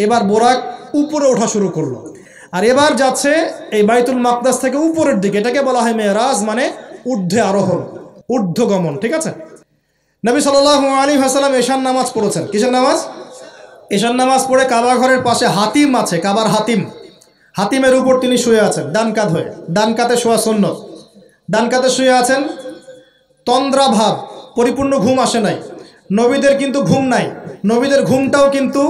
এবার বোরাক উপরে ওঠা শুরু করলো, আর এবার যাচ্ছে এই বাইতুল মাকদাস থেকে উপরের দিকে। এটাকে বলা হয় মেরাজ, মানে ঊর্ধ্বে আরোহণ, ঊর্ধ্বগমন। ঠিক আছে। নবী সাল্লাল্লাহু আলাইহি ওয়াসাল্লাম এশার নামাজ পড়েছেন। কিসের নামাজ? এশার নামাজ পড়ে কাবা ঘরের পাশে হাতিম আছে, কাবার হাতিম, হাতিমের উপর তিনি শুয়ে আছেন ডান কাত হয়ে। ডান কাতে শোয়া সুন্নত। ডান কাতে শুয়ে আছেন, তন্দ্রা ভাব, পরিপূর্ণ ঘুম আসে নাই। নবীদের কিন্তু ঘুম নাই। নবীদের ঘুমটাও কিন্তু,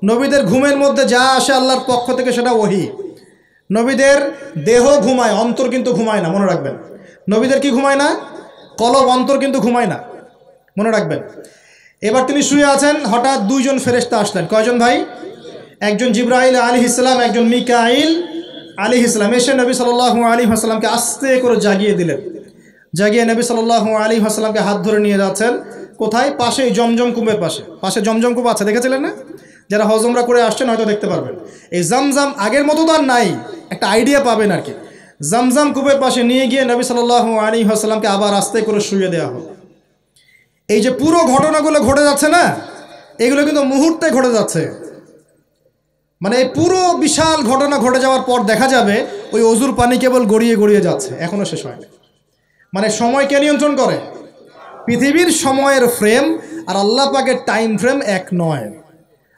নবীদের ঘুমের মধ্যে যা আসে আল্লাহর পক্ষ থেকে সেটা ওহী। নবীদের দেহ ঘুমায়, অন্তর কিন্তু ঘুমায় না, মনে রাখবেন। নবীদের কি ঘুমায় না? কলব, অন্তর কিন্তু ঘুমায় না, মনে রাখবেন। এবার তিনি শুয়ে আছেন, হঠাৎ দুইজন ফেরেশতা আসলেন। কয়জন ভাই? একজন জিবরাইল আলাইহিস সালাম, একজন মিকাইল আলাইহিস সালাম। এসে নবী সাল্লাল্লাহু আলাইহি ওয়াসাল্লামকে আস্তে করে জাগিয়ে দিলেন। জাগিয়ে নবী সাল্লাল্লাহু আলাইহি ওয়াসাল্লামকে হাত ধরে নিয়ে যাচ্ছেন। কোথায়? পাশেই জমজম কূপের পাশে। পাশে জমজম কূপ আছে, দেখেছিলেন না? যারা হজ উমরা করে আসছেন হয়তো দেখতে পারবেন। এই জমজম আগের মতো তো আর নাই, একটা আইডিয়া পাবেন আর কি। জমজম কূপের পাশে নিয়ে গিয়ে নবী সাল্লাল্লাহু আলাইহি ওয়াসাল্লামকে আবার আস্তে করে শুইয়ে দেওয়া হলো। এই যে পুরো ঘটনাগুলো ঘটে যাচ্ছে না, এগুলো কিন্তু মুহূর্তে ঘটে যাচ্ছে। মানে এই পুরো বিশাল ঘটনা ঘটে যাওয়ার পর দেখা যাবে ওই অজুর পানি কেবল গড়িয়ে গড়িয়ে যাচ্ছে, এখনো শেষ হয়নি। মানে সময় কে নিয়ন্ত্রণ করে? পৃথিবীর সময়ের ফ্রেম আর আল্লাহ পাকের টাইম ফ্রেম এক নয়।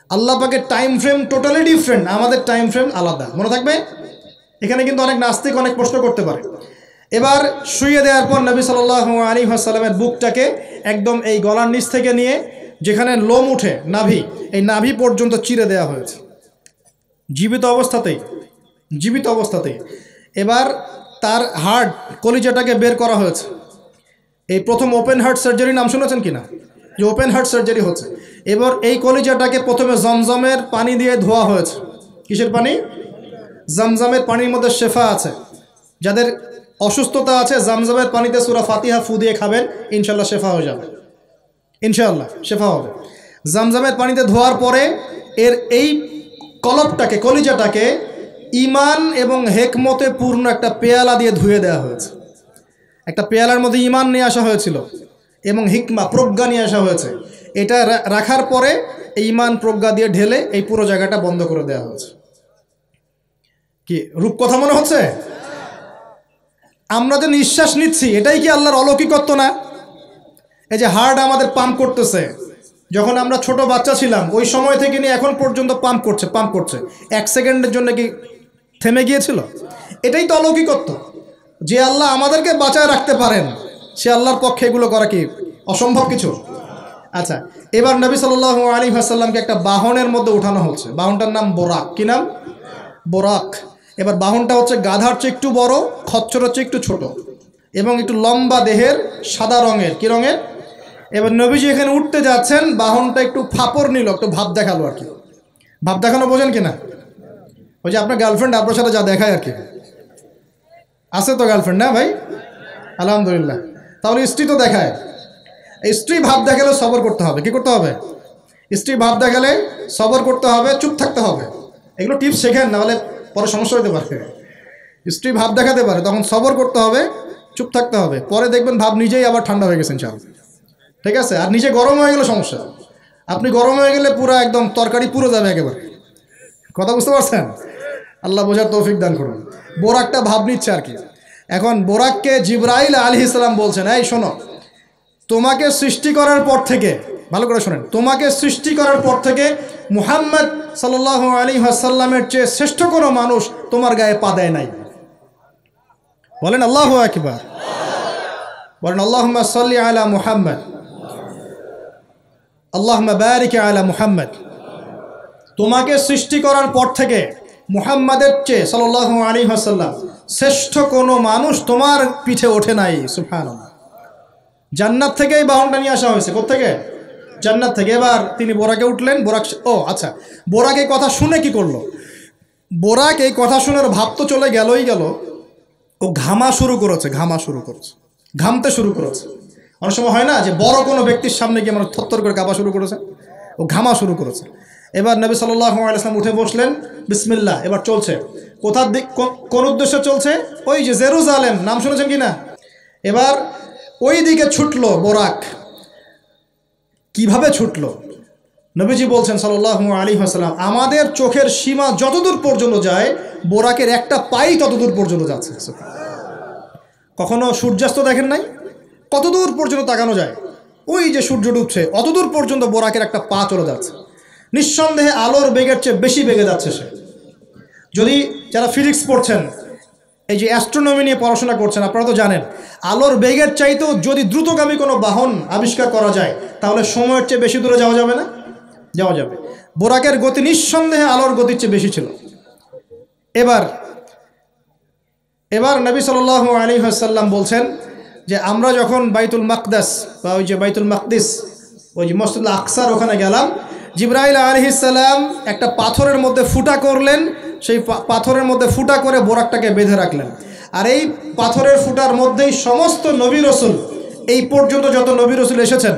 আল্লাহ পাকের টাইম ফ্রেম টোটালি ডিফারেন্ট, আমাদের টাইম ফ্রেম আলাদা, মনে থাকবে। এখানে কিন্তু অনেক নাস্তিক অনেক প্রশ্ন করতে পারে। এবার শুইয়ে দেওয়ার পর নবী সাল্লাল্লাহু আলাইহি ওয়াসাল্লামের বুকটাকে একদম এই গলার নিচ থেকে নিয়ে যেখানে লোম উঠে নাভি, এই নাভি পর্যন্ত চিরে দেওয়া হয়েছে, জীবিত অবস্থাতেই, জীবিত অবস্থাতেই। এবার তার হার্ট, কলিজাটাকে বের করা হয়েছে। এই প্রথম ওপেন হার্ট সার্জারি নাম শুনেছেন কিনা? যে ওপেন হার্ট সার্জারি হচ্ছে। এবার এই কলিজাটাকে প্রথমে জমজমের পানি দিয়ে ধোয়া হয়েছে। কিসের পানি? জমজমের পানির মধ্যে শেফা আছে। যাদের অসুস্থতা আছে জমজমের পানিতে সূরা ফাতিহা ফু দিয়ে খাবেন, ইনশাল্লাহ শেফা হয়ে যাবে, ইনশাআল্লাহ শেফা হবে। জমজমের পানিতে ধোয়ার পরে এর এই কলবটাকে, কলিজাটাকে ঈমান এবং হেকমতে পূর্ণ একটা পেয়ালা দিয়ে ধুয়ে দেওয়া হয়েছে। একটা পেয়ালার মধ্যে ঈমান নিয়ে আসা হয়েছিল এবং হিকমা, প্রজ্ঞা নিয়ে আসা হয়েছে। এটা রাখার পরে এই ঈমান প্রজ্ঞা দিয়ে ঢেলে এই পুরো জায়গাটা বন্ধ করে দেওয়া হয়েছে। কি রূপকথা মনে হচ্ছে? আমরা যে নিঃশ্বাস নিচ্ছি এটাই কি আল্লাহর অলৌকিকত্ব না? এই যে হার্ট আমাদের পাম্প করতেছে, যখন আমরা ছোট বাচ্চা ছিলাম ওই সময় থেকে নিয়ে এখন পর্যন্ত পাম্প করছে, পাম্প করছে। 1 সেকেন্ডের জন্য কি থেমে গিয়েছিল? এটাই তো অলৌকিকত্ব। যে আল্লাহ আমাদেরকে বাঁচায় রাখতে পারেন, সে আল্লাহর পক্ষে এগুলো করা কি অসম্ভব কিছু? আচ্ছা, এবার নবী সাল্লাল্লাহু আলাইহি ওয়াসাল্লামকে একটা বাহনের মধ্যে উঠানো হচ্ছে। বাহনটার নাম বোরাক। কি নাম? বোরাক। এবার বাহনটা হচ্ছে গাধার চেয়ে একটু বড়, খচ্চরের চেয়ে একটু ছোট এবং একটু লম্বা দেহের, সাদা রঙের। কি রঙের? এবার নবীজি এখানে উঠতে যাচ্ছেন, বাহনটা একটু ফাপড় নিল, একটু ভাব দেখালো আর কি। ভাব দেখানো বোঝেন কিনা? ওই যে আপনার গার্লফ্রেন্ড আপনার সাথে যা দেখায় আর কি। আছে তো গার্লফ্রেন্ড, না ভাই? আলহামদুলিল্লাহ। তাহলে স্ত্রী তো দেখায়। স্ত্রী ভাব দেখালে সবর করতে হবে। কি করতে হবে? স্ত্রী ভাব দেখালে সবর করতে হবে, চুপ থাকতে হবে। এগুলো টিপস শেখেন, নাহলে পরে সমস্যা হতে পারে। স্ত্রী ভাব দেখাতে পারে, তখন সবর করতে হবে, চুপ থাকতে হবে। পরে দেখবেন ভাব নিজেই আবার ঠান্ডা হয়ে গেছেন ইনশাআল্লাহ। ঠিক আছে? আর নিজে গরম হয়ে গেলে সমস্যা। আপনি গরম হয়ে গেলে পুরো একদম তরকারি পুরো যাবে একেবারে। কথা বুঝতে পারছেন? আল্লাহ বোঝার তৌফিক দান করুন। বোরাকটা ভাব নিচ্ছে আর কি। এখন বোরাককে জিবরাইল আলাইহিস সালাম বলছেন, এই শোনো, তোমাকে সৃষ্টি করার পর থেকে, ভালো করে শোনেন, তোমাকে সৃষ্টি করার পর থেকে মুহাম্মদ সাল্লাল্লাহু আলাইহি ওয়াসাল্লামের চেয়ে শ্রেষ্ঠ কোনো মানুষ তোমার গায়ে পা দেয় নাই। বলেন আল্লাহু আকবার। বলেন আল্লাহুম্মা সাল্লি আলা মুহাম্মদ, আল্লাহুম্মা বারিক আলা মুহাম্মদ। তোমাকে সৃষ্টি করার পর থেকে মুহাম্মাদের চেয়ে সাল্লাল্লাহু আলাইহি ওয়াসাল্লাম শ্রেষ্ঠ কোনো মানুষ তোমার পিঠে ওঠে নাই। সুবহানাল্লাহ। জান্নাত থেকে এই বাহনটা নিয়ে আসা হয়েছে। কোত্থেকে? জান্নাত থেকে। এবার তিনি বোরাকে উঠলেন। বোরাক, ও আচ্ছা, বোরাক এই কথা শুনে কি করলো? বোরাক এই কথা শুনে ভাব তো চলে গেলই গেল, ও ঘামা শুরু করেছে, ঘামা শুরু করেছে, ঘামতে শুরু করেছে। অনেক সময় হয় না যে বড় কোনো ব্যক্তির সামনে গিয়ে মানে থরথর করে কাঁপা শুরু করেছে, ও ঘামা শুরু করেছে। এবার নবী সাল্লাল্লাহু আলাইহি ওয়াসাল্লাম উঠে বসলেন, বিসমিল্লাহ। এবার চলছে। কোথার দিক, কোন উদ্দেশ্যে চলছে? ওই যে জেরুজালেম, নাম শুনেছেন কি না? এবার ওই দিকে ছুটলো বোরাক। কিভাবে ছুটলো? নবীজি বলছেন সাল্লাল্লাহু আলাইহি ওয়াসাল্লাম, আমাদের চোখের সীমা যতদূর পর্যন্ত যায় বোরাকের একটা পাই ততদূর পর্যন্ত যাচ্ছে। কখনো সূর্যাস্ত দেখেন নাই? কতদূর পর্যন্ত তাকানো যায়? ওই যে সূর্য ডুবছে অতদূর পর্যন্ত বোরাকের একটা পা চলে যাচ্ছে। নিঃসন্দেহে আলোর বেগের চেয়ে বেশি বেগে যাচ্ছে সে। যদি যারা ফিজিক্স পড়ছেন, এই যে অ্যাস্ট্রোনমি নিয়ে পড়াশোনা করছেন, আপনারা তো জানেন আলোর বেগের চাইতেও যদি দ্রুতগামী কোনো বাহন আবিষ্কার করা যায় তাহলে সময়ের চেয়ে বেশি দূরে যাওয়া যাবে না? যাওয়া যাবে। বোরাকের গতি নিঃসন্দেহে আলোর গতির চেয়ে বেশি ছিল। এবার নবী সাল্লাল্লাহু আলাইহি ওয়াসাল্লাম বলছেন যে আমরা যখন বাইতুল মাকদাস বা ওই যে বাইতুল মাকদিস, ওই যে মসজিদুল আকসার ওখানে গেলাম, জিবরাইল আলাইহিস সালাম একটা পাথরের মধ্যে ফুটা করলেন, সেই পাথরের মধ্যে ফুটা করে বোরাকটাকে বেঁধে রাখলেন। আর এই পাথরের ফুটার মধ্যেই সমস্ত নবী রসুল, এই পর্যন্ত যত নবী রসুল এসেছেন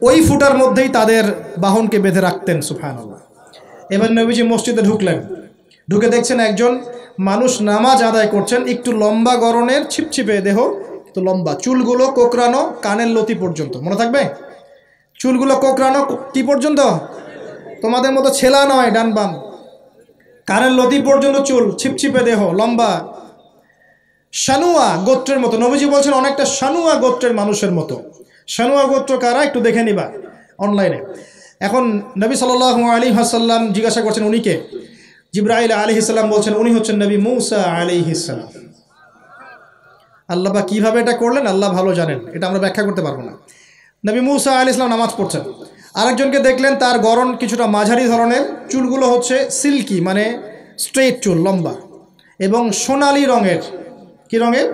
ওই ফুটার মধ্যেই তাদের বাহনকে বেঁধে রাখতেন। সুবহানাল্লাহ। এবার নবীজি মসজিদে ঢুকলেন, ঢুকে দেখছেন একজন মানুষ নামাজ আদায় করছেন, একটু লম্বা গড়নের, ছিপছিপে দেহ, তো লম্বা, চুলগুলো কোকড়ানো কানের লতি পর্যন্ত। মনে থাকবে? চুলগুলো কোকড়ানো কি পর্যন্ত? তোমাদের মতো ছেলা নয় ডান বাম, কানের লতি পর্যন্ত চুল, ছিপছিপে দেহ, লম্বা, শানুয়া গোত্রের মতো। নবীজি বলছেন অনেকটা শানুয়া গোত্রের মানুষের মতো। শানুয়া গোত্র কারা একটু দেখে নিবা অনলাইনে। এখন নবী সাল্লাল্লাহু আলাইহি ওয়াসাল্লাম জিজ্ঞাসা করছেন উনি কে? জিবরাইল আলাইহিস সালাম বলছেন উনি হচ্ছেন নবী মূসা আলাইহিস সালাম। আল্লাহ বা কীভাবে এটা করলেন আল্লাহ ভালো জানেন, এটা আমরা ব্যাখ্যা করতে পারবো না। নবী মূসা আলাইহিস সালাম নামাজ পড়ছেন, আরেকজনকে দেখলেন তার গড়ন কিছুটা মাঝারি ধরনের, চুলগুলো হচ্ছে সিল্কি মানে স্ট্রেট চুল, লম্বা এবং সোনালি রঙের। কি রঙের?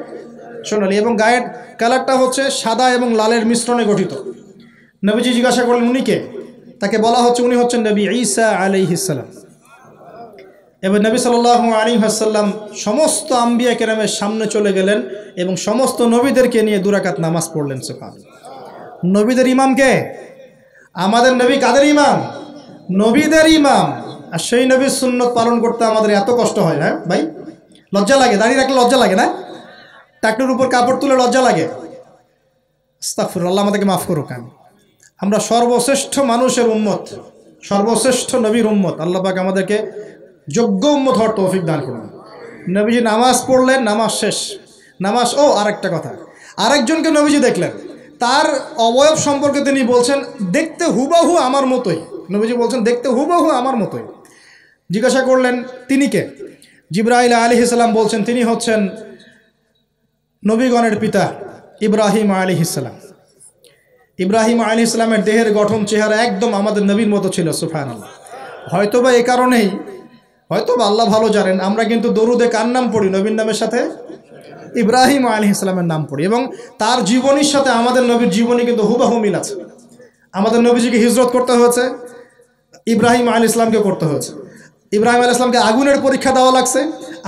সোনালি। এবং গায়ের কালারটা হচ্ছে সাদা এবং লালের মিশ্রণে গঠিত। নবীজি জিজ্ঞাসা করলেন উনি কে? তাকে বলা হচ্ছে উনি হচ্ছেন নবী ঈসা আলাইহিস সালাম। এবার নবী সাল্লাল্লাহু আলাইহি ওয়াসাল্লাম সমস্ত আম্বিয়া কেরামের সামনে চলে গেলেন এবং সমস্ত নবীদেরকে নিয়ে দুরাকাত নামাজ পড়লেন। সুবহানাল্লাহ। নবীদের ইমাম কে? আমাদের নবী কাদের ইমাম? নবীদের ইমাম। আর সেই নবীর সুন্নত পালন করতে আমাদের এত কষ্ট হয় না ভাই? লজ্জা লাগে? দাঁড়িয়ে রাখলে লজ্জা লাগে না? টাকনুর উপর কাপড় তুলে লজ্জা লাগে? আস্তাগফিরুল্লাহ, আল্লাহ আমাদেরকে মাফ করুক। আমরা সর্বশ্রেষ্ঠ মানুষের উম্মত, সর্বশ্রেষ্ঠ নবীর উম্মত। আল্লাহ পাক আমাদেরকে যোগ্য উম্মত হওয়ার তৌফিক দান করুন। নবীজি নামাজ পড়লেন, নামাজ শেষ। নামাজ, ও আরেকটা কথা, আরেকজনকে নবীজি দেখলেন, তার অবয়ব সম্পর্কে তিনি বলছেন দেখতে হুবাহু আমার মতোই। নবীজি বলছেন দেখতে হুবাহু আমার মতোই। জিজ্ঞাসা করলেন তিনি কে? জিবরাইল আলাইহিস সালাম বলছেন তিনি হচ্ছেন নবীগণের পিতা ইব্রাহিম আলাইহিস সালাম। ইব্রাহিম আলাইহিস সালামের দেহের গঠন, চেহারা একদম আমাদের নবীর মতো ছিল। সুবহানাল্লাহ। হয়তোবা এই কারণেই, হয়তোবা আল্লাহ ভালো জানেন, আমরা কিন্তু দরুদে কার নাম পড়ি? নবীর নামের সাথে ইব্রাহিম আলাইহিস সালামের নাম পড়ি এবং তার জীবনীর সাথে আমাদের নবীর জীবনী কিন্তু হুবহু মিল আছে। আমাদের নবীজিকে হিজরত করতে হয়েছে, ইব্রাহিম আলাইহিস সালামকে করতে হয়েছে। ইব্রাহিম আলাইহিস সালামকে আগুনের পরীক্ষা দেওয়া লাগছে,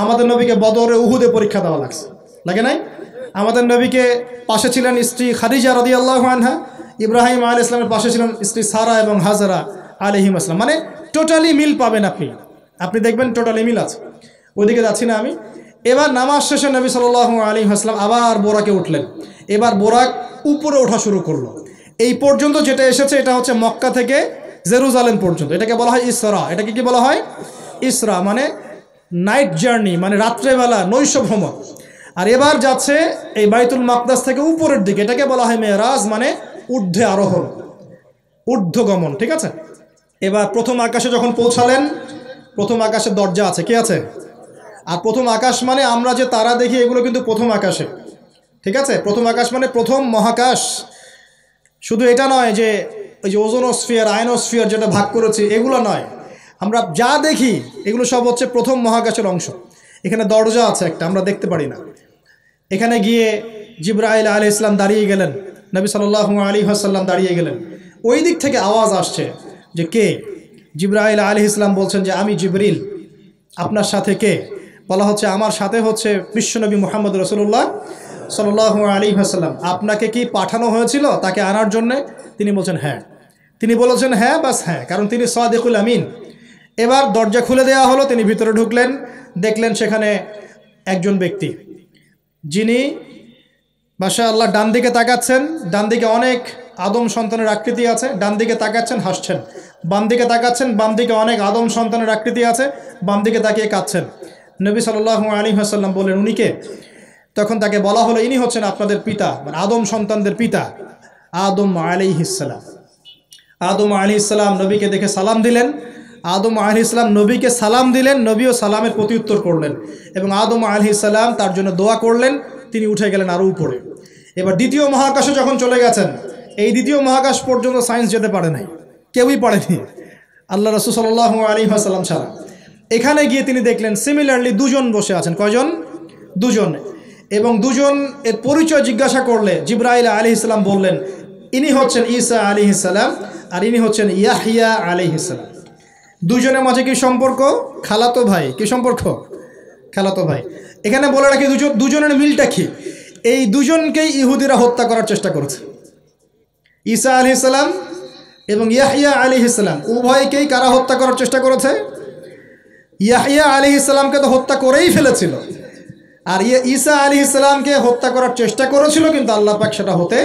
আমাদের নবীকে বদরে উহুদে পরীক্ষা দেওয়া লাগছে, লাগে নাই? আমাদের নবীকে পাশে ছিলেন স্ত্রী খাদিজা রাদিয়াল্লাহু আনহা, ইব্রাহিম আলাইহিস সালামের পাশে ছিলেন স্ত্রী সারা এবং হাজরা আলাইহিম আসসালাম। মানে টোটালি মিল পাবেন আপনি দেখবেন টোটালি মিল আছে। ওইদিকে যাচ্ছি না আমি। এবার নামাজ শেষে নবী সাল্লাল্লাহু আলাইহি ওয়াসাল্লাম আবার বোরাকে উঠলেন। এবার বোরাক উপরে ওঠা শুরু করলো। এই পর্যন্ত যেটা এসেছে এটা হচ্ছে মক্কা থেকে জেরুজালেম পর্যন্ত, এটাকে বলা হয় ইসরা। এটাকে কি বলা হয়? ইসরা মানে নাইট জার্নি, মানে রাত্রেবেলা নৈশ ভ্রমণ। আর এবার যাচ্ছে এই বাইতুল মাকদাস থেকে উপরের দিকে, এটাকে বলা হয় মেরাজ, মানে ঊর্ধ্বে আরোহণ, ঊর্ধ্বগমন। ঠিক আছে? এবার প্রথম আকাশে যখন পৌঁছালেন, প্রথম আকাশের দরজা আছে, কি আছে? আর প্রথম আকাশ মানে আমরা যে তারা দেখি এগুলো কিন্তু প্রথম আকাশে। ঠিক আছে? প্রথম আকাশ মানে প্রথম মহাকাশ। শুধু এটা নয় যে ওই যে ওজোনোস্ফিয়ার, আয়নোস্ফিয়ার যেটা ভাগ করেছি এগুলো নয়, আমরা যা দেখি এগুলো সব হচ্ছে প্রথম মহাকাশের অংশ। এখানে দরজা আছে একটা, আমরা দেখতে পারি না। এখানে গিয়ে জিবরাইল আলাইহিস সালাম দাঁড়িয়ে গেলেন, নবী সাল্লাল্লাহু আলাইহি ওয়াসাল্লাম দাঁড়িয়ে গেলেন। ওই দিক থেকে আওয়াজ আসছে যে কে? জিবরাইল আলাইহিস সালাম বলছেন যে আমি জিবরিল। আপনার সাথে কে? বলা হচ্ছে আমার সাথে হচ্ছে বিশ্বনবী মুহাম্মদ রাসূলুল্লাহ সাল্লাল্লাহু আলাইহি ওয়াসাল্লাম। আপনাকে কি পাঠানো হয়েছিল তাকে আনার জন্যে? তিনি বলছেন হ্যাঁ। তিনি বলেছেন হ্যাঁ, বাস হ্যাঁ, কারণ তিনি সাদিকুল আমিন। এবার দরজা খুলে দেওয়া হলো, তিনি ভিতরে ঢুকলেন, দেখলেন সেখানে একজন ব্যক্তি যিনি মাশাআল্লাহ ডান দিকে তাকাচ্ছেন, ডান দিকে অনেক আদম সন্তানের আকৃতি আছে, ডান দিকে তাকাচ্ছেন, হাসছেন, বাম দিকে তাকাচ্ছেন, বাম দিকে অনেক আদম সন্তানের আকৃতি আছে, বাম দিকে তাকিয়ে কাঁদছেন। নবী সাল্লাল্লাহু আলাইহি ওয়াসাল্লাম বললেন, উনি কে? তখন তাকে বলা হলো, ইনি হচ্ছেন আপনাদের পিতা, মানে আদম সন্তানদের পিতা, আদম আলাইহিস সালাম। আদম আলাইহিস সালাম নবীকে দেখে সালাম দিলেন। আদম আলাইহিস সালাম নবীকে সালাম দিলেন, নবীও সালামের প্রত্যুত্তর করলেন এবং আদম আলাইহিস সালাম তার জন্য দোয়া করলেন। তিনি উঠে গেলেন আরও উপরে। এবার দ্বিতীয় মহাকাশে যখন চলে গেছেন, এই দ্বিতীয় মহাকাশ পর্যন্ত সায়েন্স যেতে পারে নাই, কেউই পারেনি আল্লাহ রাসূল সাল্লাল্লাহু আলাইহি ওয়াসাল্লাম ছাড়া। এখানে গিয়ে তিনি দেখলেন সিমিলারলি দুজন বসে আছেন। কয়জন? দুজন। এবং দুজন এর পরিচয় জিজ্ঞাসা করলে জিবরাইল আলাইহিস সালাম বললেন, ইনি হচ্ছেন ঈসা আলাইহিস সালাম আর ইনি হচ্ছেন ইয়াহইয়া আলাইহিস সালাম। দুজনের মাঝে কি সম্পর্ক? খালাতো ভাই। কি সম্পর্ক? খালাতো ভাই। এখানে বলে রাখি দুজনের মিলটা কি? এই দুজনকেই ইহুদিরা হত্যা করার চেষ্টা করেছে। ঈসা আলাইহিস সালাম এবং ইয়াহইয়া আলাইহিস সালাম উভয়কেই কারা হত্যা করার চেষ্টা করেছে? ইয়াহইয়া আলাইহিস সালামকে তো হত্যা করেই ফেলেছিল, আর ঈসা আলাইহিস সালামকে হত্যা করার চেষ্টা করেছিল, কিন্তু আল্লাহ পাক সেটা হতে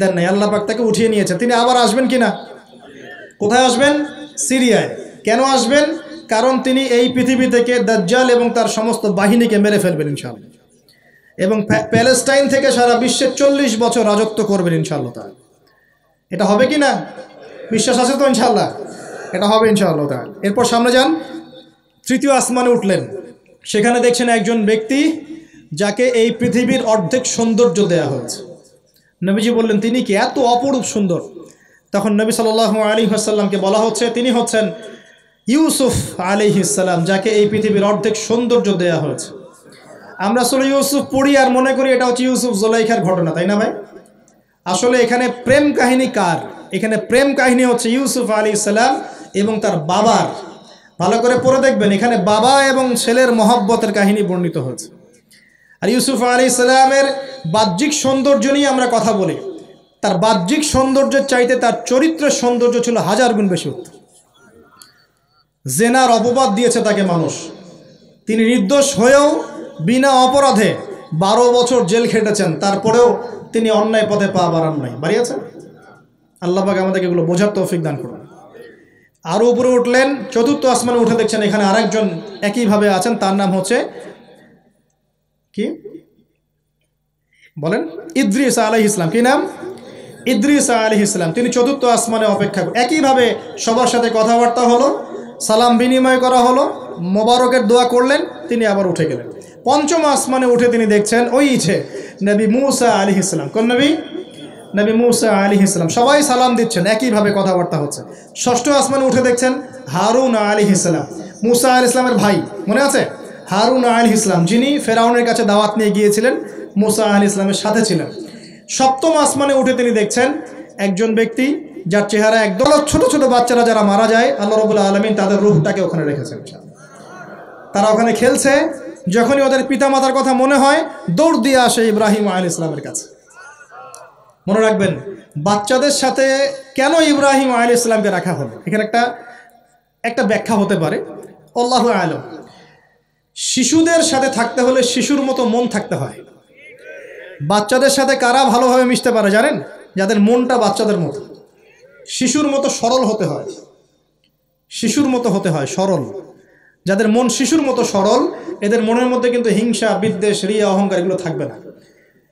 দেন নাই। আল্লাহ পাক তাকে উঠিয়ে নিয়েছে। তিনি আবার আসবেন কিনা? কোথায় আসবেন? সিরিয়ায়। কেন আসবেন? কারণ তিনি এই পৃথিবী থেকে দাজ্জাল এবং তার সমস্ত বাহিনীকে মেরে ফেলবেন ইনশাআল্লাহ, এবং প্যালেস্টাইন থেকে সারা বিশ্বে 40 বছর রাজত্ব করবেন ইনশাআল্লাহ। তাআলা এটা হবে কি না? বিশ্বাস আছে তো ইনশাআল্লাহ? এটা হবে ইনশাআল্লাহ তাআলা। এরপর সামনে যান, তৃতীয় আসমানে উঠলেন। সেখানে দেখছেন একজন ব্যক্তি যাকে এই পৃথিবীর অর্ধেক সৌন্দর্য দেয়া হয়েছে। নবীজি বললেন, তিনি কি? এত অপরূপ সুন্দর। তখন নবী সাল্লাল্লাহু আলাইহি ওয়াসাল্লামকে বলা হচ্ছে, তিনি হচ্ছেন ইউসুফ আলাইহিস সালাম, যাকে এই পৃথিবীর অর্ধেক সৌন্দর্য দেয়া হয়েছে। আমরা আসলে ইউসুফ পড়ি আর মনে করি এটা হচ্ছে ইউসুফ জুলাইখার ঘটনা, তাই না ভাই? আসলে এখানে প্রেম কাহিনী কার? এখানে প্রেম কাহিনী হচ্ছে ইউসুফ আলাইহিস সালাম এবং তার বাবার। ভালো করে পড়ে দেখবেন, এখানে বাবা এবং ছেলের মহব্বতের কাহিনী বর্ণিত হয়েছে। আর ইউসুফ আলাইহিস সালামের বাহ্যিক সৌন্দর্য নিয়ে আমরা কথা বলি, তার বাহ্যিক সৌন্দর্যের চাইতে তার চরিত্রের সৌন্দর্য ছিল 1000 গুণ বেশি উত্তম। জেনার অপবাদ দিয়েছে তাকে মানুষ, তিনি নির্দোষ হয়েও বিনা অপরাধে 12 বছর জেল খেটেছেন, তারপরেও তিনি অন্যায় পথে পা বাড়ান নাই, বাড়িয়েছেন। আল্লাহ পাক আমাদেরকে এগুলো বোঝার তৌফিক দান করুন। আরও উপরে উঠলেন, চতুর্থ আসমানে উঠে দেখছেন এখানে আরেকজন একইভাবে আছেন, তার নাম হচ্ছে কি বলেন? ইদ্রিস আলাইহিস সালাম। কি নাম? ইদ্রিস আলাইহিস সালাম। তিনি চতুর্থ আসমানে অপেক্ষা করেন। একইভাবে সবার সাথে কথাবার্তা হলো, সালাম বিনিময় করা হলো, মোবারকের দোয়া করলেন, তিনি আবার উঠে গেলেন। পঞ্চম আসমানে উঠে তিনি দেখছেন ওই যে নবী মুসা আলাইহিস সালাম। কোন নবী? নবী মুসা আলাইহিস সালাম। সবাই সালাম দিচ্ছেন, একইভাবে কথাবার্তা হচ্ছে। ষষ্ঠ আসমানে উঠে দেখছেন হারুন আলাইহিস সালাম, মুসা আলাইহিস সালামের ভাই, মনে আছে? হারুন আলাইহিস সালাম, যিনি ফেরাউনের কাছে দাওয়াত নিয়ে গিয়েছিলেন, মুসা আলাইহিস সালামের সাথে ছিলেন। সপ্তম আসমানে উঠে তিনি দেখছেন একজন ব্যক্তি যার চেহারা একদম, ছোট ছোট বাচ্চারা যারা মারা যায়, আল্লাহ রাব্বুল আলামিন তাদের রূহটাকে ওখানে রেখেছেন। তারা ওখানে খেলছে, যখনই ওদের পিতামাতার কথা মনে হয় দৌড় দিয়ে আসে ইব্রাহিম আলাইহিস সালামের কাছে। মনে রাখবেন, বাচ্চাদের সাথে কেন ইব্রাহিম আলাইহিস সালামকে রাখা হলো, এখানে একটা ব্যাখ্যা হতে পারে, আল্লাহু আ'লাম। শিশুদের সাথে থাকতে হলে শিশুর মতো মন থাকতে হয়। বাচ্চাদের সাথে কারা ভালোভাবে মিশতে পারে জানেন? যাদের মনটা বাচ্চাদের মতো, শিশুর মতো সরল হতে হয়। শিশুর মতো হতে হয়, সরল। যাদের মন শিশুর মতো সরল, এদের মনের মধ্যে কিন্তু হিংসা, বিদ্বেষ, রিয়া, অহংকার এগুলো থাকবে না।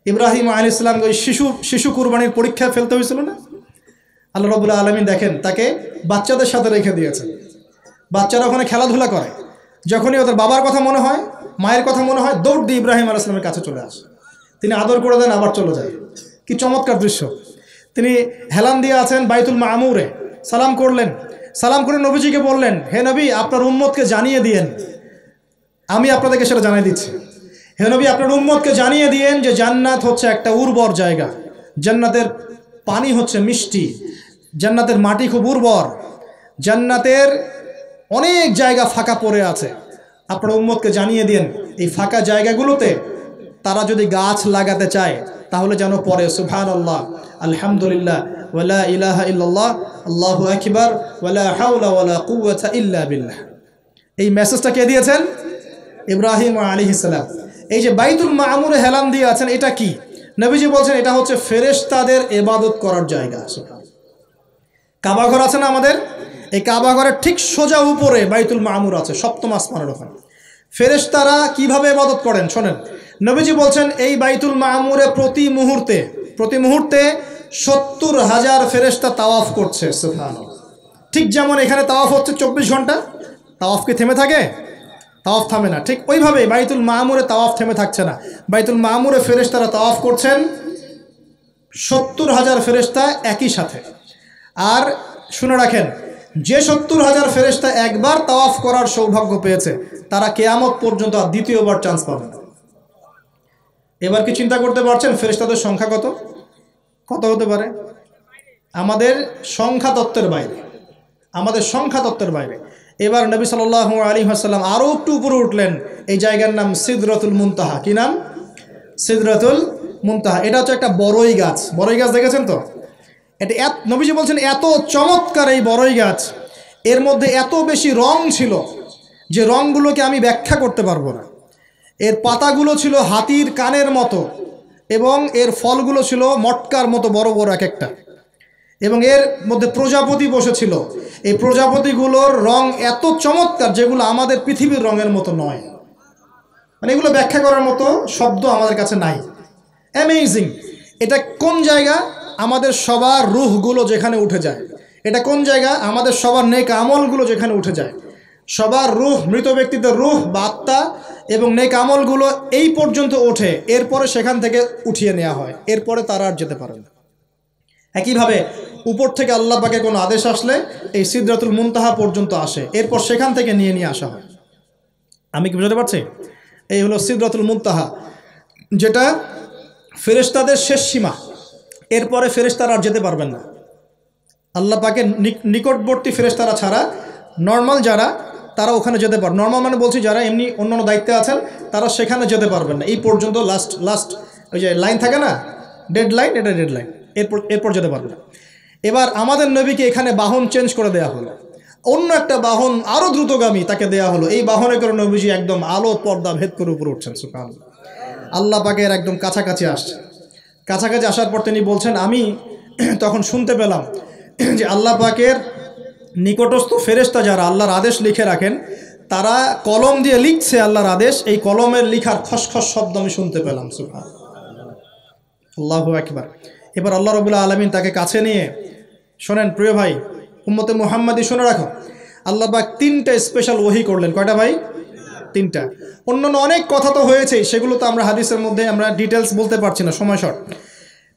ইব্রাহিম আলাইহিস সালাম ওই শিশু কুরবানির পরীক্ষায় ফেলতে হয়েছিল না? আল্লাহ রাব্বুল আলামিন দেখেন তাকে বাচ্চাদের সাথে রেখে দিয়েছেন। বাচ্চারা ওখানে খেলাধুলা করে, যখনই ওদের বাবার কথা মনে হয়, মায়ের কথা মনে হয়, দৌড় দিয়ে ইব্রাহিম আলাইহিস সালামের কাছে চলে আসে। তিনি আদর করে দেন, আবার চলে যায়। কি চমৎকার দৃশ্য! তিনি হেলান দিয়ে আছেন বাইতুল মামুরে, সালাম করলেন, সালাম করে নবীজিকে বললেন, হে নবী, আপনার উম্মতকে জানিয়ে দিয়েন, আমি আপনাদেরকে সেটা জানিয়ে দিচ্ছি। হে নবী, আপনার উম্মতকে জানিয়ে দিয়েন যে জান্নাত হচ্ছে একটা উর্বর জায়গা, জান্নাতের পানি হচ্ছে মিষ্টি, জান্নাতের মাটি খুব উর্বর, জান্নাতের অনেক জায়গা ফাঁকা পড়ে আছে। আপনার উম্মতকে জানিয়ে দিন এই ফাঁকা জায়গাগুলোতে তারা যদি গাছ লাগাতে চায় তাহলে যেন পড়ে সুবহানাল্লাহ, আলহামদুলিল্লাহ, ওয়ালা ইলাহা ইল্লাল্লাহ, আল্লাহু আকবার, ওয়ালা হাওলা ওয়ালা কুওয়াতা ইল্লা বিল্লাহ। এই মেসেজটা কে দিয়েছেন? ইব্রাহিম আলাইহিস সালাম। এই যে বাইতুল মামুরে হেলান দিয়ে আছেন, এটা কি? নবীজি বলছেন এটা হচ্ছে ফেরেশতাদের ইবাদত করার জায়গা। কাবা ঘর আছে না আমাদের, এই কাবা ঘরের ঠিক সোজা উপরে বাইতুল মামুর আছে, সপ্তম আসমানের ওখানে। ফেরেশতারা কিভাবে ইবাদত করেন শোনেন। নবীজি বলছেন এই বাইতুল মামুরে প্রতি মুহূর্তে 70,000 ফেরেশতা তাওয়াফ করছে। সুবহানাল্লাহ। ঠিক যেমন এখানে তাওয়াফ হচ্ছে 24 ঘন্টা, তাওয়াফ কি থেমে থাকে? তাওয়াফ থামে না। ঠিক ওইভাবে বাইতুল মামুরে তাওয়াফ থেমে থাকছে না। বাইতুল মামুরে ফেরেশতারা তাওয়াফ করছেন 70,000 ফেরেশতা একই সাথে। আর শুনে রাখেন, যে 70,000 ফেরেশতা একবার তাওয়াফ করার সৌভাগ্য পেয়েছে তারা কিয়ামত পর্যন্ত আর দ্বিতীয়বার চান্স পাবে না। এবার কি চিন্তা করতে পারছেন ফেরেশতাদের সংখ্যা কত কত হতে পারে? আমাদের সংখ্যা তত্ত্বের বাইরে। এবার নবী সাল্লাল্লাহু আলাইহি ওয়াসাল্লাম আরও একটু উপরে উঠলেন। এই জায়গার নাম সিদরাতুল মুনতাহা। কি নাম? সিদরাতুল মুনতাহা। এটা হচ্ছে একটা বড়ই গাছ দেখেছেন তো? এটা নবীজি বলছেন এত চমৎকার এই বড়ই গাছ, এর মধ্যে এত বেশি রং ছিল যে রংগুলোকে আমি ব্যাখ্যা করতে পারবো না। এর পাতাগুলো ছিল হাতির কানের মতো এবং এর ফলগুলো ছিল মটকার মতো বড় বড় এক একটা, এবং এর মধ্যে প্রজাপতি বসেছিল। এই প্রজাপতিগুলোর রং এত চমৎকার যেগুলো আমাদের পৃথিবীর রঙের মতো নয়। মানে এগুলো ব্যাখ্যা করার মতো শব্দ আমাদের কাছে নাই। অ্যামেজিং। এটা কোন জায়গা? আমাদের সবার রুহগুলো যেখানে উঠে যায়। এটা কোন জায়গা? আমাদের সবার নেক আমলগুলো যেখানে উঠে যায়। সবার রুহ, মৃত ব্যক্তিদের রুহ বা আত্মা এবং নেক আমলগুলো এই পর্যন্ত ওঠে, এরপরে সেখান থেকে উঠিয়ে নেওয়া হয়, এরপরে তারা আর যেতে পারে না। একইভাবে উপর থেকে আল্লাহ পাকের কোনো আদেশ আসলে এই সিদরাতুল মুনতাহা পর্যন্ত আসে, এরপর সেখান থেকে নিয়ে আসা হয়। আমি কি বুঝতে পারছি? এই হলো সিদরাতুল মুনতাহা, যেটা ফেরেশতাদের শেষ সীমা। এরপরে ফেরেশতারা আর যেতে পারবেন না। আল্লাহ পাকের নিকটবর্তী ফেরেশতারা ছাড়া নর্মাল যারা, তারা ওখানে যেতে পারবে। নর্মাল মানে বলছি যারা এমনি অন্যান্য দায়িত্বে আছেন তারা সেখানে যেতে পারবেন না। এই পর্যন্ত লাস্ট ওই যে লাইন থাকে না, ডেড লাইন, এটা ডেড লাইন, এরপর যেতে পারবে না। এবার আমাদের নবীকে এখানে বাহন চেঞ্জ করে দেওয়া হলো, অন্য একটা বাহন আরও দ্রুতগামী তাকে দেওয়া হলো। এই বাহনে করে নবীজি একদম আলো পর্দা ভেদ করে উপরে উঠছেন। সুবহানাল্লাহ। আল্লাহ পাকের একদম কাছাকাছি আসছে। কাছাকাছি আসার পর তিনি বলছেন, আমি তখন শুনতে পেলাম যে আল্লাহ পাকের নিকটস্থ ফেরেশতা যারা আল্লাহর আদেশ লিখে রাখেন, তারা কলম দিয়ে লিখছে আল্লাহর আদেশ। এই কলমের লিখার খসখস শব্দ আমি শুনতে পেলাম। সুবহানাল্লাহ, আল্লাহু আকবার। এবার আল্লাহ রাব্বুল আলামিন তাকে কাছে নিয়ে, শোনেন প্রিয় ভাই, উম্মতে মুহাম্মাদি শুনে রাখো, আল্লাহ পাক 3টা স্পেশাল ওহী করলেন। কয়টা ভাই? 3টা। অন্যান্য অনেক কথা তো হয়েছে, সেগুলো তো আমরা হাদিসের মধ্যে আমরা ডিটেলস বলতে পারছি না, সময় শর্ট।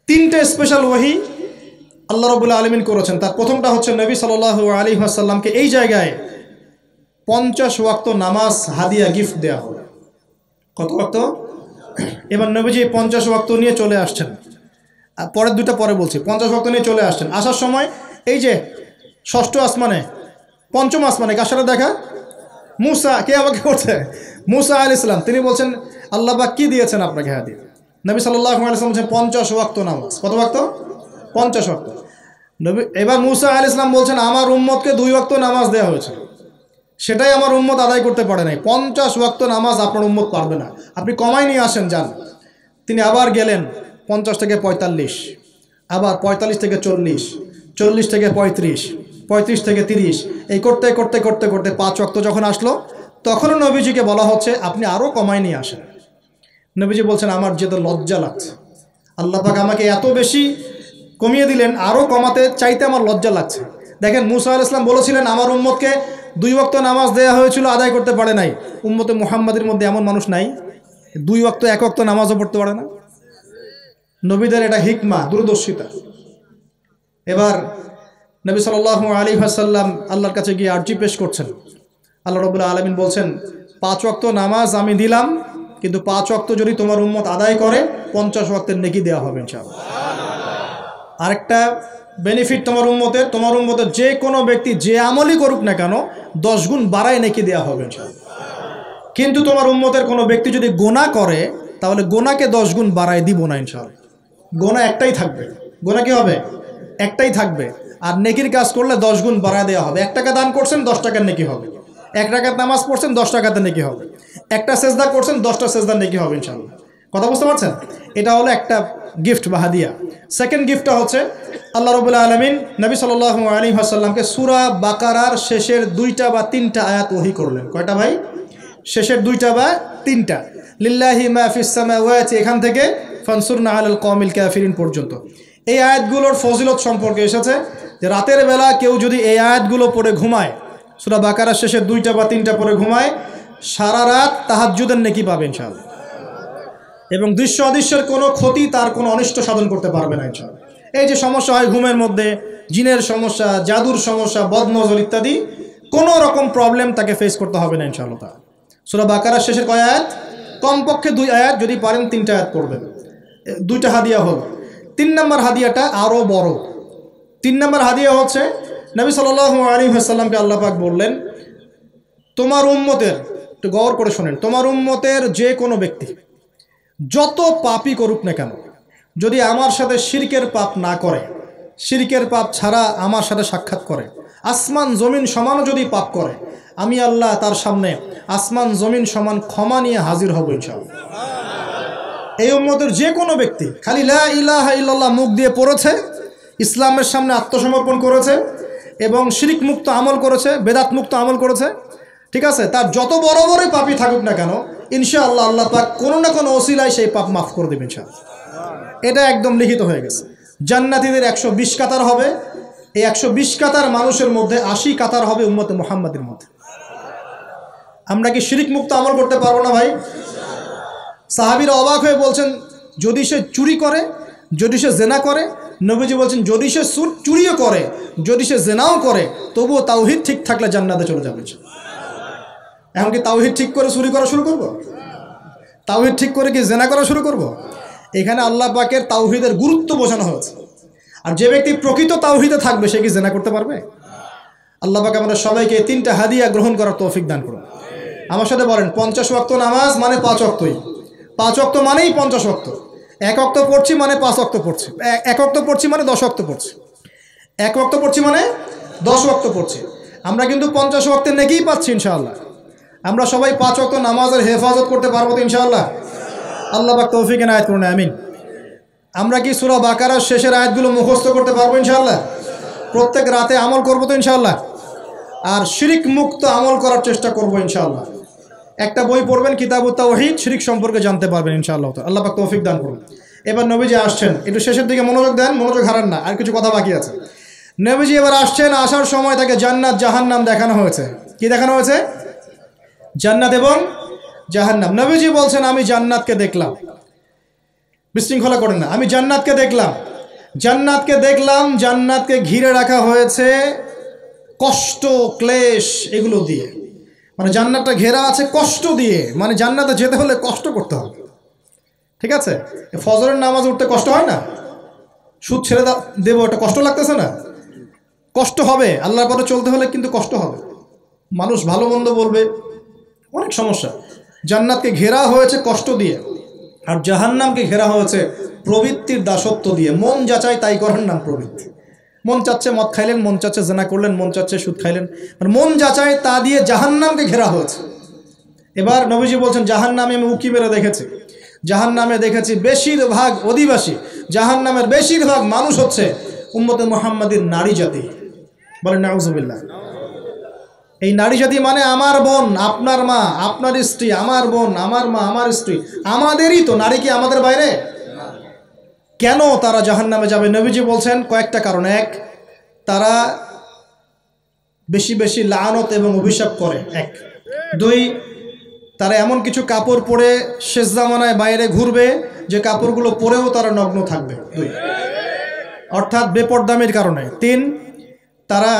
3টে স্পেশাল ওহী আল্লাহ রাব্বুল আলামিন করেছেন। তার প্রথমটা হচ্ছে নবী সাল্লাল্লাহু আলাইহি ওয়াসাল্লামকে এই জায়গায় 50 ওয়াক্ত নামাজ হাদিয়া গিফট দেওয়া হলো। কত ওয়াক্ত? এবার নবীজি 50 ওয়াক্ত নিয়ে চলে আসছেন। পরের দুটা পরে বলছি। 50 ওয়াক্ত নিয়ে চলে আসছেন। আসার সময় এই যে ষষ্ঠ আসমানে, পঞ্চম আসমানে কার সাথে দেখা? মুসা। কে আমাকে করছে? মুসা আলাইহিস সালাম। তিনি বলছেন, আল্লাহ পাক কি দিয়েছেন আপনাকে হাদিয়া? নবী সাল্লাল্লাহু আলাইহি ওয়াসাল্লাম বলছেন 50 ওয়াক্ত নামাজ। কত ওয়াক্ত? 50 ওয়াক্ত। নবী এবার মুসা আলাইহিস সালাম বলছেন, আমার উম্মতকে 2 ওয়াক্ত নামাজ দেওয়া হয়েছে, সেটাই আমার উম্মত আদায় করতে পারে নাই। 50 ওয়াক্ত নামাজ আপনার উম্মত পারবে না, আপনি কমাই নিয়ে আসেন, যান। তিনি আবার গেলেন 50 থেকে 45, আবার 45 থেকে 40, 40 থেকে 35, 35 থেকে 30, এই করতে করতে করতে করতে 5 ওয়াক্ত যখন আসলো, তখনও নবীজিকে বলা হচ্ছে আপনি আরও কমাই নিয়ে আসেন। নবীজি বলছেন, আমার যেতে লজ্জা লাগছে, আল্লাহ পাক আমাকে এত বেশি কমিয়ে দিলেন, আরও কমাতে চাইতে আমার লজ্জা লাগছে। দেখেন, মুসা আলাইহিস সালাম বলেছিলেন আমার উম্মতকে 2 ওয়াক্ত নামাজ দেওয়া হয়েছিল, আদায় করতে পারে নাই। উম্মতে মুহাম্মাদের মধ্যে এমন মানুষ নাই 2 ওয়াক্ত 1 ওয়াক্ত নামাজও পড়তে পারে না। নবীদের এটা হিকমা, দূরদর্শিতা। এবার নবী সাল্লাল্লাহু আলাইহি ওয়াসাল্লাম আল্লাহর কাছে গিয়ে আরজি পেশ করছেন। আল্লাহ রাব্বুল আলামিন বলছেন, 5 ওয়াক্ত নামাজ আমি দিলাম, কিন্তু 5 ওয়াক্ত যদি তোমার উম্মত আদায় করে 50 ওয়াক্তের নেকি দেওয়া হবে ইনশাআল্লাহ। আরেকটা বেনিফিট তোমার উম্মতের যে কোনো ব্যক্তি যে আমলই করুক না কেন 10 গুণ বাড়ায় নেকি দেওয়া হবে ইনশাআল্লাহ। কিন্তু তোমার উম্মতের কোনো ব্যক্তি যদি গুনাহ করে, তাহলে গুনাহকে 10 গুণ বাড়ায় দিব না ইনশাআল্লাহ। গুনাহ একটাই থাকবে। গুনাহ কি হবে? একটাই থাকবে। আর নেকির কাজ করলে 10 গুণ বাড়ায় দেওয়া হবে। 1 টাকা দান করছেন 10 টাকার নেকি হবে। 1 রাকাত নামাজ পড়ছেন 10 টাকাতে নেকি হবে। একটা সেজদা করছেন 10টা সেজদার নেকি হবে ইনশাআল্লাহ। কথা বুঝতে পারছেন? এটা হলো একটা গিফট বা হাদিয়া। সেকেন্ড গিফটটা হচ্ছে আল্লাহ রাব্বুল আলামিন নবী সাল্লাল্লাহু আলাইহি ওয়াসাল্লামকে সূরা বাকারার শেষের 2টা বা 3টা আয়াত ওহী করলেন। কয়টা ভাই? শেষের 2টা বা 3টা। লিল্লাহি মা ফিস সামাওয়াতি এখান থেকে ফানসুরনা আলাল কওমিল কাফিরিন পর্যন্ত। এই আয়াতগুলোর ফজিলত সম্পর্কে এসেছে যে রাতের বেলা কেউ যদি এই আয়াতগুলো পড়ে ঘুমায়, সূরা বাকারার শেষের 2টা বা 3টা পড়ে ঘুমায়, সারা রাত তাহাজ্জুদের নেকি পাবে ইনশাআল্লাহ। এবং দৃশ্য অদৃশ্যের কোনো ক্ষতি, তার কোনো অনিষ্ট সাধন করতে পারবে না ইনশাআল্লাহ। এই যে সমস্যা হয় ঘুমের মধ্যে, জিনের সমস্যা, জাদুর সমস্যা, বদনজর ইত্যাদি, কোনো রকম প্রবলেম তাকে ফেস করতে হবে না ইনশাআল্লাহ তাআলা। সূরা বাকারার শেষের কয় আয়াত? কমপক্ষে 2 আয়াত, যদি পারেন 3টা আয়াত পড়বেন। 2টা হাদিয়া হল। 3 নম্বর হাদিয়াটা আরও বড়। 3 নম্বর হাদিয়া হচ্ছে নবী সাল্লাল্লাহু আলাইহি ওয়াসাল্লামকে আল্লাহ পাক বললেন, তোমার উম্মতের, একটু গৌর করে শোনেন, তোমার উম্মতের যে কোনো ব্যক্তি যত পাপই করুক না কেন, যদি আমার সাথে শিরকের পাপ না করে, শিরকের পাপ ছাড়া আমার সাথে সাক্ষাৎ করে, আসমান জমিন সমানও যদি পাপ করে, আমি আল্লাহ তার সামনে আসমান জমিন সমান ক্ষমা নিয়ে হাজির হব ইনশাআল্লাহ। এই উম্মতের যে কোনো ব্যক্তি খালি লা ইলাহা ইল্লাল্লাহ মুখ দিয়ে পড়েছে, ইসলামের সামনে আত্মসমর্পণ করেছে এবং শিরক মুক্ত আমল করেছে, বেদাত মুক্ত আমল করেছে, ঠিক আছে, তার যত বড় বড় পাপই থাকুক না কেন, ইনশাআল্লাহ আল্লাহ পাক কোনো না কোনো ওসিলায় সেই পাপ মাফ করে দেবেন ইনশাআল্লাহ। এটা একদম লিখিত হয়ে গেছে। জান্নাতীদের 120 কাতার হবে। এই 120 কাতার মানুষের মধ্যে 80 কাতার হবে উম্মতে মুহাম্মাদের মধ্যে। আমরা কি শিরক মুক্ত আমল করতে পারবো না ভাই? সাহাবীরা অবাক হয়ে বলছেন, যদি সে চুরি করে, যদি সে জেনা করে, নবীজি বলছেন যদি সে চুরিও করে, যদি সে জেনাও করে, তবুও তাওহীদ ঠিক থাকলে জান্নাতে চলে যাবে। এখন কি তাওহীদ ঠিক করে চুরি করা শুরু করব? তাওহীদ ঠিক করে কি জেনা করা শুরু করব? এখানে আল্লাহ পাকের তাওহীদের গুরুত্ব বোঝানো হয়েছে। আর যে ব্যক্তি প্রকৃত তাওহীদে থাকবে সে কি জেনা করতে পারবে? আল্লাহ পাক আমাদের সবাইকে 3টা হাদিয়া গ্রহণ করার তৌফিক দান করুন। আমার সাথে বলেন, 50 ওয়াক্ত নামাজ মানে 5 ওয়াক্তই। 5 ওয়াক্ত মানেই 50 ওয়াক্ত। 1 ওয়াক্ত পড়ছি মানে 5 ওয়াক্ত পড়ছি। 1 ওয়াক্ত পড়ছি মানে 10 ওয়াক্ত পড়ছি। 1 ওয়াক্ত পড়ছি মানে 10 ওয়াক্ত পড়ছি। আমরা কিন্তু 50 ওয়াক্তের নেকিই পাচ্ছি ইনশাআল্লাহ। আমরা সবাই 5 ওয়াক্ত নামাজের হেফাজত করতে পারবো তো ইনশাআল্লাহ? আল্লাহ পাক তৌফিক এনায়েত করুন, আমিন। আমরা কি সূরা বাকারার শেষের আয়াতগুলো মুখস্থ করতে পারবো ইনশাআল্লাহ? প্রত্যেক রাতে আমল করবো তো ইনশাআল্লাহ? আর শিরক মুক্ত আমল করার চেষ্টা করবো ইনশাআল্লাহ। একটা বই পড়বেন, কিতাবুত তাওহীদ, শিরক সম্পর্কে জানতে পারবেন ইনশাআল্লাহ। আল্লাহ পাক তৌফিক দান করুন। এবার নবীজি আসছেন, একটু শেষের দিকে মনোযোগ দেন, মনোযোগ হারান না, আর কিছু কথা বাকি আছে। নবীজি এবার আসছেন, আসার সময় তাকে জান্নাত জাহান্নাম দেখানো হয়েছে। কি দেখানো হয়েছে? জান্নাত এবং জাহান্নাম। নবীজি বলছেন, আমি জান্নাতকে দেখলাম। বিশৃঙ্খলা করেন না, আমি জান্নাতকে দেখলাম। জান্নাতকে দেখলাম, জান্নাতকে ঘিরে রাখা হয়েছে কষ্ট, ক্লেশ, এগুলো দিয়ে। মানে জান্নাতটা ঘেরা আছে কষ্ট দিয়ে, মানে জান্নাতে যেতে হলে কষ্ট করতে হবে। ঠিক আছে, ফজরের নামাজ উঠতে কষ্ট হয় না? সুদ ছেড়ে দেবো, এটা কষ্ট লাগতেছে না? কষ্ট হবে। আল্লাহর পথে চলতে হলে কিন্তু কষ্ট হবে। মানুষ ভালো মন্দ বলবে, অনেক সমস্যা। জান্নাতকে ঘেরা হয়েছে কষ্ট দিয়ে, আর জাহান্নামকে ঘেরা হয়েছে প্রবৃত্তির দাসত্ব দিয়ে। মন যাচাই তাই করার নাম প্রবৃত্তি। মন চাচ্ছে মদ খাইলেন, মন চাচ্ছে জেনা করলেন, মন চাচ্ছে সুদ খাইলেন, মানে মন যাচাই তা দিয়ে জাহান্নামকে ঘেরা হয়েছে। এবার নবীজি বলছেন, জাহান্নামে আমি উকি মেরে দেখেছি, জাহান্নামে দেখেছি বেশিরভাগ অধিবাসী, জাহান্নামের বেশিরভাগ মানুষ হচ্ছে উম্মতে মুহাম্মাদির নারী জাতি। বলেন নাউজুবিল্লাহ। এই নারী জাতি মানে আমার বোন, আপনার মা, আপনার স্ত্রী, আমার বোন, আমার মা, আমার স্ত্রী, আমাদেরই তো। নারী কি আমাদের বাইরে? কেন তারা জাহান্নামে যাবে? নবীজি বলছেন কয়েকটা কারণ। 1, তারা বেশি বেশি লানত এবং অভিশাপ করে। 1, 2, তারা এমন কিছু কাপড় পরে শেষ জামানায় বাইরে ঘুরবে যে কাপড়গুলো পরেও তারা নগ্ন থাকবে। 2, অর্থাৎ বেপরদামির কারণে। 3, তারা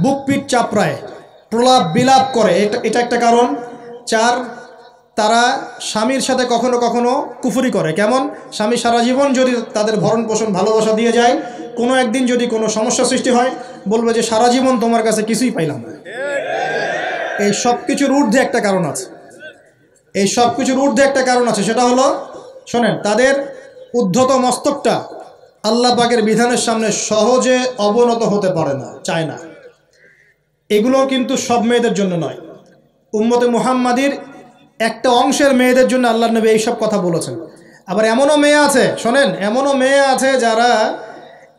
বুক পিঠ চাপড়ায়, প্রলাপ বিলাপ করে, এটা একটা কারণ। 4, তারা স্বামীর সাথে কখনো কখনো কুফরি করে। কেমন? স্বামী সারা জীবন যদি তাদের ভরণ পোষণ ভালোবাসা দিয়ে যায়, কোনো একদিন যদি কোনো সমস্যা সৃষ্টি হয়, বলবে যে সারা জীবন তোমার কাছে কিছুই পাইলাম না। এই সব কিছুর ঊর্ধ্বে একটা কারণ আছে। এই সব কিছুর ঊর্ধ্বে একটা কারণ আছে, সেটা হলো, শোনেন, তাদের উদ্ধত মস্তকটা আল্লাহ পাকের বিধানের সামনে সহজে অবনত হতে পারে না, চায় না। এগুলো কিন্তু সব মেয়েদের জন্য নয়। উম্মতে মুহাম্মাদির একটা অংশের মেয়েদের জন্য আল্লাহর নবী এইসব কথা বলেছেন। আবার এমনও মেয়ে আছে, শোনেন, এমনও মেয়ে আছে যারা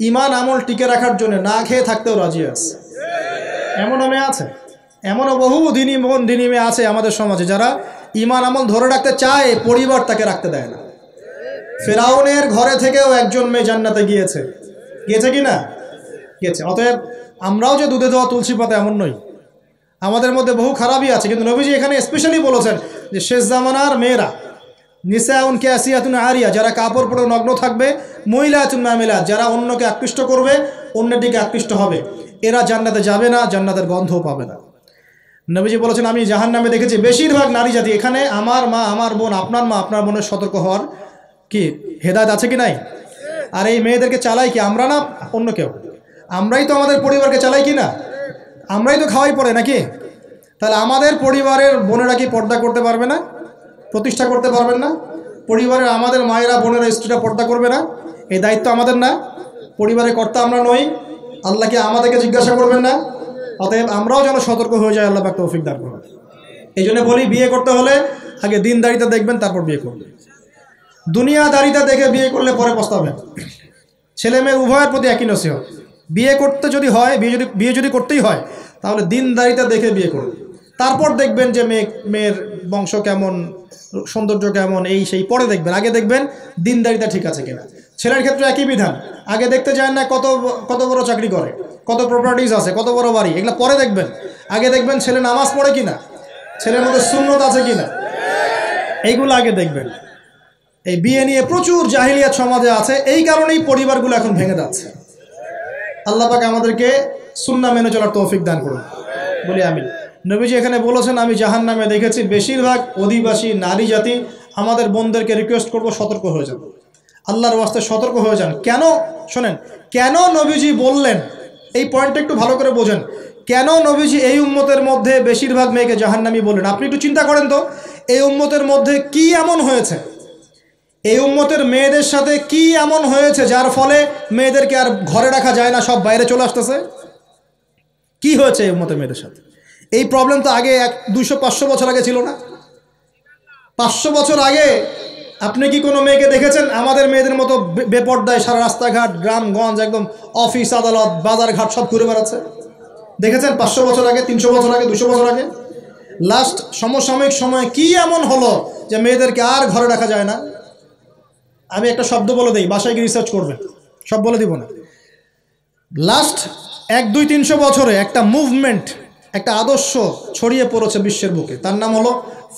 ইমান আমল টিকে রাখার জন্য না খেয়ে থাকতেও রাজি আছে। এমনও মেয়ে আছে, এমনও বহু দিনী মেয়ে আছে আমাদের সমাজে যারা ইমান আমল ধরে রাখতে চায়, পরিবার তাকে রাখতে দেয় না। ফেরাউনের ঘরে থেকেও একজন মেয়ে জান্নাতে গিয়েছে কি না? গিয়েছে। অতএব আমরাও যে দুধে দেওয়া তুলসী পাতা এমন নই, আমাদের মধ্যে বহু খারাপই আছে। কিন্তু নবীজি এখানে স্পেশালি বলেছেন যে শেষ জামানার মেয়েরা, নিসাউন কাসিয়াতুন আরিয়া, যারা কাপড় পরে নগ্ন থাকবে, মহিলাতুন মামিলাত, যারা অন্যকে আকৃষ্ট করবে, অন্যের দিকে আকৃষ্ট হবে, এরা জান্নাতে যাবে না, জান্নাতের গন্ধও পাবে না। নবীজি বলেছেন আমি জাহান্নামে দেখেছি বেশিরভাগ নারী জাতি। এখানে আমার মা, আমার বোন, আপনার মা, আপনার বোনের সতর্ক হওয়ার কি হেদায়েত আছে কি নাই? আর এই মেয়েদেরকে চালাই কি আমরা না অন্য কেউ? আমরাই তো আমাদের পরিবারকে চালাই কি না? আমরাই তো খাওয়াই পড়ে নাকি? তাহলে আমাদের পরিবারের বোনেরা কি পর্দা করতে পারবে না? প্রতিষ্ঠা করতে পারবেন না? পরিবারের আমাদের মায়েরা, বোনেরা, স্ত্রীরা পর্দা করবে না? এই দায়িত্ব আমাদের না? পরিবারের কর্তা আমরা নই? আল্লাহ কি আমাদেরকে জিজ্ঞাসা করবেন না? অতএব আমরাও যেন সতর্ক হয়ে যায়, আল্লাহ পাক তৌফিক দান করুন। এই জন্য বলি, বিয়ে করতে হলে আগে দিনদারিতা দেখবেন, তারপর বিয়ে করবেন। দুনিয়াদারিতা দেখে বিয়ে করলে পরে পস্তাবেন। ছেলে মেয়ে উভয়ের প্রতি একই নসিহত, বিয়ে করতে যদি হয়, বিয়ে যদি করতেই হয়, তাহলে দিনদারিতা দেখে বিয়ে করুন। তারপর দেখবেন যে মেয়ের বংশ কেমন, সৌন্দর্য কেমন, এই সেই পরে দেখবেন। আগে দেখবেন দিনদারিতা ঠিক আছে কিনা। ছেলের ক্ষেত্রে একই বিধান, আগে দেখতে চান না কত বড় চাকরি করে, কত প্রপার্টিজ আছে, কত বড় বাড়ি, এগুলো পরে দেখবেন। আগে দেখবেন ছেলে নামাজ পড়ে কিনা, ছেলের মধ্যে সুন্নত আছে কিনা, এইগুলো আগে দেখবেন। এই বিয়ে নিয়ে প্রচুর জাহিলিয়াত সমাজে আছে, এই কারণেই পরিবারগুলো এখন ভেঙে যাচ্ছে। আল্লাহ পাক আমাদেরকে সুন্নাহ মেনে চলার তৌফিক দান করুন, বলি আমিন। নবীজি এখানে বলেছেন আমি জাহান্নামে দেখেছি বেশিরভাগ অধিবাসী নারী জাতি। আমাদের বোনদেরকে রিকোয়েস্ট করব, সতর্ক হয়ে যান, আল্লাহর ওয়াস্তে সতর্ক হয়ে যান। কেন শোনেন, কেন নবীজি বললেন, এই পয়েন্টটা একটু ভালো করে বোঝেন। কেন নবীজি এই উম্মতের মধ্যে বেশিরভাগ মেয়েকে জাহান্নামী বললেন? আপনি একটু চিন্তা করেন তো, এই উম্মতের মধ্যে কি এমন হয়েছে, এই উম্মতের মেয়েদের সাথে কি এমন হয়েছে যার ফলে মেয়েদেরকে আর ঘরে রাখা যায় না, সব বাইরে চলে আসতেছে? কি হয়েছে এই উম্মতের মেয়েদের সাথে? এই প্রবলেম তো আগে 200-500 বছর আগে ছিল না। 500 বছর আগে আপনি কি কোনো মেয়েকে দেখেছেন আমাদের মেয়েদের মতো বেপর্দায় সারা রাস্তাঘাট, গ্রামগঞ্জ, একদম অফিস আদালত, বাজারঘাট সব ঘুরে বেড়াচ্ছে? দেখেছেন 500 বছর আগে, 300 বছর আগে, 200 বছর আগে? লাস্ট সমসাময়িক সময়ে কি এমন হলো যে মেয়েদেরকে আর ঘরে রাখা যায় না? আমি একটা শব্দ বলে দিই, বাসায় গিয়ে রিসার্চ করবেন, সব বলে দিব না। লাস্ট 100-200-300 বছরে একটা মুভমেন্ট, একটা আদর্শ ছড়িয়ে পড়েছে বিশ্বের বুকে, তার নাম হলো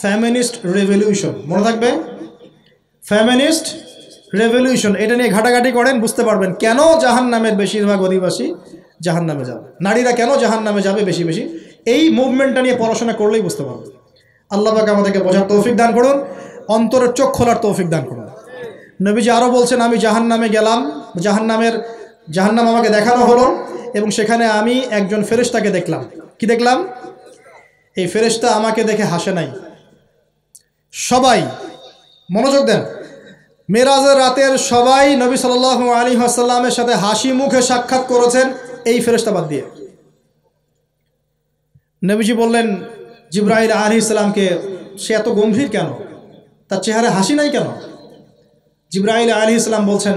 ফেমিনিস্ট রেভলিউশন। মনে থাকবে, ফেমিনিস্ট রেভলিউশন। এটা নিয়ে ঘাটাঘাটি করেন, বুঝতে পারবেন কেন জাহান্নামের বেশিরভাগ অধিবাসী জাহান্নামে যাবে, নারীরা কেন জাহান্নামে যাবে বেশি বেশি। এই মুভমেন্টটা নিয়ে পড়াশোনা করলেই বুঝতে পারবেন। আল্লাহ পাক আমাদেরকে বোঝার তৌফিক দান করুন, অন্তরের চোখ খোলার তৌফিক দান করুন। নবীজি আরও বলছেন আমি জাহান্নামে গেলাম, জাহান্নাম আমাকে দেখানো হলো, এবং সেখানে আমি একজন ফেরেশতাকে দেখলাম। কি দেখলাম? এই ফেরেশতা আমাকে দেখে হাসে নাই। সবাই মনোযোগ দেন, মেরাজের রাতের সবাই নবী সাল্লাল্লাহু আলাইহি ওয়াসাল্লামের সাথে হাসি মুখে সাক্ষাৎ করেছেন, এই ফেরেশতা বাদ দিয়ে। নবীজি বললেন জিবরাইল আলাইহিস সালামকে, সে এত গম্ভীর কেন, তার চেহারায় হাসি নাই কেন? জিবরাইল আলাইহিস সালাম বলছেন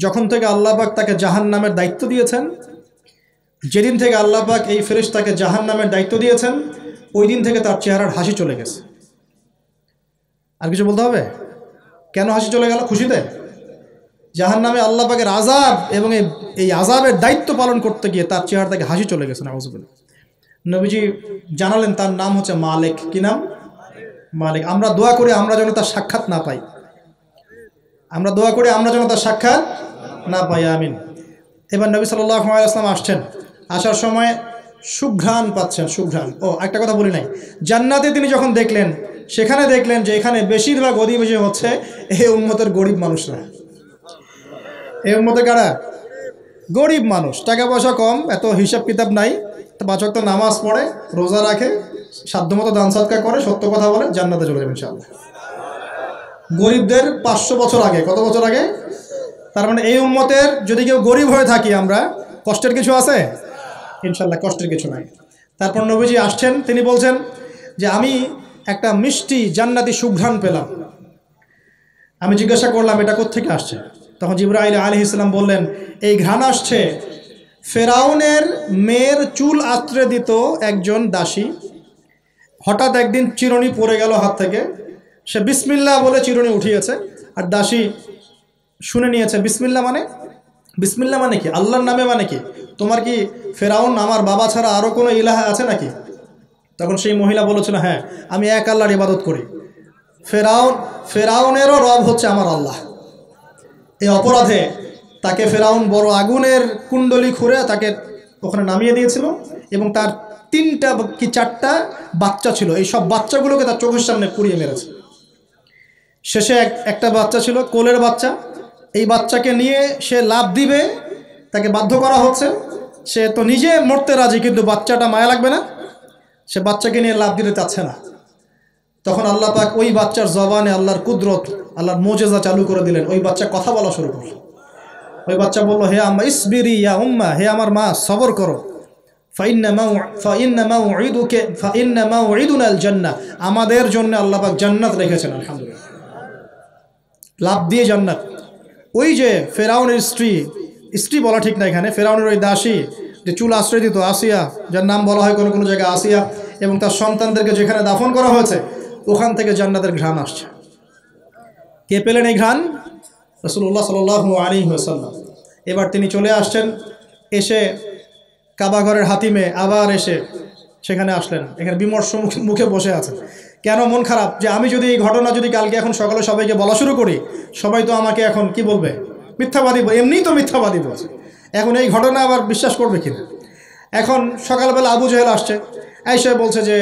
যখন থেকে আল্লাহ পাক তাকে জাহান্নামের দায়িত্ব দিয়েছেন, যেদিন থেকে আল্লাহ পাক এই ফেরেশতাকে জাহান্নামের দায়িত্ব দিয়েছেন, ওই দিন থেকে তার চেহারার হাসি চলে গেছে। আর কিছু বলতে হবে? কেন হাসি চলে গেল? খুশিতে? জাহান্নামে আল্লাহ পাকের আযাব এবং এই আযাবের দায়িত্ব পালন করতে গিয়ে তার চেহারা থেকে হাসি চলে গেছে। নাউযুবিল্লাহ। নবীজি জানালেন তার নাম হচ্ছে মালিক। কি নাম? মালিক। আমরা দোয়া করি আমরা যেন তার সাক্ষাৎ না পাই, আমরা দোয়া করি আমরা যেন তার সাক্ষাৎ না পাই, আমিন। এবার নবী সাল্লাল্লাহু আলাইহি ওয়াসাল্লাম আসছেন, আসার সময় সুঘ্রাণ পাচ্ছেন, সুঘ্রাণ। ও একটা কথা বলি নাই, জান্নাতে তিনি যখন দেখলেন, সেখানে দেখলেন যে এখানে বেশিরভাগ অধিবাসী হচ্ছে এই উম্মতের গরিব মানুষরা। এই উম্মতে কারা? গরিব মানুষ, টাকা পয়সা কম, এত হিসাব কিতাব নাই, 5 ওয়াক্ত নামাজ পড়ে, রোজা রাখে, সাধ্যমতো দান সদকা করে, সত্য কথা বলে, জান্নাতে চলে যাবে ইনশাআল্লাহ। গরিবদের 500 বছর আগে, কত বছর আগে? তার মানে এই উম্মতের যদি কেউ গরিব হয়ে থাকি আমরা, কষ্টের কিছু আছে? ইনশাআল্লাহ কষ্টের কিছু নাই। তারপর নবীজি আসছেন, তিনি বলছেন যে আমি একটা মিষ্টি জান্নাতি সুঘ্রাণ পেলাম। আমি জিজ্ঞাসা করলাম এটা কোত্থেকে আসছে? তখন জিবরাইল আলাইহিস সালাম বললেন, এই ঘ্রাণ আসছে ফেরাউনের মেয়ের চুল আঁচড়ে দিত একজন দাসী। হঠাৎ একদিন চিরুনি পড়ে গেল হাত থেকে, সে বিসমিল্লাহ বলে চিরুনি উঠিয়েছে, আর দাসী শুনে নিয়েছে বিসমিল্লাহ মানে কি? আল্লাহর নামে মানে কি? তোমার কি ফেরাউন আমার বাবা ছাড়া আরও কোনো ইলাহা আছে নাকি? তখন সেই মহিলা বলেছিল, হ্যাঁ, আমি এক আল্লাহর ইবাদত করি, ফেরাউনেরও রব হচ্ছে আমার আল্লাহ। এই অপরাধে তাকে ফেরাউন বড় আগুনের কুণ্ডলি খুঁড়ে তাকে ওখানে নামিয়ে দিয়েছিল, এবং তার 3টা কি 4টা বাচ্চা ছিল, এই সব বাচ্চাগুলোকে তার চোখের সামনে পুড়িয়ে মেরেছে। শেষে একটা বাচ্চা ছিল, কোলের বাচ্চা, এই বাচ্চাকে নিয়ে সে লাফ দিবে, তাকে বাধ্য করা হচ্ছে, সে তো নিজে মরতে রাজি, কিন্তু বাচ্চাটা মায়া লাগবে না, সে বাচ্চাকে নিয়ে লাফ দিতে চাচ্ছে না। তখন আল্লাহ পাক ওই বাচ্চার জবানে আল্লাহর কুদরত, আল্লাহর মোজেজা চালু করে দিলেন। ওই বাচ্চা কথা বলা শুরু করল। ওই বাচ্চা বলল, হে আম্মা ইসবিরি ইয়া উম্মা, হে আমার মা সবর করো, ফাইন্না মাউইদুনাল জান্নাহ, আমাদের জন্য আল্লাহ পাক জান্নাত রেখেছেন। আলহামদুলিল্লাহ, লাভ দিয়ে জান্নাত। ওই যে ফেরাউনের স্ত্রী বলা ঠিক না এখানে, ফেরাউনের ওই দাসী যে চুল আশ্রয় দিত, আসিয়া, যার নাম বলা হয় কোনো কোনো জায়গায় আসিয়া, এবং তার সন্তানদেরকে যেখানে দাফন করা হয়েছে ওখান থেকে জান্নাতের ঘ্রাণ আসছে। কে পেলেন এই ঘ্রাণ? রাসূলুল্লাহ সাল্লাল্লাহু আলাইহি ওয়াসাল্লাম। এবার তিনি চলে আসছেন, এসে কাবাঘরের হাতিমে আবার এসে সেখানে আসলেন, এখানে বিমর্ষ মুখে বসে আছেন। কেন মন খারাপ? যে আমি যদি এই ঘটনা যদি কালকে এখন সকালে সবাইকে বলা শুরু করি, সবাই তো আমাকে এখন কি বলবে? মিথ্যাবাদী। এমনিই তো মিথ্যাবাদী বলছে, এখন এই ঘটনা আবার বিশ্বাস করবে কিনা? এখন সকালবেলা আবু জেহেল আসছে, এসে বলছে যে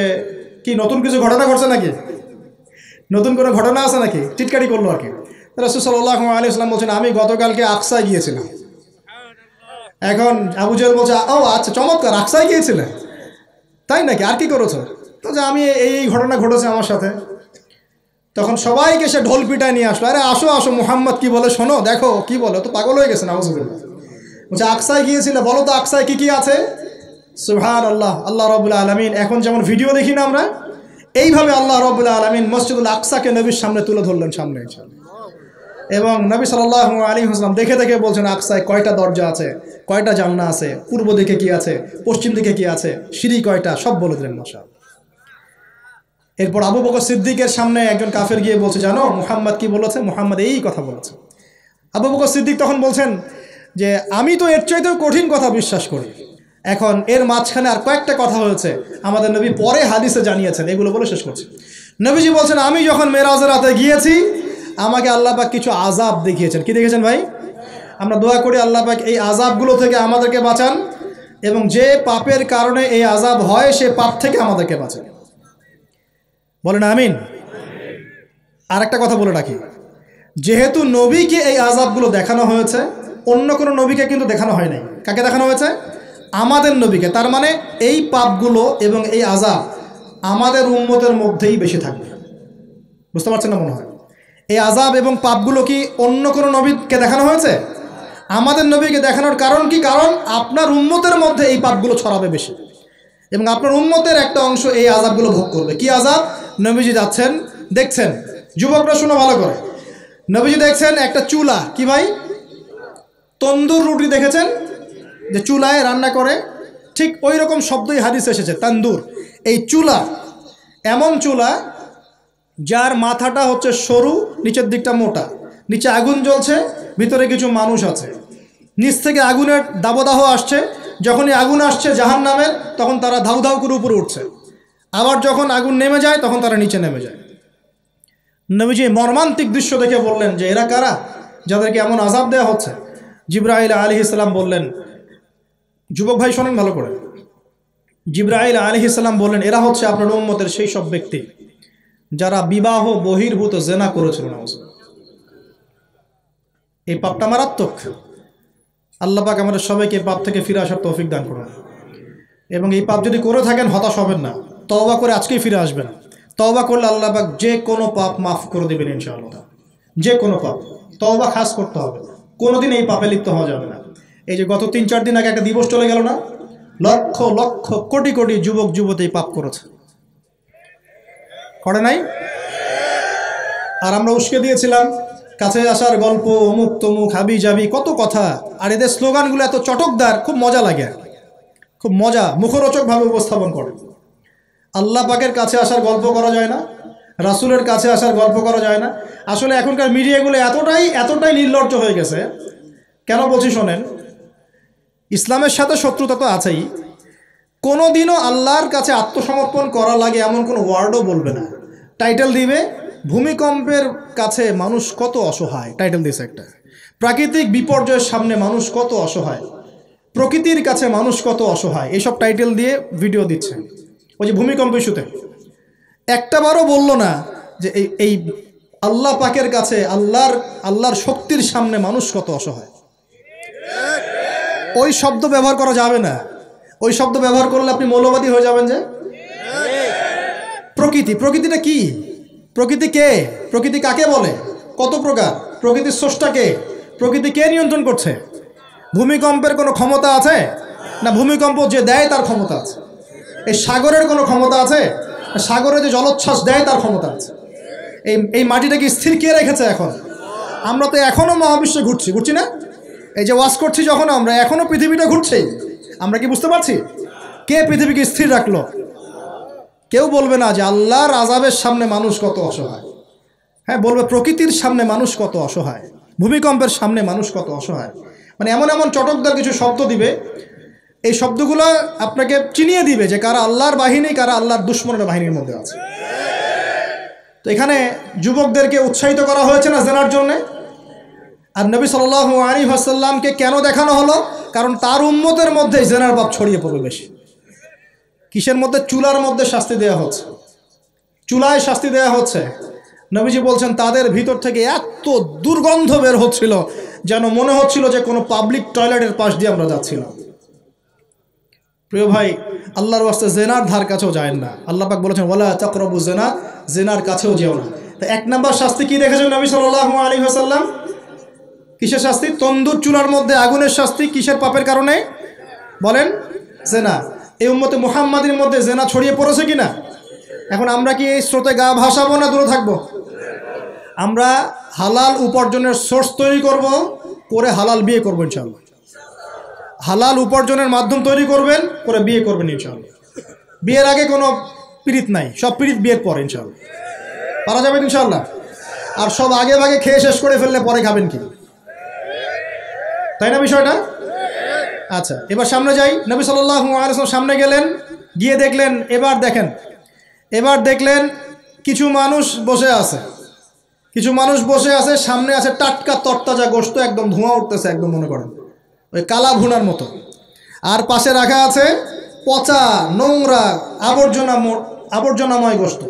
কি নতুন কিছু ঘটনা ঘটছে নাকি, নতুন কোনো ঘটনা আছে নাকি, টিটকারি করলো আর কি। রাসূল সাল্লাল্লাহু আলাইহি ওয়াসাল্লাম বলছেন, আমি গতকালকে আকসায় গিয়েছিলাম। এখন আবু জেহেল বলছে, ও আচ্ছা চমৎকার, আকসায় গিয়েছিলেন, তাই নাকি, আর কি করেছো? তো যে আমি এই ঘটনা ঘটেছে আমার সাথে। তখন সবাইকে সে ঢোল পিটায় নিয়ে আসলো, আরে আসো আসো, মুহাম্মদ কি বলে শোনো, দেখো কি বলে, তো পাগল হয়ে গেছে। নাউজুবিল্লাহ। বলছে আকসায় গিয়েছিলে, বলো তো আকসায় কি কি আছে? সুবহানাল্লাহ, আল্লাহ রাব্বুল আলামিন, এখন যেমন ভিডিও দেখি না আমরা, এইভাবে আল্লাহ রাব্বুল আলামিন মসজিদুল আকসাকে নবীর সামনে তুলে ধরলেন, সামনে। এবং নবী সাল্লাল্লাহু আলাইহি ওয়াসাল্লাম দেখে দেখে বলছেন আকসায় কয়টা দরজা আছে, কয়টা জানলা আছে, পূর্ব দিকে কি আছে, পশ্চিম দিকে কি আছে, সিঁড়ি কয়টা, সব বলে দিলেন। মাশাআল্লাহ। এরপর আবু বকর সিদ্দিকের সামনে একজন কাফের গিয়ে বলছে, জানো মুহাম্মদ কি বলেছে? মুহাম্মদ এই কথা বলেছে। আবু বকর সিদ্দিক তখন বলছেন যে আমি তো এর চাইতেও কঠিন কথা বিশ্বাস করি। এখন এর মাঝখানে আর কয়েকটা কথা হয়েছে, আমাদের নবী পরে হাদিসে জানিয়েছেন, এগুলো বলে শেষ করছি। নবীজি বলছেন, আমি যখন মেরাজের রাতে গিয়েছি, আমাকে আল্লাহ পাক কিছু আযাব দেখিয়েছেন। কি দেখেছেন ভাই? আমরা দোয়া করি আল্লাহ পাক এই আযাবগুলো থেকে আমাদেরকে বাঁচান, এবং যে পাপের কারণে এই আযাব হয় সে পাপ থেকে আমাদেরকে বাঁচান। বলেন আমিন। আর একটা কথা বলে রাখি, যেহেতু নবীকে এই আযাবগুলো দেখানো হয়েছে, অন্য কোনো নবীকে কিন্তু দেখানো হয় নাই। কাকে দেখানো হয়েছে? আমাদের নবীকে। তার মানে এই পাপগুলো এবং এই আযাব আমাদের উম্মতের মধ্যেই বেশি থাকবে। বুঝতে পারছেন না মনে হয়? এই আযাব এবং পাপগুলো কি অন্য কোনো নবীকে দেখানো হয়েছে? আমাদের নবীকে দেখানোর কারণ কি? কারণ আপনার উম্মতের মধ্যে এই পাপগুলো ছড়াবে বেশি, এবং আপনার উম্মতের একটা অংশ এই আযাবগুলো ভোগ করবে। কি আযাব? নবীজি যাচ্ছেন, দেখছেন, যুবকরা শুনো ভালো করে, নবীজি দেখছেন একটা চুলা, কি ভাই, তন্দুর রুটি দেখেছেন যে চুলায় রান্না করে, ঠিক ওই রকম শব্দই হাদিসে এসেছে, তন্দুর। এই চুলা এমন চুলা যার মাথাটা হচ্ছে সরু, নিচের দিকটা মোটা, নিচে আগুন জ্বলছে, ভিতরে কিছু মানুষ আছে, নিচ থেকে আগুনের দাবদাহ আসছে। যখনই আগুন আসছে জাহান্নামের, তখন তারা ধাউ ধাউ করে উপরে উঠছে, আবার যখন আগুন নেমে যায় তখন তারা নিচে নেমে যায়। নবীজি মর্মান্তিক দৃশ্য দেখে বললেন যে এরা কারা, যাদেরকে এমন আযাব দেওয়া হচ্ছে? জিবরাইল আলাইহিস সালাম বললেন, যুবক ভাই শোনেন ভালো করে, জিবরাইল আলাইহিস সালাম বললেন, এরা হচ্ছে আপনার উম্মতের সেই সব ব্যক্তি যারা বিবাহ বহির্ভূত জেনা করেছিল। এই পাপটা মারাত্মক। আল্লাহ পাক আমাদের সবাইকে পাপ থেকে ফিরে আসার তৌফিক দান করুন, এবং এই পাপ যদি করে থাকেন হতাশ হবেন না, তওবা করে আজকেই ফিরে আসবেন। তওবা করলে আল্লাহ পাক যে কোনো পাপ মাফ করে দেবেন ইনশাআল্লাহ। যে কোনো পাপ, তওবা খাস করতে হবে, কোনোদিন এই পাপে লিপ্ত হওয়া যাবে না। এই যে গত 3-4 দিন আগে একটা দিবস চলে গেল না, লক্ষ লক্ষ কোটি কোটি যুবক যুবতী পাপ করেছে, করে নাই? আর আমরা উস্কে দিয়েছিলাম কাছে আসার গল্প, অমুক তমুক, হাবি জাবি, কত কথা। আর এদের স্লোগানগুলো এত চটকদার, খুব মজা লাগে, খুব মজা, মুখরোচকভাবে উপস্থাপন করে। আল্লাহ পাকের কাছে আসার গল্প করা যায় না, রাসূলের কাছে আসার গল্প করা যায় না। আসলে এখনকার মিডিয়াগুলো এতটাই নির্লজ্জ হয়ে গেছে। কেন বলছি শোনেন, ইসলামের সাথে শত্রুতা তো আছেই, কোনোদিনও আল্লাহর কাছে আত্মসমর্পণ করা লাগে এমন কোনো ওয়ার্ডও বলবে না। টাইটেল দিবে ভূমিকম্পের কাছে মানুষ কত অসহায়, টাইটেল দিয়েছে একটা। প্রাকৃতিক বিপর্যয়ের সামনে মানুষ কত অসহায়, প্রকৃতির কাছে মানুষ কত অসহায়, এইসব টাইটেল দিয়ে ভিডিও দিচ্ছে। ওই যে ভূমিকম্প ইস্যুতে একটাবারও বলল না যে এই আল্লাহ পাকের কাছে, আল্লাহর শক্তির সামনে মানুষ কত অসহায়। ওই শব্দ ব্যবহার করা যাবে না। ওই শব্দ ব্যবহার করলে আপনি মৌলবাদী হয়ে যাবেন। যে প্রকৃতিটা কি? প্রকৃতি কে? প্রকৃতি কাকে বলে? কত প্রকার? প্রকৃতির স্রষ্টা কে? প্রকৃতি কে নিয়ন্ত্রণ করছে? ভূমিকম্পের কোনো ক্ষমতা আছে না? ভূমিকম্প যে দেয় তার ক্ষমতা আছে। এই সাগরের কোনো ক্ষমতা আছে? সাগরে যে জলোচ্ছ্বাস দেয় তার ক্ষমতা আছে। এই মাটিটাকে স্থির কে রেখেছে? এখন আমরা তো এখনও মহাবিশ্বে ঘুরছি না? এই যে ওয়াজ করছি যখন আমরা, এখনও পৃথিবীটা ঘুরছে। আমরা কি বুঝতে পারছি কে পৃথিবীকে স্থির রাখলো? কেউ বলবে না যে আল্লাহর আযাবের সামনে মানুষ কত অসহায়। হ্যাঁ, বলবে প্রকৃতির সামনে মানুষ কত অসহায়, ভূমিকম্পের সামনে মানুষ কত অসহায়। মানে এমন চটকদার কিছু শব্দ দিবে, এই শব্দগুলো আপনাকে চিনিয়ে দিবে যে কারা আল্লাহর বাহিনী, কারা আল্লাহর দুশমনের বাহিনীর মধ্যে আছে। তো এখানে যুবকদেরকে উৎসাহিত করা হয়েছে না জেনার জন্যে। আর নবী সাল্লাল্লাহু আলাইহি ওয়াসাল্লামকে কেন দেখানো হলো? কারণ তার উম্মতের মধ্যে জেনার পাপ ছড়িয়ে পড়বে বেশি। কিসের মধ্যে? চুলার মধ্যে শাস্তি দেওয়া হচ্ছে, চুলায় শাস্তি দেওয়া হচ্ছে। নবীজি বলছেন তাদের ভিতর থেকে এত দুর্গন্ধ বের হচ্ছিল যেন মনে হচ্ছিল যে কোনো পাবলিক টয়লেটের পাশ দিয়ে আমরা যাচ্ছিলাম। প্রিয় ভাই, আল্লাহর ওয়াস্তে জেনার ধার কাছেও যায় না। আল্লাহ পাক বলেছেন ওয়ালা তাকরাবু জিনা, জেনার কাছেও যেও না। তো এক নাম্বার শাস্তি কি রেখেছেন নবী সাল্লাল্লাহু আলাইহি ওয়াসাল্লাম? কিসের শাস্তি? তন্দুর চুলার মধ্যে আগুনের শাস্তি। কিসের পাপের কারণে? বলেন, জেনা। এই উম্মতে মুহাম্মাদির মধ্যে জেনা ছড়িয়ে পড়েছে কিনা? এখন আমরা কি এই স্রোতে গা ভাসাবো না দূরে থাকবো? আমরা হালাল উপার্জনের সোর্স তৈরি করব, করে হালাল বিয়ে করবো ইনশাআল্লাহ। হালাল উপার্জনের মাধ্যম তৈরি করবেন, করে বিয়ে করবেন ইনশাআল্লাহ। বিয়ের আগে কোনো পীড়িত নাই, সব পীড়িত বিয়ের পর ইনশাআল্লাহ পারা যাবেন ইনশাআল্লাহ। আর সব আগে ভাগে খেয়ে শেষ করে ফেললে পরে খাবেন কি? তাই না বিষয়টা? আচ্ছা, এবার সামনে যাই। নবী সাল্লাল্লাহু আলাইহি ওয়াসাল্লাম সামনে গেলেন, গিয়ে দেখলেন, এবার দেখলেন কিছু মানুষ বসে আছে, সামনে আছে টাটকা তরতাজা গোশত, একদম ধোঁয়া উঠতেছে, একদম মনে করেন ওই কালা ভুনার মতো। আর পাশে রাখা আছে পচা, নোংরা, আবর্জনাময় গোশত।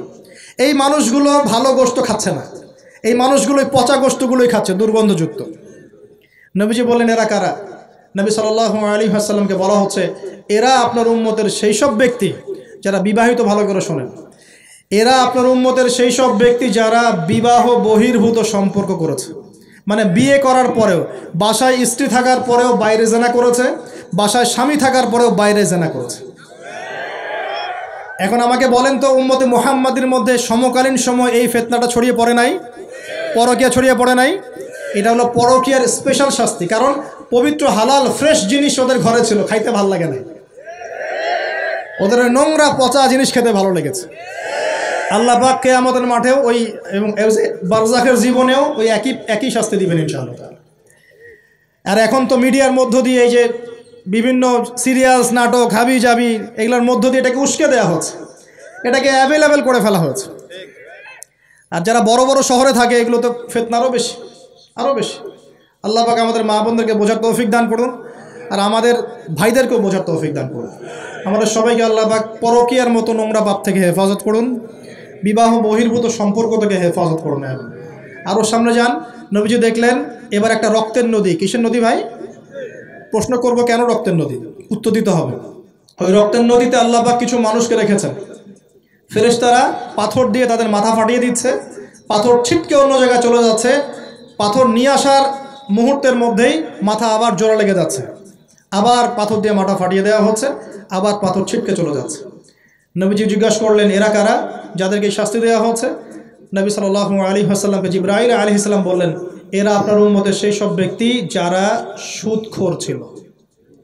এই মানুষগুলো ভালো গোশত খাচ্ছে না, এই মানুষগুলো পচা গোশতগুলোই খাচ্ছে, দুর্গন্ধযুক্ত। নবীজি বললেন এরা কারা? নবী সাল্লাল্লাহু আলাইহি ওয়াসাল্লামকে বলা হচ্ছে এরা আপনার উম্মতের সেই সব ব্যক্তি যারা বিবাহিত, ভালো করে শোনেন, এরা আপনার উম্মতের সেই সব ব্যক্তি যারা বিবাহ বহির্ভূত সম্পর্ক করেছে। মানে বিয়ে করার পরেও, বাসায় স্ত্রী থাকার পরেও বাইরে জেনা করেছে, বাসায় স্বামী থাকার পরেও বাইরে জেনা করেছে। এখন আমাকে বলেন তো, উম্মতে মুহাম্মাদির মধ্যে সমকালীন সময় এই ফিতনাটা ছড়িয়ে পড়ে নাই? পরকীয়া ছড়িয়ে পড়ে নাই? এটা হলো পরকীয়ার স্পেশাল শাস্তি। কারণ পবিত্র হালাল ফ্রেশ জিনিস ওদের ঘরে ছিল, খাইতে ভালো লাগে না, ওদের নোংরা পচা জিনিস খেতে ভালো লেগেছে। আল্লাহ পাক কিয়ামতের মাঠেও ওই এবং বারজাখের জীবনেও ওই একই শাস্তি দিবেন ইনশাআল্লাহ। আর এখন তো মিডিয়ার মধ্য দিয়ে এই যে বিভিন্ন সিরিয়ালস, নাটক, হাবি জাবি, এগুলোর মধ্য দিয়ে এটাকে উস্কে দেওয়া হচ্ছে, এটাকে অ্যাভেলেবেল করে ফেলা হচ্ছে। আর যারা বড় বড় শহরে থাকে এগুলো তো ফিতনা আরও বেশি। আল্লাহ পাক আমাদের মা বোনদেরকে বোঝার তৌফিক দান করুন, আর আমাদের ভাইদেরকেও বোঝার তৌফিক দান করুন। আমাদের সবাইকে আল্লাহ পাক পরকীয়ার মতো নোংরা পাপ থেকে হেফাজত করুন, বিবাহ বহির্ভূত সম্পর্ক থেকে হেফাজত করুন। আরও সামনে যান, নবীজি দেখলেন এবার একটা রক্তের নদী। কিসের নদী ভাই? প্রশ্ন করব কেন রক্তের নদী? উত্তর দিতে হবে। ওই রক্তের নদীতে আল্লাহ পাক কিছু মানুষকে রেখেছেন, ফেরেশতারা পাথর দিয়ে তাদের মাথা ফাটিয়ে দিচ্ছে, পাথর ছিটকে অন্য জায়গায় চলে যাচ্ছে, পাথর নিয়ে আসার মুহূর্তের মধ্যেই মাথা আবার জোড়া লেগে যাচ্ছে, আবার পাথর দিয়ে মাথা ফাটিয়ে দেওয়া হচ্ছে, আবার পাথর ছিটকে চলে যাচ্ছে। নবীজি জিজ্ঞাসা করলেন এরা কারা যাদেরকে শাস্তি দেওয়া হচ্ছে? নবী সাল্লাল্লাহু আলাইহি ওয়াসাল্লামকে জিবরাইল আলাইহিস সালাম বললেন এরা আপনার উম্মতের সেই সব ব্যক্তি যারা সুদখোর ছিল।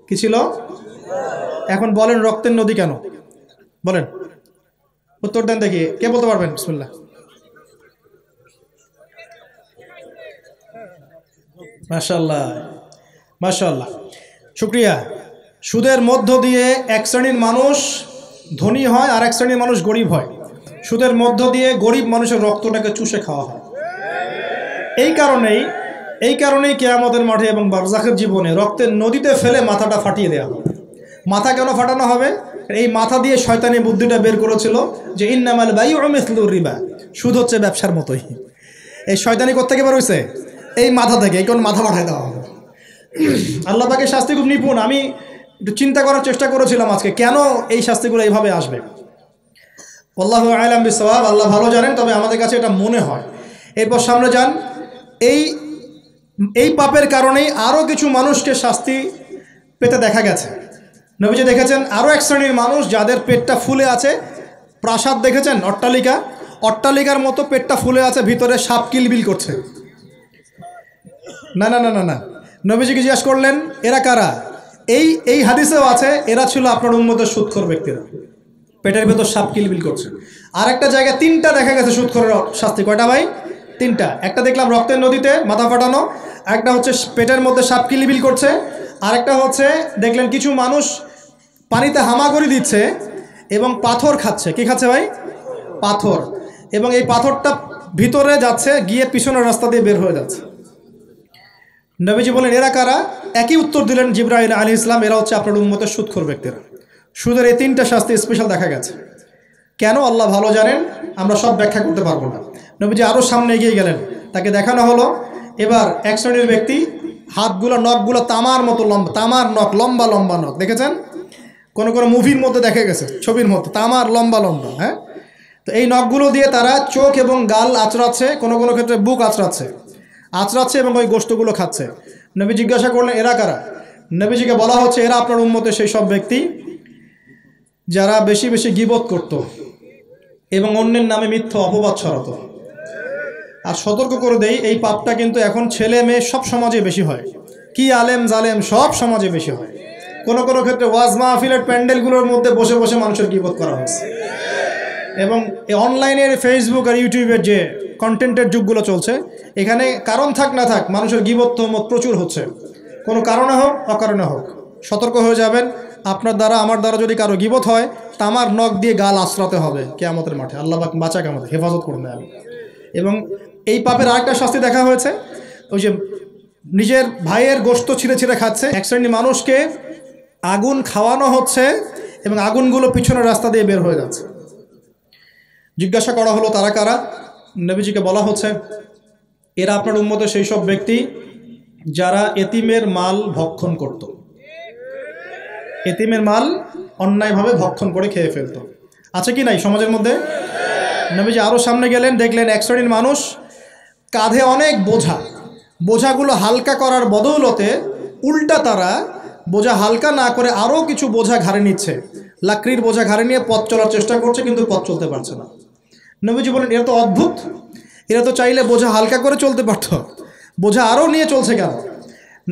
কি ছিল? এখন বলেন রক্তের নদী কেন? বলেন, উত্তর দেন দেখি, কে বলতে পারবেন? বিসমিল্লাহ। মাশাআল্লাহ, মাশাআল্লাহ, শুকরিয়া। সুদের মধ্য দিয়ে এক শ্রেণীর মানুষ ধনী হয় আর এক শ্রেণীর মানুষ গরিব হয়। সুদের মধ্য দিয়ে গরিব মানুষের রক্তটাকে চুষে খাওয়া হয়। এই কারণেই কিয়ামতের মাঠে এবং বারজাখের জীবনে রক্তের নদীতে ফেলে মাথাটা ফাটিয়ে দেওয়া হবে। মাথা কেন ফাটানো হবে? এই মাথা দিয়ে শয়তানি বুদ্ধিটা বের করেছিল যে ইন্নামাল বাইউ মিসলুর রিবা, সুদ হচ্ছে ব্যবসার মতোই। এই শয়তানি কোত্থেকে বের হইছে? এই মাথা থেকে। এই কারণে মাথা পাঠাই দেওয়া হবে। আল্লাহ পাকের শাস্তি খুব নিপুণ। আমি একটু চিন্তা করার চেষ্টা করেছিলাম আজকে কেন এই শাস্তিগুলো এইভাবে আসবে। আল্লাহু আ'লাম বিসওয়াব, আল্লাহ ভালো জানেন, তবে আমাদের কাছে এটা মনে হয়। এরপর সামনে যান। এই পাপের কারণেই আরও কিছু মানুষকে শাস্তি পেতে দেখা গেছে। নবীজি দেখেছেন আরও এক শ্রেণীর মানুষ যাদের পেটটা ফুলে আছে। প্রাসাদ দেখেছেন? অট্টালিকার মতো পেটটা ফুলে আছে, ভিতরে সাপ কিলবিল করছে। না না না না না, নবীজিকে জিজ্ঞাসা করলেন এরা কারা? এই হাদিসেও আছে এরা ছিল আপনার উম্মতের সুদখোর ব্যক্তিরা, পেটের ভেতর সাপ কিলবিল করছে। আর একটা জায়গায় তিনটা দেখা গেছে সুদখোরের শাস্তি। কয়টা ভাই? তিনটা। একটা দেখলাম রক্তের নদীতে মাথা ফাটানো, একটা হচ্ছে পেটের মধ্যে সাপ কিলবিল করছে, আর একটা হচ্ছে দেখলেন কিছু মানুষ পানিতে হামাগুড়ি দিচ্ছে এবং পাথর খাচ্ছে। কি খাচ্ছে ভাই? পাথর। এবং এই পাথরটা ভিতরে যাচ্ছে, গিয়ে পিছনের রাস্তা দিয়ে বের হয়ে যাচ্ছে। নবীজি বলেন এরা কারা? একই উত্তর দিলেন জিবরাইল আলাইহিস সালাম, এরা হচ্ছে আপনার উম্মতের সুদখোর ব্যক্তিরা। সুদের এই তিনটা শাস্তি স্পেশাল দেখা গেছে। কেন আল্লাহ ভালো জানেন, আমরা সব ব্যাখ্যা করতে পারবো না। নবীজি আরও সামনে এগিয়ে গেলেন, তাকে দেখানো হলো এবার এক শ্রেণীর ব্যক্তি, হাতগুলো নখগুলো তামার মতো লম্বা, তামার নখ, লম্বা লম্বা নখ। দেখেছেন? কোনো মুভির মধ্যে দেখা গেছে, ছবির মধ্যে তামার লম্বা লম্বা। হ্যাঁ, তো এই নখগুলো দিয়ে তারা চোখ এবং গাল আঁচড়াচ্ছে, কোনো ক্ষেত্রে বুক আঁচড়াচ্ছে এবং ওই গোশতগুলো খাচ্ছে। নবী জিজ্ঞাসা করলেন এরা কারা? নবীজিকে বলা হচ্ছে এরা আপনার উম্মতের সেই সব ব্যক্তি যারা বেশি বেশি গীবত করত এবং অন্যের নামে মিথ্যা অপবাদ ছড়াতো। আর সতর্ক করে দেই, এই পাপটা কিন্তু এখন ছেলে মেয়ে সব সমাজে বেশি হয়। কি আলেম জালেম সব সমাজে বেশি হয়। কোনো ক্ষেত্রে ওয়াজ মাহফিলের প্যান্ডেলগুলোর মধ্যে বসে বসে মানুষের গীবত করা হচ্ছে। এবং অনলাইনের ফেসবুক আর ইউটিউবের যে কন্টেন্টের যুগগুলো চলছে, এখানে কারণ থাক না থাক মানুষের গীবত তহমত প্রচুর হচ্ছে, কোনো কারণে হোক অকারণে হোক। সতর্ক হয়ে যাবেন, আপনার দ্বারা আমার দ্বারা যদি কারো গীবত হয়, তামার নখ দিয়ে গাল আশ্রাতে হবে কিয়ামতের মাঠে। আল্লাহ পাক বাঁচাক, আমাদের হেফাজত করুন। এবং এই পাপের আরেকটা শাস্তি দেখা হয়েছে, ওই যে নিজের ভাইয়ের গোশত ছিঁড়ে ছিঁড়ে খাচ্ছে। এক শ্রেণীর মানুষকে আগুন খাওয়ানো হচ্ছে এবং আগুনগুলো পিছনের রাস্তা দিয়ে বের হয়ে যাচ্ছে। জিজ্ঞাসা করা হলো তারা কারা? নবীজিকে বলা হচ্ছে এরা আপনার উম্মতের সেই সব ব্যক্তি যারা এতিমের মাল ভক্ষণ করত। এতিমের মাল অন্যায়ভাবে ভক্ষণ করে খেয়ে ফেলত। আছে কি নাই সমাজের মধ্যে? নবীজি আরও সামনে গেলেন, দেখলেন এক শ্রেণীর মানুষ কাঁধে অনেক বোঝাগুলো হালকা করার বদৌলতে উল্টা তারা বোঝা হালকা না করে আরও কিছু বোঝা ঘাড়ে নিচ্ছে। লাকড়ির বোঝা ঘাড়ে নিয়ে পথ চলার চেষ্টা করছে, কিন্তু পথ চলতে পারছে না। নবীজি বলেন এরা তো অদ্ভুত, এরা তো চাইলে বোঝা হালকা করে চলতে পারত, বোঝা আরও নিয়ে চলছে কেন?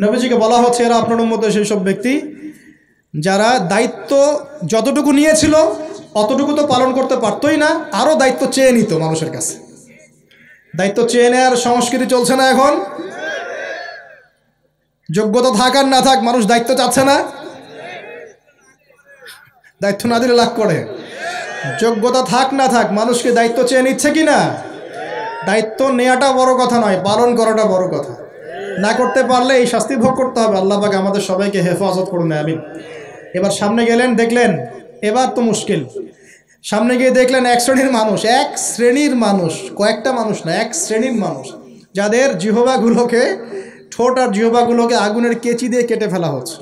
নবীজিকে বলা হচ্ছে এরা আপনার উম্মতের সেই সব ব্যক্তি যারা দায়িত্ব যতটুকু নিয়েছিল অতটুকু তো পালন করতে পারতই না, আরও দায়িত্ব চেয়ে নিত মানুষের কাছে। দায়িত্ব চেয়ে নেওয়ার সংস্কৃতি চলছে না এখন। যোগ্যতা থাক আর না থাক, মানুষ দায়িত্ব চাচ্ছে না। দায়িত্ব না দিলে লাভ করে। যোগ্যতা থাক না থাক, মানুষকে দায়িত্ব চেয়ে নিচ্ছে কি না? দায়িত্ব নেওয়াটা বড় কথা নয়, পালন করাটা বড় কথা। না করতে পারলে এই শাস্তি ভোগ করতে হবে। আল্লাহ পাক আমাদের সবাইকে হেফাজত করুন, আমিন। এবার সামনে গেলেন, দেখলেন এবার তো মুশকিল। সামনে গিয়ে দেখলেন এক শ্রেণীর মানুষ, কয়েকটা মানুষ না, এক শ্রেণীর মানুষ যাদের জিহ্বাগুলোকে, ঠোঁট আর জিহ্বাগুলোকে আগুনের কেচি দিয়ে কেটে ফেলা হচ্ছে।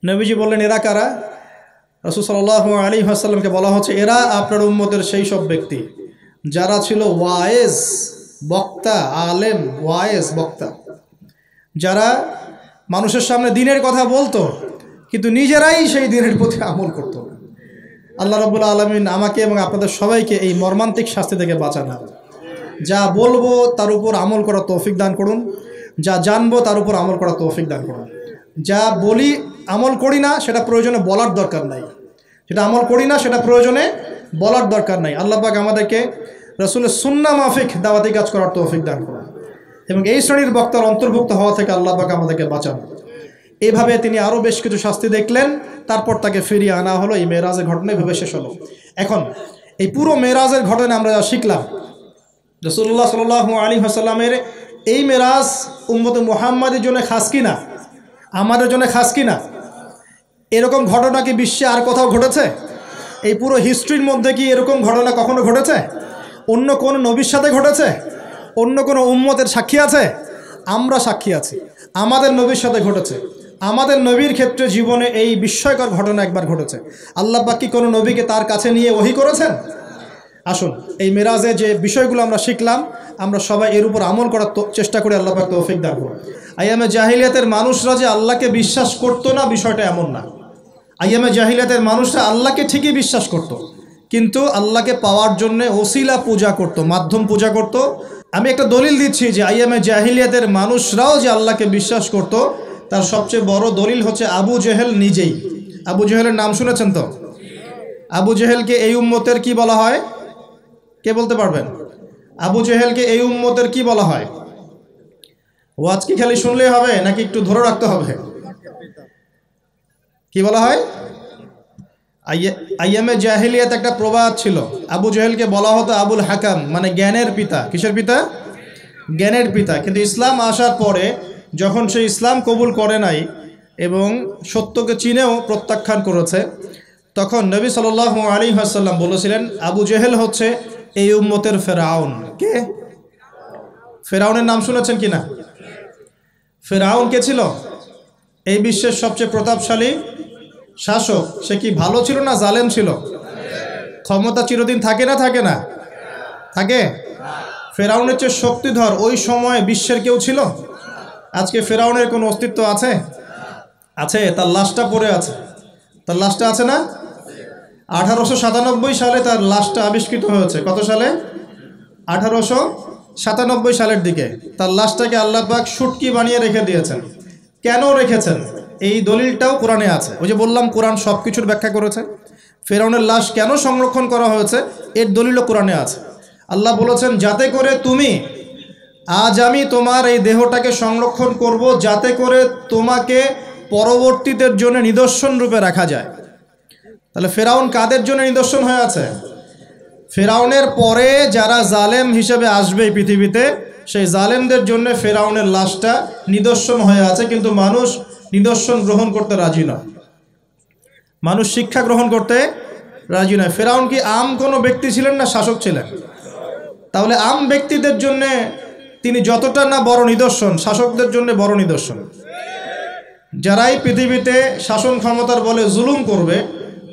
নবীজি বললেন এরা কারা? রাসূল সাল্লাল্লাহু আলাইহি ওয়াসাল্লামকে বলা হচ্ছে এরা আপনার উম্মতের সেই সব ব্যক্তি যারা ছিল ওয়াইজ বক্তা, আলেম ওয়াইজ বক্তা, যারা মানুষের সামনে দ্বীনের কথা বলতো কিন্তু নিজেরাই সেই দ্বীনের প্রতি আমল করতো। আল্লাহ রাব্বুল আলামিন আমাকে এবং আপনাদের সবাইকে এই মর্মান্তিক শাস্তি থেকে বাঁচান। যা বলবো তার উপর আমল করার তৌফিক দান করুন, যা জানবো তার উপর আমল করার তৌফিক দান করুন। যা বলি আমল করি না সেটা প্রয়োজনে বলার দরকার নাই, যেটা আমল করি না সেটা প্রয়োজনে বলার দরকার নাই। আল্লাহ পাক আমাদেরকে রাসূলের সুন্নাহ মাফিক দাওয়াতি কাজ করার তৌফিক দান করুন এবং এই শ্রেণীর বক্তার অন্তর্ভুক্ত হওয়া থেকে আল্লাহ পাক আমাদেরকে বাঁচান। এইভাবে তিনি আরও বেশ কিছু শাস্তি দেখলেন, তারপর তাকে ফিরিয়ে আনা হলো। এই মেরাজের ঘটনা এভাবে শেষ হলো। এখন এই পুরো মেরাজের ঘটনা আমরা যা শিখলাম, রাসূলুল্লাহ সাল্লাল্লাহু আলাইহি ওয়াসাল্লামের এই মেরাজ উম্মতে মুহাম্মাদের জন্য খাস কিনা, আমাদের জন্য খাস কিনা? এরকম ঘটনা কি বিশ্বে আর কোথাও ঘটেছে? এই পুরো হিস্ট্রির মধ্যে কি এরকম ঘটনা কখনো ঘটেছে? অন্য কোনো নবীর সাথে ঘটেছে? অন্য কোনো উম্মতের সাক্ষী আছে? আমরা সাক্ষী আছি, আমাদের নবীর সাথে ঘটেছে। আমাদের নবীর ক্ষেত্রে জীবনে এই বিস্ময়কর ঘটনা একবার ঘটেছে। আল্লাহ পাক কি কোনো নবীকে তার কাছে নিয়ে ওহী করেছেন? আসুন এই মেরাজে যে বিষয়গুলো আমরা শিখলাম, আমরা সবাই এর উপর আমল করার চেষ্টা করি। আল্লাহ পাক তৌফিক দান করুন। আইয়ামে জাহিলিয়াতের মানুষরা যে আল্লাহকে বিশ্বাস করতো না, বিষয়টা এমন না। আইয়ামে জাহিলিয়াতের মানুষরা আল্লাহকে ঠিকই বিশ্বাস করত, কিন্তু আল্লাহকে পাওয়ার জন্য ওসিলা পূজা করত, মাধ্যম পূজা করত। আমি একটা দলিল দিচ্ছি যে আইয়ামে জাহিলিয়াতের মানুষরাও যে আল্লাহকে বিশ্বাস করত, তার সবচেয়ে বড় দলিল হচ্ছে আবু জেহেল নিজেই। আবু জেহেলের নাম শুনেছেন তো? আবু জেহেলকে এই উম্মতের কি বলা হয়? কে বলতে পারবেন? আবু জেহেলকে এই উম্মতের কি বলা হয়? ওয়াজ কি খালি শুনলেই হবে নাকি একটু ধরে রাখতে হবে? কি বলা হয়? আইয়ামে জাহিলিয়াত একটা প্রবাদ ছিল, আবু জেহেলকে বলা হতো আবুল হাকাম, মানে জ্ঞানের পিতা। কিসের পিতা? জ্ঞানের পিতা। কিন্তু ইসলাম আসার পরে যখন সে ইসলাম কবুল করে নাই এবং সত্যকে চিনেও প্রত্যাখ্যান করেছে, তখন নবী সাল্লাল্লাহু আলাইহি ওয়াসাল্লাম বলেছিলেন আবু জেহেল হচ্ছে এই উম্মতের ফেরাউন। কে? ফেরাউনের নাম শুনেছেন কিনা? ফেরাউন কে ছিল? এই বিশ্বের সবচেয়ে প্রতাপশালী শাসক। সে কি ভালো ছিল না জালেম ছিল? ক্ষমতা চিরদিন থাকে না থাকে না? থাকে। ফেরাউনের চেয়ে শক্তিধর ওই সময়ে বিশ্বের কেউ ছিল? আজকে ফেরাউনের কোনো অস্তিত্ব আছে? আছে। তার লাশটা পড়ে আছে। তার লাশটা আছে না? 1897 সালে তার লাশটা আবিষ্কৃত হয়েছে। কত সালে? 1897 সালের দিকে তার লাশটাকে আল্লাহ পাক শুটকি বানিয়ে রেখে দিয়েছেন। কেন রেখেছেন এই দলিলটাও কোরআনে আছে। ওই যে বললাম কোরআন সব কিছুর ব্যাখ্যা করেছে। ফেরাউনের লাশ কেন সংরক্ষণ করা হয়েছে এর দলিলও কোরআনে আছে। আল্লাহ বলেছেন যাতে করে তুমি, আজ আমি তোমার এই দেহটাকে সংরক্ষণ করব, যাতে করে তোমাকে পরবর্তীদের জন্য নিদর্শন রূপে রাখা যায়। তাহলে ফেরাউন কাদের জন্য নিদর্শন হয়ে আছে? ফেরাউনের পরে যারা জালেম হিসেবে আসবে এই পৃথিবীতে, সেই জালেমদের জন্য ফেরাউনের লাশটা নিদর্শন হয়ে আছে। কিন্তু মানুষ নিদর্শন গ্রহণ করতে রাজি নয়, মানুষ শিক্ষা গ্রহণ করতে রাজি নয়। ফেরাউন কি আম কোনো ব্যক্তি ছিলেন না শাসক ছিলেন? তাহলে আম ব্যক্তিদের জন্য তিনি যতটা না বড় নিদর্শন, শাসকদের জন্য বড় নিদর্শন। যারাই পৃথিবীতে শাসন ক্ষমতার বলে জুলুম করবে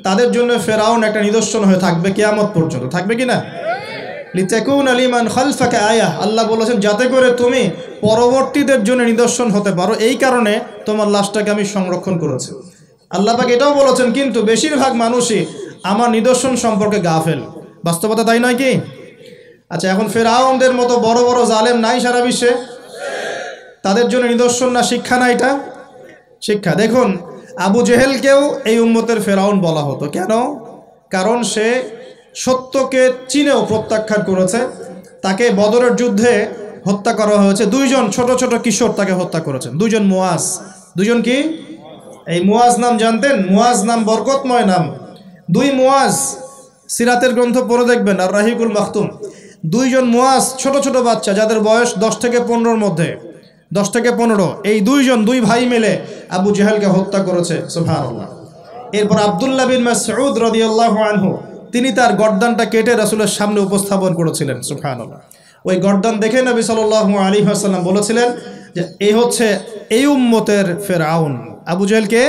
তাদের জন্য ফেরাউন একটা নিদর্শন হয়ে থাকবে কিয়ামত পর্যন্ত। থাকবে কি না? লিতাকুনা লিমান খালফাকা আয়া, আল্লাহ বলেছেন যাতে করে তুমি পরবর্তীদের জন্য নিদর্শন হতে পারো, এই কারণে তোমার লাশটাকে আমি সংরক্ষণ করেছি। আল্লাহ পাক এটাও বলেছেন কিন্তু বেশিরভাগ মানুষই আমার নিদর্শন সম্পর্কে গাফেল। বাস্তবতা তাই নয় কি? আচ্ছা, এখন ফেরাউনদের মতো বড় বড় জালেম নাই সারা বিশ্বে? তাদের জন্য নিদর্শন না শিক্ষা না? এটা শিক্ষা। দেখুন আবু জেহেলকেও এই উম্মতের ফেরাউন বলা হতো। কেন? কারণ সে সত্যকে চিনেও প্রত্যাখ্যান করেছে। তাকে বদরের যুদ্ধে হত্যা করা হয়েছে। দুইজন ছোট ছোট কিশোর তাকে হত্যা করেছেন, দুইজন মুয়াজ। দুইজন কি? এই মুয়াজ নাম জানতেন? মুয়াজ নাম বরকতময় নাম। দুই মুয়াজ, সিরাতের গ্রন্থ পড়ে দেখবেন আর রাহিকুল মাখতুম। দুইজন মুয়াজ ছোট ছোট বাচ্চা যাদের বয়স 10 থেকে 15-র মধ্যে, 10 থেকে 15। এই দুই ভাই মিলে আবু জেহেলকে হত্যা করেছে। সুবহানাল্লাহ। এরপর আব্দুল্লাহ বিন মাসউদ রাদিয়াল্লাহু আনহু তিনি তার গর্দানটা কেটে রাসূলের সামনে উপস্থাপন করেছিলেন। সুবহানাল্লাহ। ওই গর্দান দেখে নবী সাল্লাল্লাহু আলাইহি ওয়াসাল্লাম বলেছিলেন যে এই হচ্ছে এই উম্মতের ফেরাউন। আবু জেহেলকে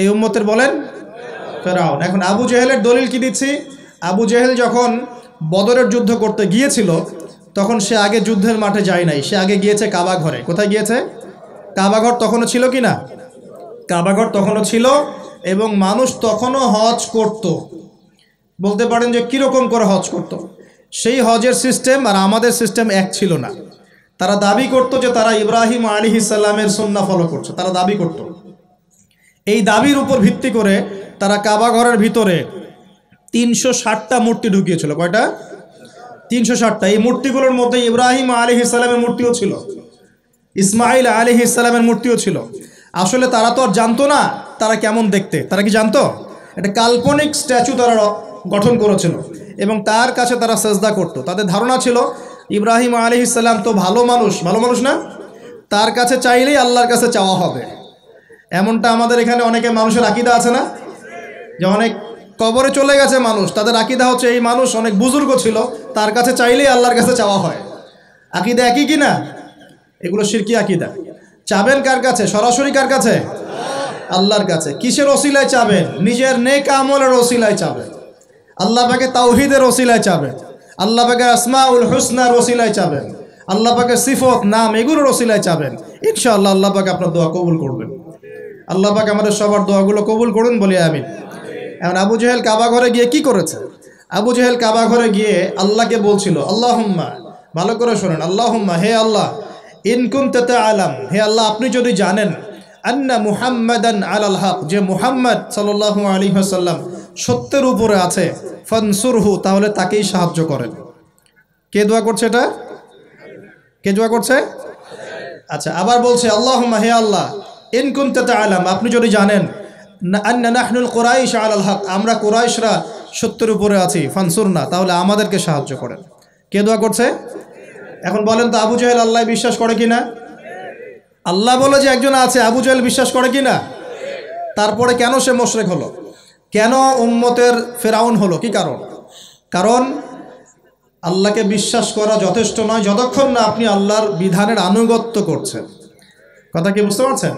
এই উম্মতের বলেন ফেরাউন। এখন আবু জেহেলের দলিল কি দিচ্ছি? আবু জেহেল যখন বদরের যুদ্ধ করতে গিয়েছিল তখন সে আগে যুদ্ধের মাঠে যায় নাই, সে আগে গিয়েছে কাবা ঘরে। কোথায় গিয়েছে? কাবা ঘর তখনও ছিল কি না? কাবা ঘর তখনও ছিল এবং মানুষ তখনও হজ করত। বলতে পারেন যে কীরকম করে হজ করত? সেই হজের সিস্টেম আর আমাদের সিস্টেম এক ছিল না। তারা দাবি করত যে তারা ইব্রাহিম আলাইহিস সালামের সুন্নাহ ফলো করছে, তারা দাবি করত। এই দাবির উপর ভিত্তি করে তারা কাবা ঘরের ভিতরে 360টা মূর্তি ঢুকিয়েছিল। কয়টা? 360টা। এই মূর্তিগুলোর মধ্যে ইব্রাহিম আলাইহিস সালামের মূর্তিও ছিল, ইসমাইল আলাইহিস সালামের মূর্তিও ছিল। আসলে তারা তো আর জানতো না তারা কেমন দেখতে। তারা কি জানতো? একটা কাল্পনিক স্ট্যাচু তারা গঠন করেছিল এবং তার কাছে তারা সেজদা করত। তাদের ধারণা ছিল ইব্রাহিম আলাইহিস সালাম তো ভালো মানুষ, ভালো মানুষ না, তার কাছে চাইলেই আল্লাহর কাছে চাওয়া হবে। এমনটা আমাদের এখানে অনেকে মানুষের আকীদা আছে না, যে অনেক কবরে চলে গেছে মানুষ, তাদের আকীদা হচ্ছে এই মানুষ অনেক বুজুর্গ ছিল, তার কাছে চাইলেই আল্লাহর কাছে চাওয়া হয়। আকীদা একই কি না? এগুলো শিরকি আকীদা। চাবেন কার কাছে? সরাসরি কার কাছে? আল্লাহর কাছে। কিসের ওসিলায় চাবেন? নিজের নেক আমলের ওসিলায় চাবেন, আল্লাহ পাকে তাওহীদের ওসিলায় চাবেন, আল্লাহ পাকে আসমাউল হুসনার ওসিলায় চাবেন, আল্লাহ পাকে সিফত নাম এগুলোর ওসিলায় চাবেন। ইনশাআল্লাহ আল্লাহ পাকে আপনার দোয়া কবুল করবেন। আল্লাহ পাক আমাদের সবার দোয়াগুলো কবুল করুন, বলি আমিন। এখন আবু জেহেল কাবা ঘরে গিয়ে কি করেছে? আবু জেহেল কাবা ঘরে গিয়ে আল্লাহকে বলছিল, আল্লাহুম্মা, ভালো করে শোনেন, আল্লাহুম্মা, হে আল্লাহ, ইন কুনতা তাআলাম, হে আল্লাহ আপনি যদি জানেন, আন্না মুহাম্মাদান আলাল হক, যে মুহাম্মদ সাল্লাল্লাহু আলাইহি ওয়াসাল্লাম সত্যের উপরে আছে, ফানসুরহু, তাহলে তাকেই সাহায্য করেন। কে দোয়া করছে এটা? কে দোয়া করছে? আচ্ছা, আবার বলছে, আল্লাহুম্মা, হে আল্লাহ, ইন কুনতা তাআলাম, আপনি যদি জানেন, আন্না নাহনুল কুরাইশ আলাল হক, আমরা কুরাইশরা সত্যের উপরে আছি, ফানসুরনা, তাহলে আমাদেরকে সাহায্য করেন। কে দোয়া করছে? এখন বলেন তো, আবু জেহেল আল্লাহ বিশ্বাস করে কিনা? আল্লাহ বলে যে একজন আছে, আবু জেহেল বিশ্বাস করে কিনা? তারপরে কেন সে মুশরিক হলো? কেন উম্মতের ফেরাউন হলো? কি কারণ? কারণ আল্লাহকে বিশ্বাস করা যথেষ্ট নয় যতক্ষণ না আপনি আল্লাহর বিধানের আনুগত্য করছেন। কথা কি বুঝতে পারছেন?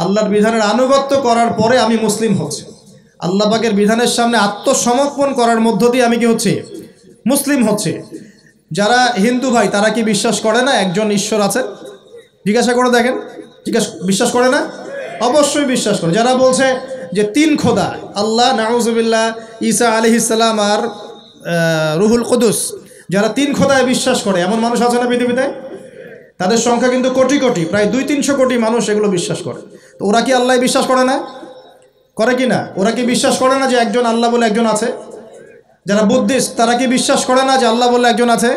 আল্লাহর বিধানের আনুগত্য করার পরে আমি মুসলিম হচ্ছি। আল্লাহ পাকের বিধানের সামনে আত্মসমর্পণ করার মধ্য দিয়ে আমি কি হচ্ছি? মুসলিম হচ্ছি। যারা হিন্দু ভাই তারা কি বিশ্বাস করে না একজন ঈশ্বর আছে? জিজ্ঞাসা করে দেখেন, বিশ্বাস করে না? অবশ্যই বিশ্বাস করে। যারা বলছে যে 3 খোদা, আল্লাহ, নাউজুবিল্লাহ, ঈসা আলাইহিস সালাম আর রুহুল কুদুস, যারা 3 খোদায় বিশ্বাস করে এমন মানুষ আছে না পৃথিবীতে? তাদের সংখ্যা কিন্তু কোটি কোটি, প্রায় 200-300 কোটি মানুষ এগুলো বিশ্বাস করে। তো ওরা কি আল্লাহ বিশ্বাস করে না? করে কি না? ওরা কি বিশ্বাস করে না যে একজন আল্লাহ বলে একজন আছে? যারা বুদ্ধিস্ট তারা কি বিশ্বাস করে না যে আল্লাহ বলে একজন আছে?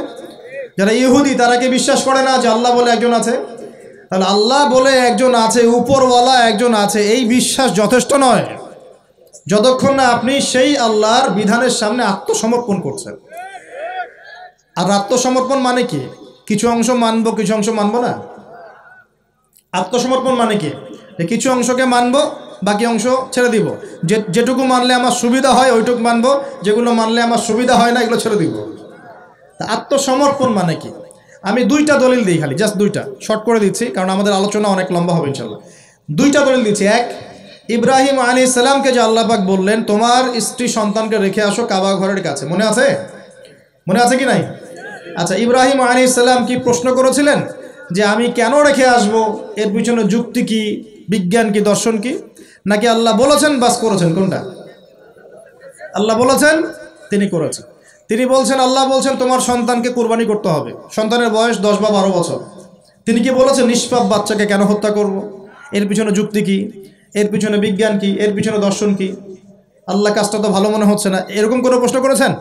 যারা ইহুদি তারা কি বিশ্বাস করে না যে আল্লাহ বলে একজন আছে? তাহলে আল্লাহ বলে একজন আছে, উপরওয়ালা একজন আছে, এই বিশ্বাস যথেষ্ট নয় যতক্ষণ না আপনি সেই আল্লাহর বিধানের সামনে আত্মসমর্পণ করছেন। আর আত্মসমর্পণ মানে কি? কিছু অংশ মানবো, কিছু অংশ মানবো না। আত্মসমর্পণ মানে কি? কিছু অংশকে মানবো, বাকি অংশ ছেড়ে দিব। যেটুকু মানলে আমার সুবিধা হয় ওইটুকু মানবো, যেগুলো মানলে আমার সুবিধা হয় না এগুলো ছেড়ে দিব। আত্মসমর্পণ মানে কি? আমি 2টা দলিল দিই, খালি জাস্ট 2টা, শর্ট করে দিচ্ছি কারণ আমাদের আলোচনা অনেক লম্বা হবে ইনশাল্লাহ। 2টা দলিল দিচ্ছি। এক, ইব্রাহিম আলাইহিস সালামকে যে আল্লাহ পাক বললেন তোমার স্ত্রী সন্তানকে রেখে আসো কাবা ঘরের কাছে, মনে আছে? মনে আছে কি নাই? আচ্ছা, ইব্রাহিম আলাইহিস সালাম কি প্রশ্ন করেছিলেন যে আমি কেন রেখে আসব, এর পিছনে যুক্তি কি, বিজ্ঞান কি, দর্শন কি? নাকি আল্লাহ বলেছেন বাস করেছেন? কোনটা? আল্লাহ বলেছেন, তিনি করেছেন। তিনি বলছেন, আল্লাহ বলছেন তোমার সন্তানকে কুরবানি করতে হবে, সন্তানের বয়স 10 বা 12 বছর। তিনি কি বলেছেন নিষ্পাপ বাচ্চাকে কেন হত্যা করব? এর পিছনে যুক্তি কি, এর পিছনে বিজ্ঞান কি, এর পিছনে দর্শন কি? আল্লাহ কাজটা তো ভালো মনে হচ্ছে না, এরকম কোনো প্রশ্ন করেছেন?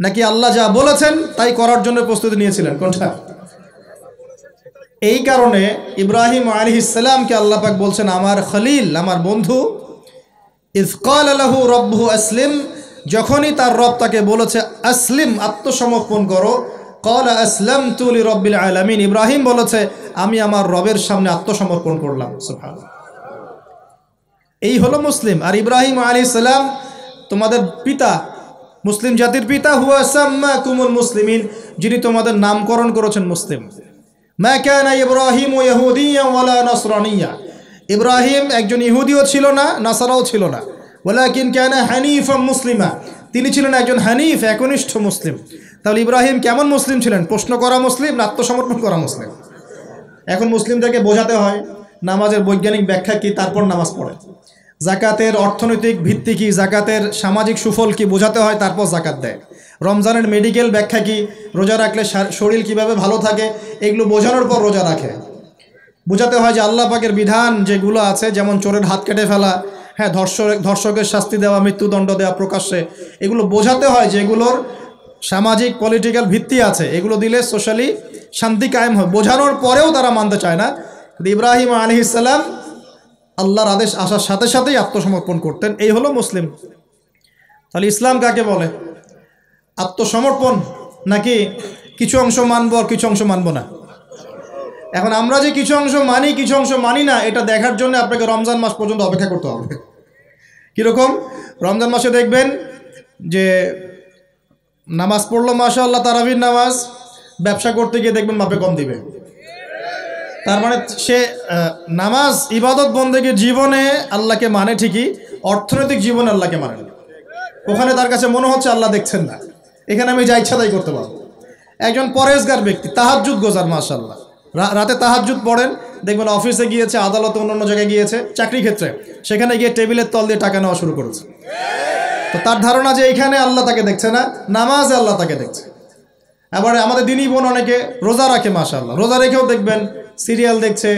নাকি আল্লাহ যা বলেছেন তাই করার জন্য প্রস্তুতি নিয়েছিলেন? কোনটা? এই কারণে ইব্রাহিম আলাইহিস সালামকে আল্লাহ পাক বলছেন আমার খলিল, আমার বন্ধু, ইয ক্বালা লাহু রাব্বুহু আসলিম, যখনই তার রব তাকে বলেছে আসলিম, আত্মসমর্পণ করো, ক্বালা আসলামতু লিরাব্বিল আলামিন, ইব্রাহিম বলেছে আমি আমার রবের সামনে আত্মসমর্পণ করলাম। সুবহানাল্লাহ। এই হলো মুসলিম। আর ইব্রাহিম আলাইহিস সালাম তোমাদের পিতা, মুসলিম জাতির পিতা, হুয়া সাম্মাকুমুল মুসলিমিন, যিনি তোমাদের নামকরণ করেছেন মুসলিম। মা কানা ইব্রাহিম ইয়াহুদিয়্যান ওয়ালা নাসরানিয়্যা, ইব্রাহিম একজন ইহুদিও ছিল না, নাসারাও ছিল না। ওয়ালাকিন কানা হানিফাম মুসলিমা, তিনি ছিলেন একজন হানিফ, একনিষ্ঠ মুসলিম। তাহলে ইব্রাহিম কেমন মুসলিম ছিলেন? প্রশ্ন করা মুসলিম না আত্মসমর্পণ করা মুসলিম? এখন মুসলিমদেরকে বোঝাতে হয় নামাজের বৈজ্ঞানিক ব্যাখ্যা কি, তারপর নামাজ পড়ে। জাকাতের অর্থনৈতিক ভিত্তি কি, জাকাতের সামাজিক সুফল কি বোঝাতে হয়, তারপর জাকাত দেয়। রমজানের মেডিকেল ব্যাখ্যা কি, রোজা রাখলে শরীর কিভাবে ভালো থাকে, এগুলো বোঝানোর পর রোজা রাখে। বোঝাতে হয় যে আল্লাহ পাকের বিধান যেগুলো আছে, যেমন চোরের হাত কেটে ফেলা, হ্যাঁ, ধর্ষকের শাস্তি দেওয়া, মৃত্যুদণ্ড দেওয়া প্রকাশ্যে, এগুলো বোঝাতে হয় যে এগুলোর সামাজিক পলিটিক্যাল ভিত্তি আছে, এগুলো দিলে সোশ্যালি শান্তি কায়েম হয়। বোঝানোর পরেও তারা মানতে চায় না। ইব্রাহিম আলাইহিস সালাম আল্লাহর আদেশ আসার সাথে সাথেই আত্মসমর্পণ করতেন। এই হলো মুসলিম। তাহলে ইসলাম কাকে বলে? আত্মসমর্পণ, নাকি কিছু অংশ মানবো আর কিছু অংশ মানবো না? এখন আমরা যে কিছু অংশ মানি কিছু অংশ মানি না, এটা দেখার জন্য আপনাকে রমজান মাস পর্যন্ত অপেক্ষা করতে হবে। কীরকম? রমজান মাসে দেখবেন যে নামাজ পড়লো মাশাআল্লাহ, তারাবির নামাজ, ব্যবসা করতে গিয়ে দেখবেন মাপে কম দিবে। তার মানে সে নামাজ ইবাদত বন্দেগীর জীবনে আল্লাহকে মানে ঠিকই, অর্থনৈতিক জীবনে আল্লাহকে মানে না। ওখানে তার কাছে মনে হচ্ছে আল্লাহ দেখছেন না, এখানে আমি যা ইচ্ছা তাই করতে পারবো। একজন পরেজগার ব্যক্তি, তাহাজ্জুদ গোজার, মাশাআল্লাহ, রাতে তাহাজ্জুদ পড়েন, দেখবেন অফিসে গিয়েছে, আদালতে, অন্য জায়গায় গিয়েছে, চাকরি ক্ষেত্রে, সেখানে গিয়ে টেবিলের তল দিয়ে টাকা নেওয়া শুরু করেছে। তো তার ধারণা যে এইখানে আল্লাহ তাকে দেখছে না, নামাজে আল্লাহ তাকে দেখছে। আবার আমাদের দিনী বোন অনেকে রোজা রাখে, মাশাআল্লাহ, রোজা রেখেও দেখবেন সিরিয়াল দেখছে,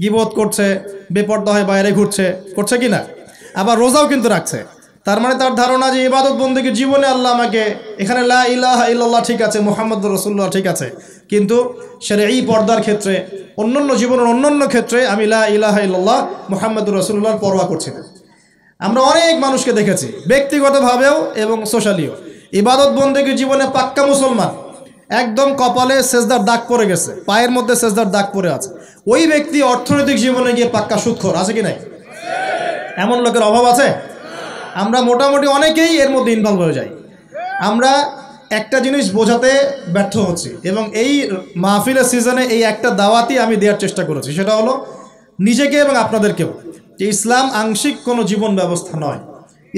গিবত করছে, বেপর্দা হয়ে বাইরে ঘুরছে, করছে কি না? আবার রোজাও কিন্তু রাখছে। তার মানে তার ধারণা যে ইবাদত বন্দেগীর জীবনে আল্লাহ আমাকে, এখানে লা ইলাহা ইল্লাল্লাহ ঠিক আছে, মুহাম্মদুর রাসূলুল্লাহ ঠিক আছে, কিন্তু শরঈ পর্দার ক্ষেত্রে, অন্যান্য জীবনের অন্যান্য ক্ষেত্রে আমি লা ইলাহা ইল্লাল্লাহ মুহাম্মদুর রাসূলুল্লাহর পরোয়া করছি না। আমরা অনেক মানুষকে দেখেছি ব্যক্তিগতভাবেও এবং সোশ্যালিও, ইবাদত বন্দেগীর জীবনে পাক্কা মুসলমান, একদম কপালে সেজদার দাগ পড়ে গেছে, পায়ের মধ্যে সেজদার দাগ পড়ে আছে, ওই ব্যক্তি অর্থনৈতিক জীবনে গিয়ে পাক্কা সুদখোর, আছে কি নাই? এমন লোকের অভাব আছে? আমরা মোটামুটি অনেকেই এর মধ্যে ইনভলভ হয়ে যাই। আমরা একটা জিনিস বোঝাতে ব্যর্থ হচ্ছি, এবং এই মাহফিলের সিজনে এই একটা দাওয়াতই আমি দেওয়ার চেষ্টা করেছি, সেটা হলো নিজেকে এবং আপনাদেরকেও, যে ইসলাম আংশিক কোনো জীবন ব্যবস্থা নয়।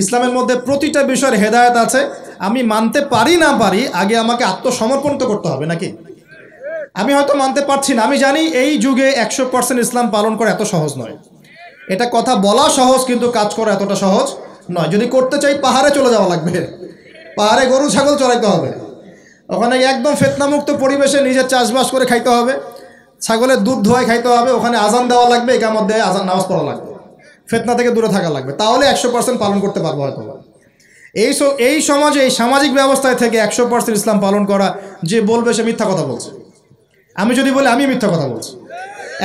ইসলামের মধ্যে প্রতিটা বিষয়ের হেদায়েত আছে। আমি মানতে পারি না পারি, আগে আমাকে আত্মসমর্পণ তো করতে হবে, নাকি? আমি হয়তো মানতে পারছি না, আমি জানি এই যুগে 100% ইসলাম পালন করা এত সহজ নয়। এটা কথা বলা সহজ, কিন্তু কাজ করা এতটা সহজ নয়। যদি করতে চাই পাহাড়ে চলে যাওয়া লাগবে, পাহাড়ে গরু ছাগল চড়াইতে হবে, ওখানে একদম ফিতনামুক্ত পরিবেশে নিজের চাষবাস করে খাইতে হবে, ছাগলের দুধ ধোয়াই খাইতে হবে, ওখানে আজান দেওয়া লাগবে, একামত দেয় আজান, নামাজ পড়া লাগবে, ফিতনা থেকে দূরে থাকা লাগবে, তাহলে 100% পালন করতে পারবো হয়তো। এই সমাজে, এই সামাজিক ব্যবস্থায় থেকে 100% ইসলাম পালন করা, যে বলবে সে মিথ্যা কথা বলছে। আমি যদি বলি আমি মিথ্যা কথা বলছি,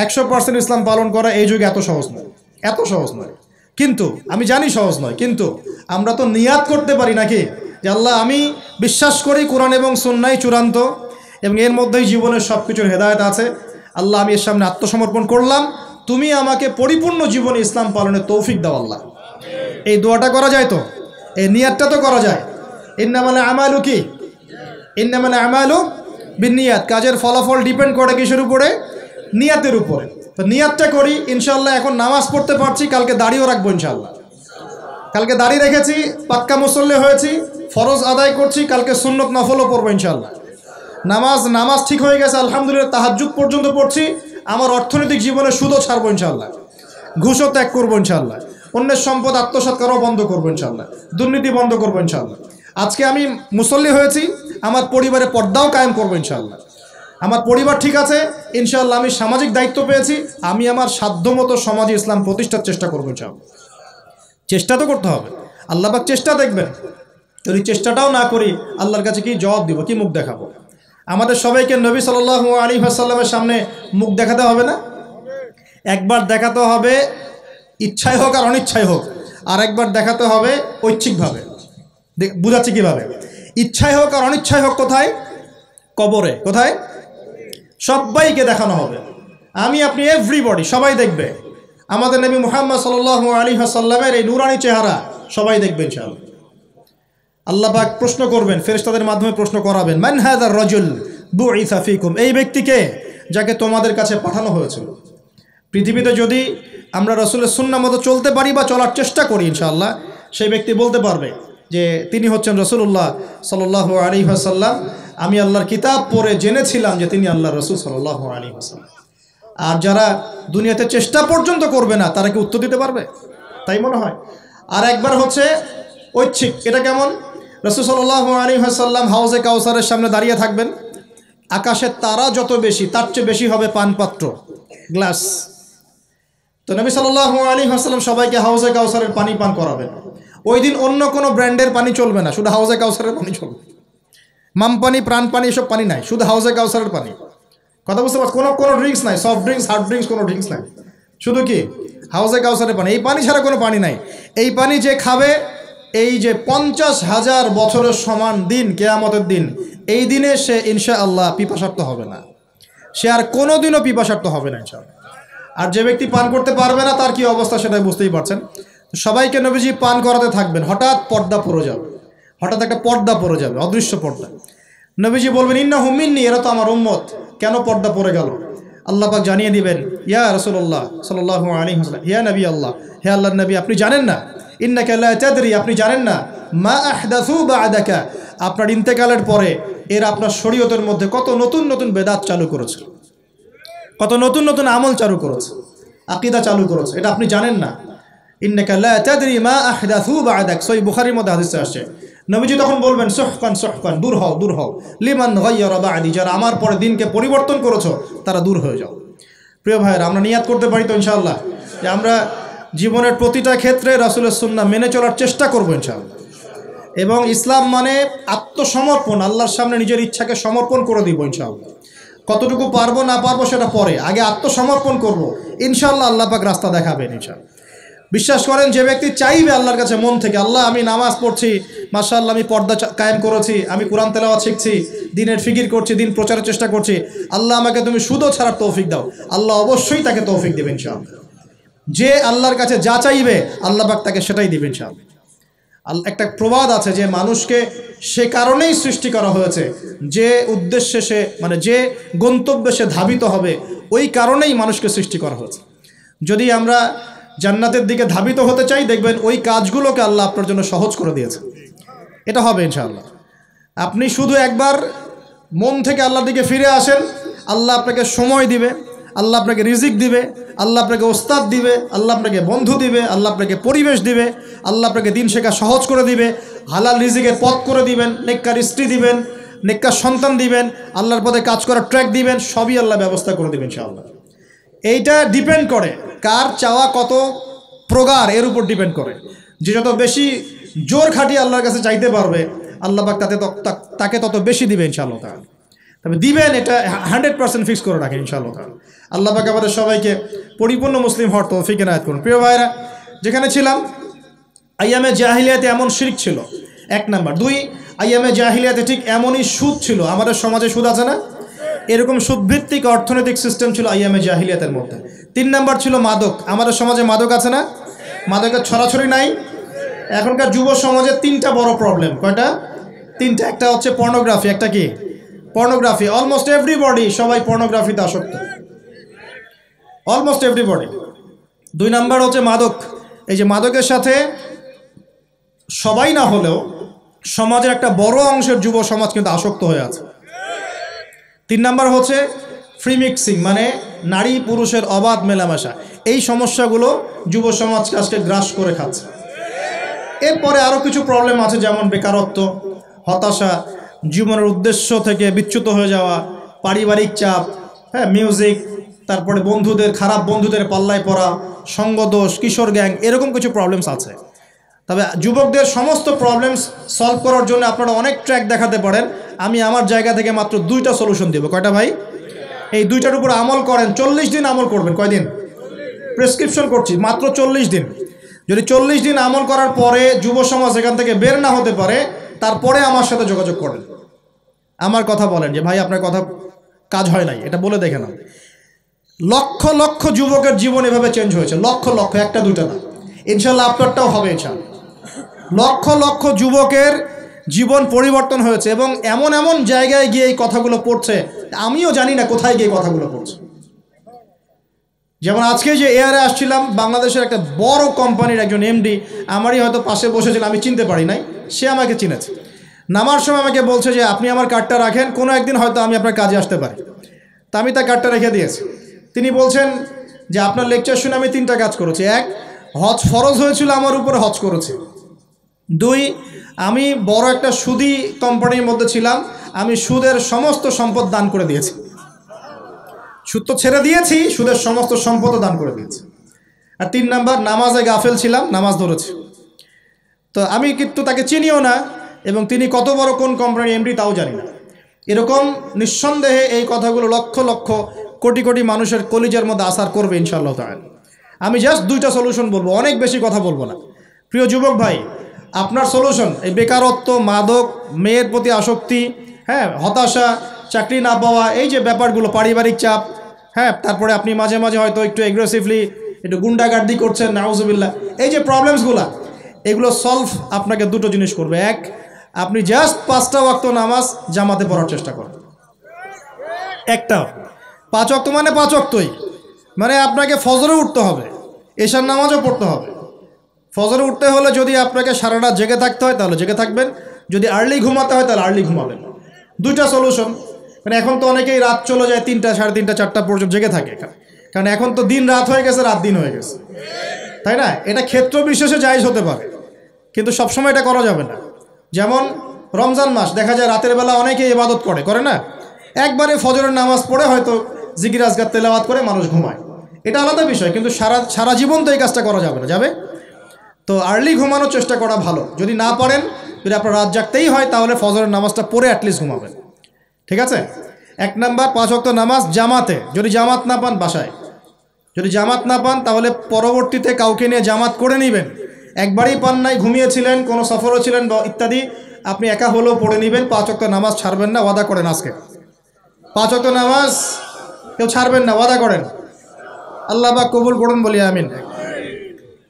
100% ইসলাম পালন করা এই যুগে এত সহজ নয়, এত সহজ নয়। কিন্তু আমি জানি সহজ নয়, কিন্তু আমরা তো নিয়াত করতে পারি, নাকি? যে আল্লাহ, আমি বিশ্বাস করি কোরআন এবং সুন্নাহ চূড়ান্ত, এবং এর মধ্যেই জীবনের সব কিছুর হেদায়েত আছে। আল্লাহ, আমি এর সামনে আত্মসমর্পণ করলাম, তুমি আমাকে পরিপূর্ণ জীবনে ইসলাম পালনের তৌফিক দাও আল্লাহ। এই দোয়াটা করা যায় তো, এই নিয়াতটা তো করা যায়। ইন্নামাল আমালু কি? ইন্নামাল আমালু বিন্নিয়াত। কাজের ফলাফল ডিপেন্ড করে কিসের উপরে? নিয়াতের উপরে। তো নিয়াতটা করি ইনশাআল্লাহ। এখন নামাজ পড়তে পারছি, কালকে দাড়িও রাখবো ইনশাআল্লাহ। কালকে দাড়ি রেখেছি, পাক্কা মুসল্লি হয়েছি, ফরজ আদায় করছি, কালকে সুন্নত নফলও পড়বো ইনশাআল্লাহ। নামাজ ঠিক হয়ে গেছে আলহামদুলিল্লাহ, তাহাজ্জুদ পর্যন্ত পড়ছি। আমার অর্থনৈতিক জীবনে সুদও ছাড়বো ইনশাআল্লাহ, ঘুষও ত্যাগ করবো ইনশাআল্লাহ, অন্যের সম্পদ আত্মসাৎ করাও বন্ধ করবো ইনশাআল্লাহ, দুর্নীতি বন্ধ করবো ইনশাআল্লাহ। আজকে আমি মুসল্লি হয়েছি, আমার পরিবারে পর্দাও কায়েম করবো ইনশাআল্লাহ। আমার পরিবার ঠিক আছে ইনশাআল্লাহ, আমি সামাজিক দায়িত্ব পেয়েছি, আমি আমার সাধ্যমতো সমাজে ইসলাম প্রতিষ্ঠার চেষ্টা করবো ইনশাআল্লাহ। চেষ্টা তো করতে হবে, আল্লাহ পাক চেষ্টা দেখবেন। যদি চেষ্টাটাও না করি, আল্লাহর কাছে কি জবাব দিব, কি মুখ দেখাবো? আমাদের সবাইকে নবী সাল্লাল্লাহু আলাইহি ওয়াসাল্লামের সামনে মুখ দেখাতে হবে না? একবার দেখাতে হবে ইচ্ছাই হোক আর অনিচ্ছাই হোক, আর একবার দেখাতে হবে ঐচ্ছিকভাবে। বুঝাচ্ছি কিভাবে? ইচ্ছাই হোক আর অনিচ্ছাই হোক, কোথায়? কবরে। কোথায়? সবাইকে দেখানো হবে। আমি, আপনি, এভরিবডি, সবাই দেখবে আমাদের নবী মুহাম্মদ সাল্লাল্লাহু আলাইহি ওয়াসাল্লামের এই নূরানি চেহারা, সবাই দেখবে ইনশাআল্লাহ। আল্লাহ পাক প্রশ্ন করবেন, ফেরেশতাদের মাধ্যমে প্রশ্ন করাবেন, মান হাযার রাজুল বুইসা ফীকুম, এই ব্যক্তিকে যাকে তোমাদের কাছে পাঠানো হয়েছিল। পৃথিবীতে যদি আমরা রাসূলের সুন্নাহ মতো চলতে পারি বা চলার চেষ্টা করি ইনশাআল্লাহ, সেই ব্যক্তি বলতে পারবে যে তিনি হচ্ছেন রাসূলুল্লাহ সাল্লাল্লাহু আলাইহি ওয়াসাল্লাম। আমি আল্লাহর কিতাব পড়ে জেনেছিলাম যে তিনি আল্লাহর রাসূল সাল্লাল্লাহু আলাইহি ওয়াসাল্লাম। আর যারা দুনিয়াতে চেষ্টা পর্যন্ত করবে না, তারা কি উত্তর দিতে পারবে? তাই মনে হয়। আর একবার হচ্ছে ঐচ্ছিক। এটা কেমন? রাসূল সাল্লাল্লাহু আলাইহি ওয়াসাল্লাম হাউজে কাউসারের সামনে দাঁড়িয়ে থাকবেন, আকাশের তারা যত বেশি তার চেয়ে বেশি হবে পানপাত্র, গ্লাস। তো নবী সাল্লাল্লাহু আলাইহি ওয়াসাল্লাম সবাইকে হাউজে কাউসারের পানি পান করাবেন। ওই দিন অন্য কোনো ব্র্যান্ডের পানি চলবে না, শুধু হাউজে কাউসারের পানি চলবে। মাম পানি, প্রাণ পানি এসব পানি নাই, শুধু হাউজে কাউসারের পানি। কথা বুঝতে পারছ? কোনো ড্রিঙ্কস নাই, সফট ড্রিঙ্কস, হার্ড ড্রিঙ্কস, কোনো ড্রিঙ্কস নাই, শুধু কি হাউজে কাউসারের পানি। এই পানি ছাড়া কোনো পানি নাই। এই পানি যে খাবে, এই যে 50,000 বছরের সমান দিন, কিয়ামতের দিন, এই দিনে সে ইনশাআল্লাহ পিপাসার্ত হবে না, সে আর কোনোদিনও পিপাসার্ত হবে না ইনশাআল্লাহ। আর যে ব্যক্তি পান করতে পারবে না তার কি অবস্থা সেটা বুঝতেই পারছেন। সবাইকে নবীজি পান করাতে থাকবেন। হঠাৎ পর্দা পড়ে যাবে, হঠাৎ একটা পর্দা পড়ে যাবে, অদৃশ্য পর্দা। নবীজি বলবেন, ইন্নাহুম মিন্নি, এরা তো আমার উম্মত। কেন পর্দা পড়ে গেল? আল্লাহ পাক জানিয়ে দিবেন, ইয়া রাসূলুল্লাহ সাল্লাল্লাহু আলাইহি ওয়াসাল্লাম, ইয়া নবী আল্লাহ, হে আল্লাহর নবী, আপনি জানেন না, ইন্নাকা লা তাদরি, আপনি জানেন না, মা আহদাসু বা'দাকা, আপনার ইন্তেকালের পরে এরা আপনার শরীয়তের মধ্যে কত নতুন নতুন বেদাত চালু করেছে, কত নতুন নতুন আমল চালু করেছে, আকীদা চালু করেছে, এটা আপনি জানেন না। ইন্নাকা লা তাদরি মা আহদাসু বা'দাক, সহিহ বুখারীর মধ্যে হাদিসে আসছে। নবীজি তখন বলবেন, সুহকান সুহকান, দূর হও দূর হও, লিমান গায়্যারা বা'দি, যারা আমার পরে দিনকে পরিবর্তন করেছো তারা দূর হয়ে যাও। প্রিয় ভাইয়েরা, আমরা নিয়াত করতে পারি তো ইনশাআল্লাহ যে আমরা জীবনের প্রতিটা ক্ষেত্রে রাসূলের সুন্নাহ মেনে চলার চেষ্টা করবো ইনশাআল্লাহ। এবং ইসলাম মানে আত্মসমর্পণ, আল্লাহর সামনে নিজের ইচ্ছাকে সমর্পণ করে দিব ইনশাআল্লাহ। কতটুকু পারবো না পারবো সেটা পরে, আগে আত্মসমর্পণ করব, ইনশাআল্লাহ আল্লাহ পাক রাস্তা দেখাবেন ইনশাআল্লাহ। বিশ্বাস করেন, যে ব্যক্তি চাইবে আল্লাহর কাছে মন থেকে, আল্লাহ আমি নামাজ পড়ছি, মাশাআল্লাহ আমি পর্দা কায়েম করেছি, আমি কোরআন তেলাওয়াত শিখছি, দিনের ফিকির করছি, দিন প্রচারের চেষ্টা করছি, আল্লাহ আমাকে তুমি সুদও ছাড়ার তৌফিক দাও, আল্লাহ অবশ্যই তাকে তৌফিক দেবেন ইনশাআল্লাহ। যে আল্লাহর কাছে যা চাইবে আল্লাহ পাক তাকে সেটাই দিবেন ইনশাআল্লাহ। একটা প্রবাদ আছে যে মানুষকে সে কারণেই সৃষ্টি করা হয়েছে, যে উদ্দেশ্যে সে, মানে যে গন্তব্যে সে ধাবিত হবে, ওই কারণেই মানুষকে সৃষ্টি করা হয়েছে। যদি আমরা জান্নাতের দিকে ধাবিত হতে চাই, দেখবেন ওই কাজগুলোকে আল্লাহ আপনার জন্য সহজ করে দিয়েছে। এটা হবে ইনশাআল্লাহ। আপনি শুধু একবার মন থেকে আল্লাহর দিকে ফিরে আসেন, আল্লাহ আপনাকে সময় দিবে, আল্লাহ আপনাকে রিজিক দিবে, আল্লাহ আপনাকে ওস্তাদ দিবে, আল্লাহ আপনাকে বন্ধু দিবে, আল্লাহ আপনাকে পরিবেশ দিবে, আল্লাহ আপনাকে দিন শেখা সহজ করে দিবে, হালাল রিজিকের পথ করে দিবেন, নেককার স্ত্রী দিবেন, নেককার সন্তান দিবেন, আল্লাহর পথে কাজ করার ট্র্যাক দিবেন, সবই আল্লাহ ব্যবস্থা করে দিবেন ইনশাআল্লাহ। এইটা ডিপেন্ড করে কার চাওয়া কত প্রগাঢ়, এর উপর ডিপেন্ড করে। যে যত বেশি জোর খাটিয়ে আল্লাহর কাছে চাইতে পারবে, আল্লাহ পাক তাকে তত বেশি দিবে ইনশাআল্লাহ তাআলা। তবে দিবেন এটা 100% ফিক্স করে রাখেন ইনশাআল্লাহ তাআলা। আল্লাহ পাক আমাদের সবাইকে পরিপূর্ণ মুসলিম হওয়ার তৌফিক এনায়েত করুন। প্রিয় ভাইরা, যেখানে ছিলাম, আইয়ামে জাহিলিয়াতে এমন শিরক ছিল, 1 নাম্বার। 2, আইয়ামে জাহিলিয়াতে ঠিক এমনই সুদ ছিল। আমাদের সমাজে সুদ আছে না? এরকম সুদভিত্তিক অর্থনৈতিক সিস্টেম ছিল আইয়ামে জাহিলিয়াতের মধ্যে। 3 নাম্বার ছিল মাদক। আমাদের সমাজে মাদক আছে না? মাদকের ছড়াছড়ি নাই? এখনকার যুব সমাজের 3টা বড় প্রবলেম। কয়টা? 3টা। একটা হচ্ছে পর্নোগ্রাফি। একটা কি? পর্নোগ্রাফি। অলমোস্ট এভরিবডি, সবাই পর্নোগ্রাফিতে আসক্ত, অলমোস্ট এভরিবডি। 2 নাম্বার হচ্ছে মাদক। এই যে মাদকের সাথে সবাই না হলেও সমাজের একটা বড় অংশের যুব সমাজ কিন্তু আসক্ত হয়ে আছে। 3 নাম্বার হচ্ছে ফ্রি মিক্সিং, মানে নারী পুরুষের অবাধ মেলামেশা। এই সমস্যাগুলো যুব সমাজকে আজকে গ্রাস করে খাচ্ছে। এরপরে আরও কিছু প্রবলেম আছে, যেমন বেকারত্ব, হতাশা, জীবনের উদ্দেশ্য থেকে বিচ্যুত হয়ে যাওয়া, পারিবারিক চাপ, হ্যাঁ, মিউজিক, তারপরে বন্ধুদের, খারাপ বন্ধুদের পাল্লায় পড়া, সঙ্গদোষ, কিশোর গ্যাং, এরকম কিছু প্রবলেমস আছে। তবে যুবকদের সমস্ত প্রবলেমস সলভ করার জন্য আপনারা অনেক ট্র্যাক দেখাতে পারেন। আমি আমার জায়গা থেকে মাত্র 2টা সলিউশন দেবো। কয়টা ভাই? এই 2টার উপর আমল করেন। 40 দিন আমল করবেন। কয়দিন? প্রেসক্রিপশন করছি, মাত্র 40 দিন। যদি 40 দিন আমল করার পরে যুব সমাজ এখান থেকে বের না হতে পারে, তারপরে আমার সাথে যোগাযোগ করেন, আমার কথা বলেন যে ভাই আপনার কথা কাজ হয় নাই, এটা বলে দেখে না। লক্ষ লক্ষ যুবকের জীবন এভাবে চেঞ্জ হয়েছে, লক্ষ লক্ষ, 1টা 2টা না। ইনশাল্লাহ আপনারটাও হবে ইনশাল্লাহ। লক্ষ লক্ষ যুবকের জীবন পরিবর্তন হয়েছে এবং এমন এমন জায়গায় গিয়ে এই কথাগুলো পড়ছে, আমিও জানি না কোথায় গিয়ে কথাগুলো পড়ছে। যেমন আজকে যে এয়ারে আসছিলাম, বাংলাদেশের একটা বড় কোম্পানির একজন এমডি আমারই হয়তো পাশে বসেছিল, আমি চিনতে পারি নাই, সে আমাকে চিনেছে। নামার সময় আমাকে বলছে যে আপনি আমার কার্ডটা রাখেন, কোনো একদিন হয়তো আমি আপনার কাজে আসতে পারি। তা আমি তার কার্ডটা রেখে দিয়েছি। তিনি বলছেন যে আপনার লেকচার শুনে আমি 3টা কাজ করেছি। 1, হজ ফরজ হয়েছিল আমার উপরে, হজ করেছি। দুই, আমি বড় একটা সুদী কোম্পানির মধ্যে ছিলাম, আমি সুদের সমস্ত সম্পদ দান করে দিয়েছি। সুদ তো ছেড়ে দিয়েছি, সুদের সমস্ত সম্পদও দান করে দিয়েছি। আর 3 নাম্বার, নামাজে গাফেল ছিলাম, নামাজ ধরেছি। তো আমি কিন্তু তাকে চিনিও না, এবং তিনি কত বড় কোন কোম্পানির এমডি তাও জানি না। এরকম নিঃসন্দেহে এই কথাগুলো লক্ষ লক্ষ কোটি কোটি মানুষের কলিজার মধ্যে আসার করবে ইনশাআল্লাহ তাআলা। আমি জাস্ট 2টা সলিউশন বলবো, অনেক বেশি কথা বলবো না। প্রিয় যুবক ভাই, আপনার সলিউশন এই বেকারত্ব, মাদক, মেয়ের প্রতি আসক্তি, হ্যাঁ, হতাশা, চাকরি না পাওয়া, এই যে ব্যাপারগুলো, পারিবারিক চাপ, হ্যাঁ, তারপরে আপনি মাঝে মাঝে হয়তো একটু এগ্রেসিভলি একটু গুন্ডাগার্দি করছেন, নাউজুবিল্লাহ, এই যে প্রবলেমসগুলো, এগুলো সলভ আপনাকে 2টো জিনিস করবে। এক, আপনি জাস্ট 5টা ওয়াক্ত নামাজ জামাতে পড়ার চেষ্টা করেন। একটা 5 ওয়াক্ত মানে 5 ওয়াক্তই, মানে আপনাকে ফজরে উঠতে হবে, এশার নামাজও পড়তে হবে। ফজরে উঠতে হলে যদি আপনাকে সারা রাত জেগে থাকতে হয় তাহলে জেগে থাকবেন, যদি আর্লি ঘুমাতে হয় তাহলে আর্লি ঘুমাবেন। 2টা সলিউশন। মানে এখন তো অনেকেই রাত চলে যায় 3টা, 3:30, 4টা পর্যন্ত জেগে থাকে, কারণ এখন তো দিন রাত হয়ে গেছে, রাত দিন হয়ে গেছে, তাই না? এটা ক্ষেত্র বিশেষে জায়েজ হতে পারে, কিন্তু সবসময় এটা করা যাবে না। যেমন রমজান মাস, দেখা যায় রাতের বেলা অনেকেই ইবাদত করে না, একবারে ফজরের নামাজ পড়ে হয়তো জিকির আজকার তেলাওয়াত করে মানুষ ঘুমায়, এটা আলাদা বিষয়, কিন্তু সারা জীবন তো এই কাজটা করা যাবে না, যাবে? তো আর্লি ঘুমানোর চেষ্টা করা ভালো। যদি না পারেন, যদি আপনার রাত জাগতেই হয়, তাহলে ফজরের নামাজটা পড়ে অ্যাটলিস্ট ঘুমাবেন, ঠিক আছে? 1 নাম্বার, 5 ওয়াক্ত নামাজ জামাতে। যদি জামাত না পান বাসায়, যদি জামাত না পান তাহলে পরবর্তীতে কাউকে নিয়ে জামাত করে নেবেন। একবারই পান নাই, ঘুমিয়েছিলেন, কোনো সফরও ছিলেন বা ইত্যাদি, আপনি একা হলেও পড়ে নেবেন। 5 ওয়াক্ত নামাজ ছাড়বেন না, ওয়াদা করেন আজকে 5 ওয়াক্ত নামাজ কেউ ছাড়বেন না, ওয়াদা করেন। আল্লাহ পাক কবুল করুন, বলি আমিন।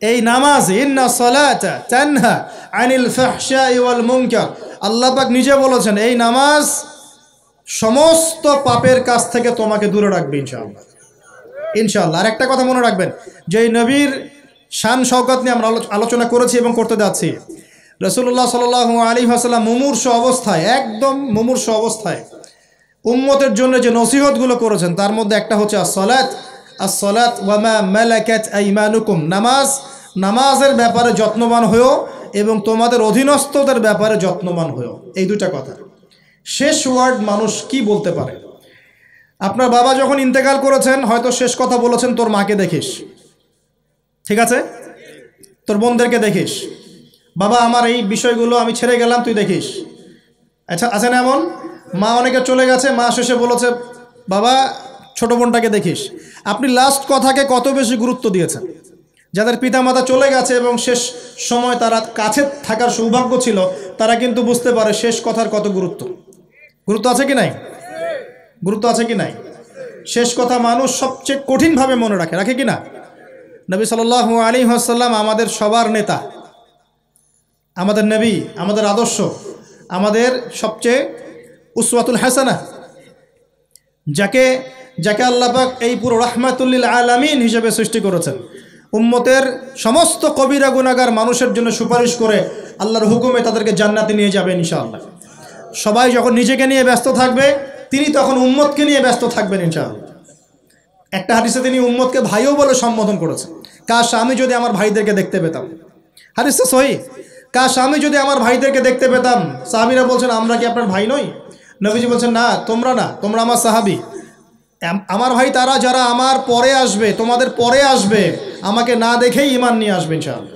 এই নামাজ, ইন্না সালাতা তানহা আনিল ফাহশাই ওয়াল মুনকার, আল্লাহ পাক নিজে বলেছেন এই নামাজ সমস্ত পাপের কাছ থেকে তোমাকে দূরে রাখবে ইনশাআল্লাহ, ইনশাআল্লাহ। আর একটা কথা মনে রাখবেন, যে এই নবীর শান শওকত নিয়ে আমরা আলোচনা করেছি এবং করতে যাচ্ছি। রাসূলুল্লাহ সাল্লাল্লাহু আলাইহি ওয়াসাল্লাম মুমূর্ষ অবস্থায়, একদম মুমূর্ষ অবস্থায় উম্মতের জন্য যে নসিহতগুলো করেছেন, তার মধ্যে একটা হচ্ছে আসসালাত ওয়া মা মালাকাত আইমানুকুম, নামাজের ব্যাপারে যত্নবান হয়েও এবং তোমাদের অধীনস্থদের ব্যাপারে যত্নবান হয়েও। এই 2টা কথা। শেষ ওয়ার্ড মানুষ কি বলতে পারে? আপনার বাবা যখন ইন্তেকাল করেছেন, হয়তো শেষ কথা বলেছেন, তোর মাকে দেখিস, ঠিক আছে, তোর বোনদেরকে দেখিস, বাবা আমার এই বিষয়গুলো আমি ছেড়ে গেলাম, তুই দেখিস। আচ্ছা, আছে না এমন? মা অনেকে চলে গেছে, মা শেষে বলেছে বাবা ছোট বোনটাকে দেখিস। আপনি লাস্ট কথাকে কত বেশি গুরুত্ব দিয়েছেন? যাদের পিতামাতা চলে গেছে এবং শেষ সময় তারা কাছে থাকার সৌভাগ্য ছিল, তারা কিন্তু বুঝতে পারে শেষ কথার কত গুরুত্ব আছে কি নাই? গুরুত্ব আছে কি নাই? শেষ কথা মানুষ সবচেয়ে কঠিনভাবে মনে রাখে কি না? নবী সাল্লাল্লাহু আলাইহি ওয়াসাল্লাম আমাদের সবার নেতা, আমাদের নবী, আমাদের আদর্শ, আমাদের সবচেয়ে উসওয়াতুল হাসানা, যাকে আল্লাহ পাক এই পুরো রাহমাতুল লিল আলামিন হিসেবে সৃষ্টি করেছেন। উম্মতের সমস্ত কবিরা গুনাহগার মানুষের জন্য সুপারিশ করে আল্লাহর হুকুমে তাদেরকে জান্নাতে নিয়ে যাবেন ইনশাআল্লাহ। সবাই যখন নিজেকে নিয়ে ব্যস্ত থাকবে, তিনি তখন উম্মতকে নিয়ে ব্যস্ত থাকবেন ইনশাআল্লাহ। একটা হাদিসে তিনি উম্মতকে ভাইও বলে সম্বোধন করেছেন। কাশ আমি যদি আমার ভাইদেরকে দেখতে পেতাম, হাদিসটা সহিহ, কাশ আমি যদি আমার ভাইদেরকে দেখতে পেতাম। সাহাবীরা বলছেন আমরা কি আপনার ভাই নই? নবীজি বলছেন না, তোমরা আমার সাহাবী। আমার ভাই তারা যারা আমার পরে আসবে, তোমাদের পরে আসবে, আমাকে না দেখেই ঈমান নিয়ে আসবে ইনশাআল্লাহ।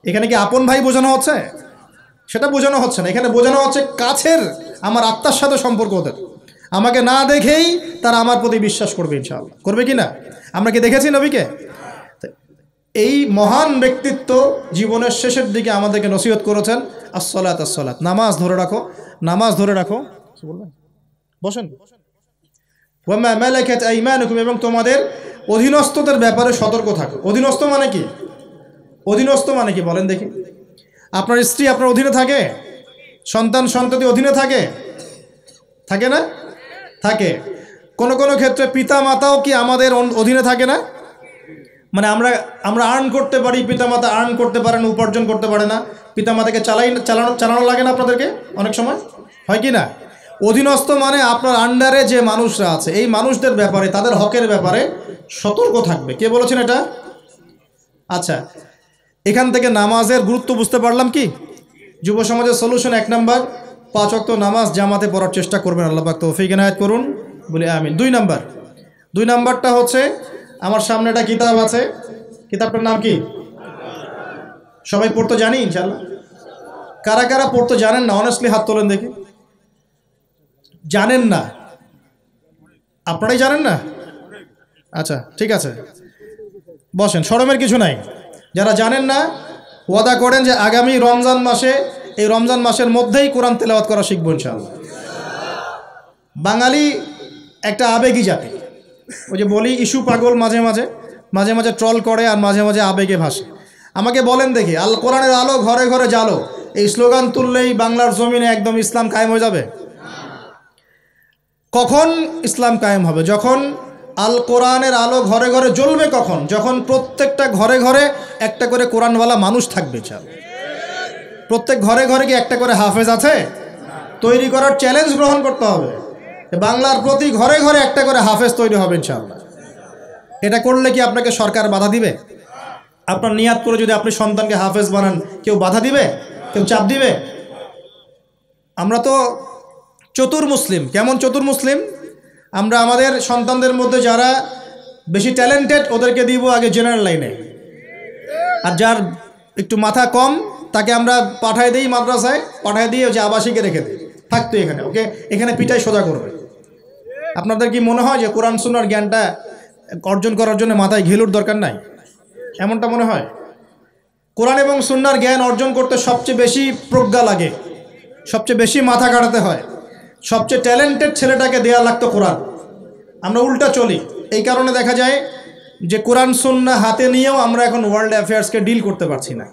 এখানে কি আপন ভাই বোঝানো হচ্ছে? সেটা বোঝানো হচ্ছে না, এখানে বোঝানো হচ্ছে কাছের, আমার আত্মার সাথে সম্পর্ক ওদের। আমাকে না দেখেই তারা আমার প্রতি বিশ্বাস করবে ইনশাআল্লাহ। করবে কি না? আমরা কি দেখেছি নবীকে? এই মহান ব্যক্তিত্ব জীবনের শেষের দিকে আমাদেরকে নসিহত করেছেন, আসসালাত, নামাজ ধরে রাখো। বসেন। ওয়া মা মালাকাত আইমানুকুম, এবং তোমাদের অধীনস্থদের ব্যাপারে সতর্ক থাকো। অধীনস্থ মানে কি বলেন দেখি? আপনার স্ত্রী আপনার অধীনে থাকে? সন্তান-সন্ততি অধীনে থাকে না? থাকে। কোনো ক্ষেত্রে পিতা মাতাও কি আমাদের অধীনে থাকে না? মানে আমরা আর্ন করতে পারি, পিতামাতা আর্ন করতে পারে না, উপার্জন করতে পারে না। পিতামাতাকে চালানো লাগে না আপনাদেরকে? অনেক সময় হয় কি না? অধীনস্থ মানে আপনার আন্ডারে যে মানুষরা আছে, এই মানুষদের ব্যাপারে, তাদের হকের ব্যাপারে সতর্ক থাকবে। কে বলেছেন এটা? আচ্ছা, এখান থেকে নামাজের গুরুত্ব বুঝতে পারলাম কি? যুব সমাজের সলিউশন 1 নাম্বার, 5 ওয়াক্ত নামাজ জামাতে পড়ার চেষ্টা করবেন, আল্লাহ পাক তৌফিক এনায়েত করুন, বলি আমিন। 2 নাম্বারটা হচ্ছে, আমার সামনে একটা কিতাব আছে, কিতাবটার নাম কি? সবাই পড়তে জানি ইনশাআল্লাহ? কারা কারা পড়তে জানেন না অনেস্টলি হাত তোলেন দেখি। জানেন না? আপনারাই জানেন না? আচ্ছা ঠিক আছে, বসেন, শরমের কিছু নাই। যারা জানেন না ওয়াদা করেন যে আগামী রমজান মাসে, এই রমজান মাসের মধ্যেই কোরআন তেলাওয়াত করা শিখবো ইনশাআল্লাহ। বাঙালি একটা আবেগী জাতি, ওই যে বলি ইস্যু পাগল, মাঝে মাঝে ট্রল করে আর মাঝে মাঝে আবেগে ভাসে। আমাকে বলেন দেখি, আল কোরআনের আলো ঘরে ঘরে জালো, এই স্লোগান তুললেই বাংলার জমিনে একদম ইসলাম কায়েম হয়ে যাবে? কখন ইসলাম কায়েম হবে? যখন আল কোরআনের আলো ঘরে ঘরে জ্বলবে। কখন? যখন প্রত্যেকটা ঘরে ঘরে একটা করে কোরআনওয়ালা মানুষ থাকবে। প্রত্যেক ঘরে ঘরে কি একটা করে হাফেজ আছে? তৈরি করার চ্যালেঞ্জ গ্রহণ করতে হবে। বাংলার প্রতি ঘরে ঘরে একটা করে হাফেজ তৈরি হবে ইনশাআল্লাহ। এটা করলে কি আপনাকে সরকার বাধা দিবে? আপনার নিয়াত করে যদি আপনি সন্তানকে হাফেজ বানান, কেউ বাধা দিবে? কেউ চাপ দিবে? আমরা তো চতুর মুসলিম। কেমন চতুর মুসলিম? আমরা আমাদের সন্তানদের মধ্যে যারা বেশি ট্যালেন্টেড ওদেরকে দিব আগে জেনারেল লাইনে, আর যার একটু মাথা কম তাকে আমরা পাঠায় দিই মাদ্রাসায়, পাঠায় দিয়ে যে আবাসিকে রেখে দিই, থাকতো এখানে, ওকে এখানে পিটাই সোজা করবে। আপনাদের কি মনে হয় যে কোরআন সুন্নাহর জ্ঞানটা অর্জন করার জন্য মাথায় ঘিলুর দরকার নাই? এমনটা মনে হয়? কোরআন এবং সুন্নাহর জ্ঞান অর্জন করতে সবচেয়ে বেশি প্রজ্ঞা লাগে, সবচেয়ে বেশি মাথা কাটাতে হয়। সবচেয়ে ট্যালেন্টেড ছেলেটাকে দেয়া লাগতো কোরআন। আমরা উল্টা চলি। এই কারণে দেখা যায় যে কোরআন সুন্নাহ হাতে নিয়েও আমরা এখন ওয়ার্ল্ড অ্যাফেয়ার্সকে ডিল করতে পারছি না,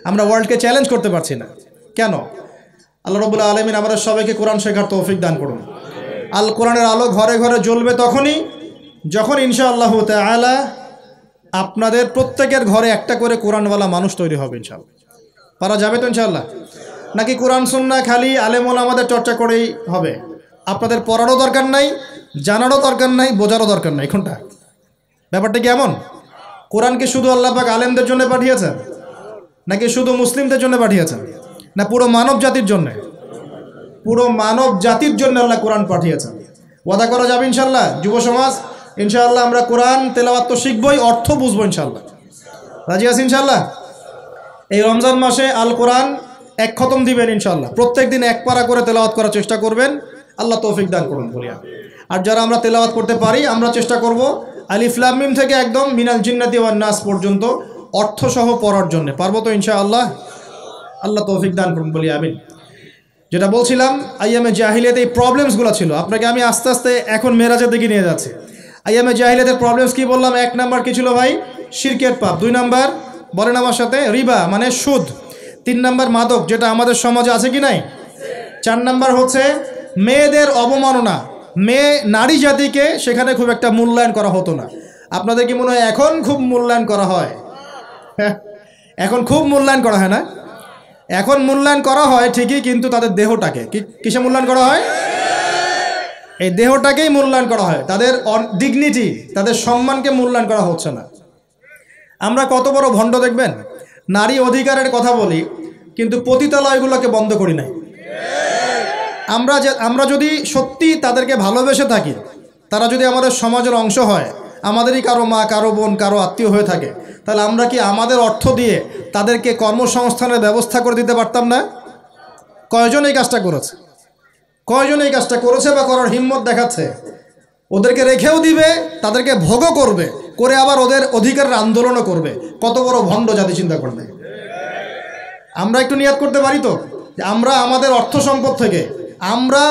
আমরা ওয়ার্ল্ডকে চ্যালেঞ্জ করতে পারছি না। কেন? আল্লাহ রাব্বুল আলামিন আমাদের সবাইকে কোরআন শেখার তৌফিক দান করুন। আল কোরআনের আলো ঘরে ঘরে জ্বলবে তখনই যখন ইনশাআল্লাহ তাআলা আপনাদের প্রত্যেকের ঘরে একটা করে কোরআনওয়ালা মানুষ তৈরি হবে ইনশাআল্লাহ। পারা যাবে তো ইনশাআল্লাহ? নাকি কোরআন সুন্নাহ খালি আলেম ওলামাদের চর্চা করেই হবে? আপনাদের পড়ারও দরকার নাই, জানারও দরকার নাই, বোঝারও দরকার নাই। কোনটা? ব্যাপারটা কি এমন? কোরআনকে শুধু আল্লাহ পাক আলেমদের জন্য পাঠিয়েছেন, নাকি শুধু মুসলিমদের জন্য পাঠিয়েছেন, না পুরো মানব জাতির জন্য? পুরো মানব জাতির জন্য আল্লাহ কোরআন পাঠিয়েছেন। ওয়াদা করা যাবে ইনশাআল্লাহ? যুব সমাজ ইনশাআল্লাহ আমরা কোরআন তেলাওয়াত তো শিখবই, অর্থ বুঝবো ইনশাআল্লাহ। রাজি আছি ইনশাআল্লাহ? এই রমজান মাসে আল কোরআন 1 খতম দিবেন ইনশাআল্লাহ। প্রত্যেক দিন 1 পারা করে তেলাওয়াত করার চেষ্টা করবেন, আল্লাহ তৌফিক দান করুন বলিয়া। আর যারা আমরা তেলাওয়াত করতে পারি আমরা চেষ্টা করব আলিফ লাম মিম থেকে একদম মিনাল জিন্নাতি ওয়ান নাস পর্যন্ত অর্থসহ পড়ার জন্য। পারবো তো ইনশাআল্লাহ? আল্লাহ তৌফিক দান করুন বলি আমিন। যেটা বলছিলাম, আইয়ামে জাহিলিয়াতে এই প্রবলেমসগুলো ছিল। আপনাকে আমি আস্তে আস্তে এখন মেরাজের দিকে নিয়ে যাচ্ছি। আইয়ামে জাহিলিয়াতের প্রবলেমস কি বললাম? 1 নাম্বার কি ছিল ভাই? শিরকের পাপ। 2 নাম্বার বলেন আমার সাথে, রিবা মানে সুদ। 3 নাম্বার মাদক, যেটা আমাদের সমাজে আছে কি নাই? 4 নাম্বার হচ্ছে মেয়েদের অবমাননা। মেয়ে নারী জাতিকে সেখানে খুব একটা মূল্যায়ন করা হতো না। আপনাদের কি মনে হয় এখন খুব মূল্যায়ন করা হয়? এখন খুব মূল্যায়ন করা হয় না? এখন মূল্যায়ন করা হয় ঠিকই, কিন্তু তাদের দেহটাকে কিসে মূল্যায়ন করা হয়? এই দেহটাকেই মূল্যায়ন করা হয়। তাদের ডিগনিটি, তাদের সম্মানকে মূল্যায়ন করা হচ্ছে না। আমরা কত বড় ভণ্ড দেখবেন। নারী অধিকারের কথা বলি, কিন্তু পতিতালয়গুলোকে বন্ধ করি নাই। আমরা যদি সত্যি তাদেরকে ভালোবেসে থাকি, তারা যদি আমাদের সমাজের অংশ হয়, আমাদেরই কারো মা, কারো বোন, কারো আত্মীয় হয়ে থাকে, তাহলে আমরা কি আমাদের অর্থ দিয়ে তাদেরকে কর্মসংস্থানের ব্যবস্থা করে দিতে পারতাম না? কয়জন এই কাজটা করেছে? কয়জন এই কাজটা করেছে বা করার হিম্মত দেখাচ্ছে? ওদেরকে রেখেও দিবে, তাদেরকে ভোগও করবে, করে আবার ওদের অধিকারের আন্দোলনও করবে। কত বড় ভণ্ড জাতি চিন্তা করবে। আমরা একটু নিয়াত করতে পারি তো যে আমরা আমাদের অর্থ সম্পদ থেকে আমরা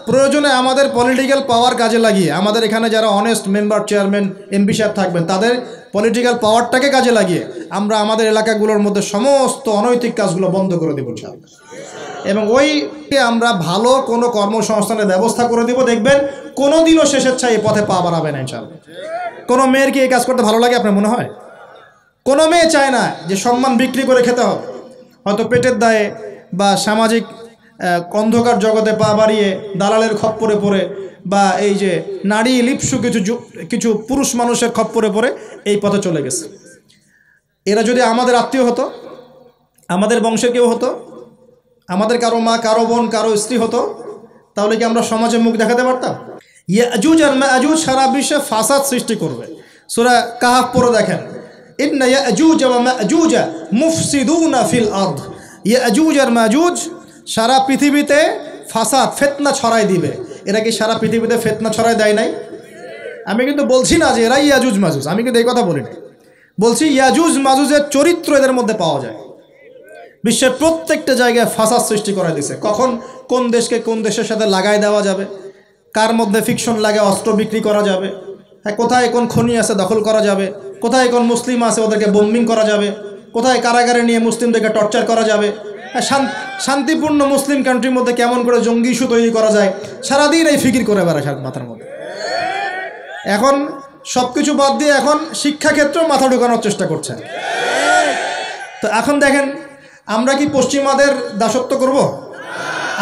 প্রয়োজনে আমাদের পলিটিক্যাল পাওয়ার কাজে লাগিয়ে, আমাদের এখানে যারা অনেস্ট মেম্বার, চেয়ারম্যান, এমপি সাহেব থাকবেন, তাদের পলিটিক্যাল পাওয়ারটাকে কাজে লাগিয়ে আমরা আমাদের এলাকাগুলোর মধ্যে সমস্ত অনৈতিক কাজগুলো বন্ধ করে দেব ইনশাআল্লাহ। এবং ওইকে আমরা ভালো কোনো কর্মসংস্থানের ব্যবস্থা করে দিব। দেখবেন কোনোদিনও শেষেচ্ছায় এই পথে পা বাড়াবে না ইনশাআল্লাহ। কোনো মেয়ের কি এই কাজ করতে ভালো লাগে আপনার মনে হয়? কোনো মেয়ে চায় না যে সম্মান বিক্রি করে খেতে হবে। হয়তো পেটের দায়ে বা সামাজিক অন্ধকার জগতে পা বাড়িয়ে দালালের খপ্পরে পড়ে, বা এই যে নারী লিপ্সু কিছু পুরুষ মানুষের খপ্পরে পড়ে এই পথে চলে গেছে। এরা যদি আমাদের আত্মীয় হতো, আমাদের বংশের কেউ হতো, আমাদের কারো মা, কারো বোন, কারো স্ত্রী হতো, তাহলে কি আমরা সমাজে মুখ দেখাতে পারতাম? ইয়াজুজ আর মাজুজ সারা বিশ্বে ফাসাদ সৃষ্টি করবে। সূরা কাহাফ পড়ে দেখেন, ইন্না ইয়াজুজ ওয়া মাজুজ মুফসিদুনা ফিল আরদ। ইয়াজুজ আর মাজুজ সারা পৃথিবীতে ফাসাদ, ফিতনা ছড়াই দিবে। এরা কি সারা পৃথিবীতে ফিতনা ছড়াই দেয় নাই? আমি কিন্তু বলছি না যে এরাই ইয়াজুজ মাজুজ, আমি কিন্তু এই কথা বলি না। বলছি ইয়াজুজ মাজুজের চরিত্র এদের মধ্যে পাওয়া যায়। বিশ্বের প্রত্যেকটা জায়গায় ফাসাদ সৃষ্টি করে দিছে। কখন কোন দেশকে কোন দেশের সাথে লাগাই দেওয়া যাবে, কার মধ্যে ফিকশন লাগে অস্ত্র বিক্রি করা যাবে, হ্যাঁ, কোথায় কোন খনি আছে দখল করা যাবে, কোথায় কোন মুসলিম আছে ওদেরকে বোম্বিং করা যাবে, কোথায় কারাগারে নিয়ে মুসলিমদেরকে টর্চার করা যাবে, শান্তিপূর্ণ মুসলিম কান্ট্রির মধ্যে কেমন করে জঙ্গি ইস্যু তৈরি করা যায়, সারাদিন এই ফিকির করে বেড়ায় মাথার মধ্যে। এখন সব কিছু বাদ দিয়ে এখন শিক্ষাক্ষেত্রেও মাথা ঢোকানোর চেষ্টা করছে। তো এখন দেখেন, আমরা কি পশ্চিমাদের দাসত্ব করব?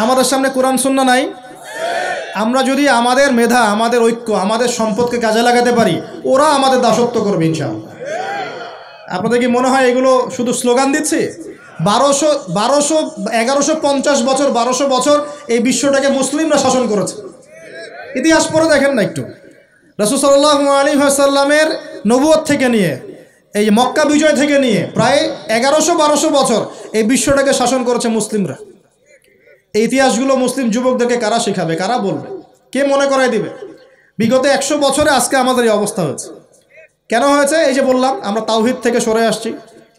আমাদের সামনে কোরআন সুন্নাহ নাই। আমরা যদি আমাদের মেধা, আমাদের ঐক্য, আমাদের সম্পদকে কাজে লাগাতে পারি, ওরা আমাদের দাসত্ব করবে ইনশাআল্লাহ। আপনাদের কি মনে হয় এগুলো শুধু স্লোগান দিচ্ছি? 1150 বছর, 1200 বছর এই বিশ্বটাকে মুসলিমরা শাসন করেছে। ইতিহাস পড়ে দেখেন না একটু। রাসূল সাল্লাল্লাহু আলাইহি ওয়াসাল্লামের নবুয়ত থেকে নিয়ে, এই মক্কা বিজয় থেকে নিয়ে প্রায় 1100-1200 বছর এই বিশ্বটাকে শাসন করেছে মুসলিমরা। এই ইতিহাসগুলো মুসলিম যুবকদেরকে কারা শেখাবে, কারা বলবে, কে মনে করাই দিবে? বিগত 100 বছরে আজকে আমাদের এই অবস্থা হয়েছে। কেন হয়েছে? এই যে বললাম, আমরা তাওহীদ থেকে সরে আসছি,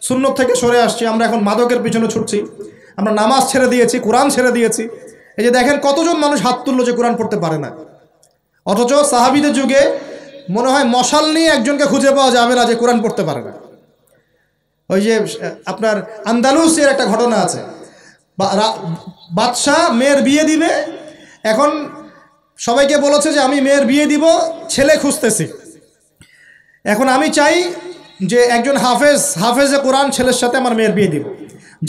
সুন্নত থেকে সরে আসছি, আমরা এখন মাদকের পিছনে ছুটছি, আমরা নামাজ ছেড়ে দিয়েছি, কোরআন ছেড়ে দিয়েছি। এই যে দেখেন কতজন মানুষ হাত তুললো যে কোরআন পড়তে পারে না, অথচ সাহাবীদের যুগে মনে হয় মশাল নিয়ে একজনকে খুঁজে পাওয়া যাবে না যে কোরআন পড়তে পারে না। ওই যে আপনার আন্দালুসের একটা ঘটনা আছে, বাদশাহ মেয়ের বিয়ে দিবে, এখন সবাইকে বলেছে যে আমি মেয়ের বিয়ে দিব, ছেলে খুঁজতেছি। এখন আমি চাই যে একজন হাফেজে কোরআন ছেলের সাথে আমার মেয়ের বিয়ে দিব।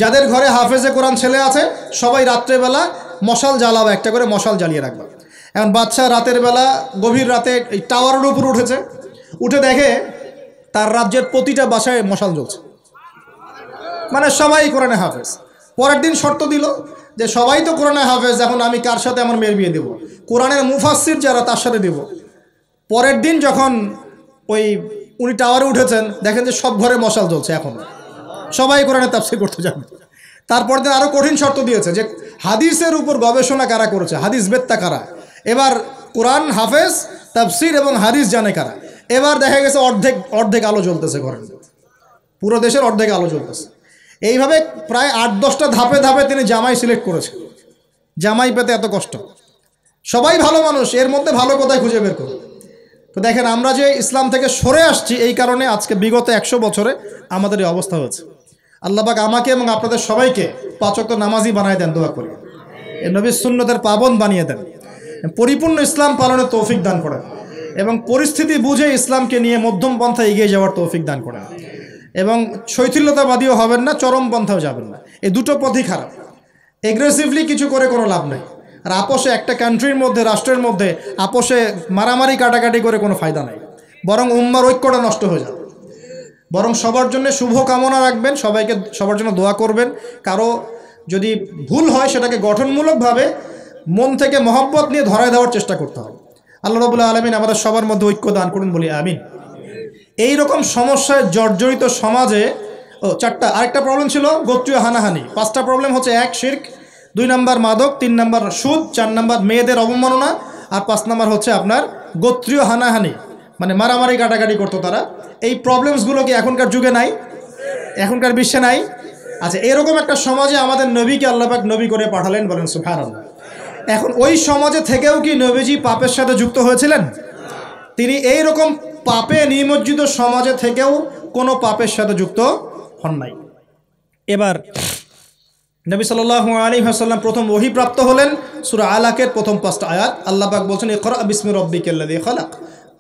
যাদের ঘরে হাফেজে কোরআন ছেলে আছে সবাই রাত্রেবেলা মশাল জ্বালাবে, একটা করে মশাল জ্বালিয়ে রাখবে। এখন বাচ্চা রাতের বেলা গভীর রাতে এই টাওয়ারের উপর উঠেছে, উঠে দেখে তার রাজ্যের প্রতিটা বাসায় মশাল জ্বলছে, মানে সবাই কোরআনে হাফেজ। পরের দিন শর্ত দিল যে সবাই তো কোরআনে হাফেজ, এখন আমি কার সাথে আমার মেয়ের বিয়ে দেব? কোরআনের মুফাসসির যারা তার সাথে দেব। পরের দিন যখন উনি টাওয়ারে উঠেছেন, দেখেন যে সব ঘরে মশাল জ্বলছে, এখন সবাই কোরআনে তাফসীর করতে যাবে। তারপর দিন আরও কঠিন শর্ত দিয়েছে যে হাদিসের উপর গবেষণা কারা করেছে, হাদিস বেত্তা কারা, এবার কোরআন হাফেজ, তাফসীর এবং হাদিস জানে কারা। এবার দেখা গেছে অর্ধেক আলো জ্বলতেছে ঘরের, পুরো দেশের অর্ধেক আলো জ্বলতেছে। এইভাবে প্রায় 8-10টা ধাপে ধাপে তিনি জামাই সিলেক্ট করেছেন। জামাই পেতে এত কষ্ট, সবাই ভালো মানুষ, এর মধ্যে ভালো কোথায় খুঁজে বের করুন। তো দেখেন, আমরা যে ইসলাম থেকে সরে আসছি, এই কারণে আজকে বিগত 100 বছরে আমাদের এই অবস্থা হয়েছে। আল্লাহ পাক আমাকে এবং আপনাদের সবাইকে 5 ওয়াক্ত নামাজি বানায় দেন, দোয়া করি। এই নবীর সুন্নতের পাবন বানিয়ে দেন, পরিপূর্ণ ইসলাম পালনের তৌফিক দান করেন, এবং পরিস্থিতি বুঝে ইসলামকে নিয়ে মধ্যম পন্থায় এগিয়ে যাওয়ার তৌফিক দান করেন, এবং শৈথিল্যতাবাদীও হবেন না, চরম পন্থাও যাবেন না। এই দুটো পথই খারাপ। এগ্রেসিভলি কিছু করে কোনো লাভ নেই। আর আপোষে একটা কান্ট্রির মধ্যে, রাষ্ট্রের মধ্যে আপোষে মারামারি কাটাকাটি করে কোনো ফায়দা নাই, বরং উম্মার ঐক্যটা নষ্ট হয়ে যাবে। বরং সবার জন্য শুভ কামনা রাখবেন, সবাইকে সবার জন্য দোয়া করবেন। কারো যদি ভুল হয় সেটাকে গঠনমূলকভাবে মন থেকে মহব্বত নিয়ে ধরায় দেওয়ার চেষ্টা করতে হবে। আল্লাহ রাব্বুল আলামিন আমাদের সবার মধ্যে ঐক্য দান করুন, বলি আমিন। এই রকম সমস্যায় জর্জরিত সমাজে 4টা, আরেকটা প্রবলেম ছিল গোত্রীয় হানাহানি। 5টা প্রবলেম হচ্ছে: 1 শিরক, 2 নাম্বার মাদক, 3 নাম্বার সুদ, 4 নাম্বার মেয়েদের অবমাননা, আর 5 নাম্বার হচ্ছে আপনার গোত্রীয় হানাহানি, মানে মারামারি কাটাকাটি করতো তারা। এই প্রবলেমসগুলো কি এখনকার যুগে নাই? এখনকার বিশ্বে নাই? আচ্ছা, এরকম একটা সমাজে আমাদের নবীকে আল্লাহ পাক নবী করে পাঠালেন, বলেন সুবহানাল্লাহ। এখন ওই সমাজে থেকেও কি নবীজি পাপের সাথে যুক্ত হয়েছিলেন? তিনি এই রকম পাপে নিমজ্জিত সমাজে থেকেও কোনো পাপের সাথে যুক্ত হন নাই। এবার নবী সাল্লাল্লাহু আলাইহি ওয়াসাল্লাম প্রথম ওহী প্রাপ্ত হলেন সূরা আলাকের প্রথম 5টা আয়াত। আল্লাহ পাক বলছেন, ইকরা বিসমি রাব্বিকাল্লাযী খালাক,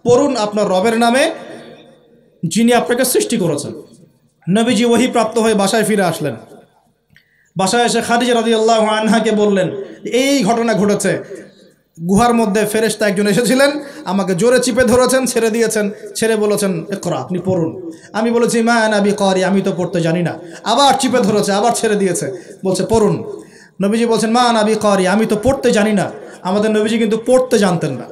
পড়ুন আপনার রবের নামে যিনি আপনাকে সৃষ্টি করেছেন। নবীজি ওহী প্রাপ্ত হয়ে বাসায় ফিরে আসলেন। বাসায় এসে খাদিজা রাদিয়াল্লাহু আনহাকে বললেন, এই ঘটনা ঘটেছে, গুহার মধ্যে ফেরেশতা একজন এসেছিলেন, আমাকে জোরে চিপে ধরেছেন, ছেড়ে দিয়েছেন, ছেড়ে বলেছেন ইকরা, আপনি পড়ুন। আমি বলেছি মা আনা বিকারি, আমি তো পড়তে জানি না। আবার চিপে ধরেছে, আবার ছেড়ে দিয়েছে, বলছে পড়ুন। নবীজি বলছেন মা আনা বিকারি, আমি তো পড়তে জানি না। আমাদের নবীজি কিন্তু পড়তে জানতেন না।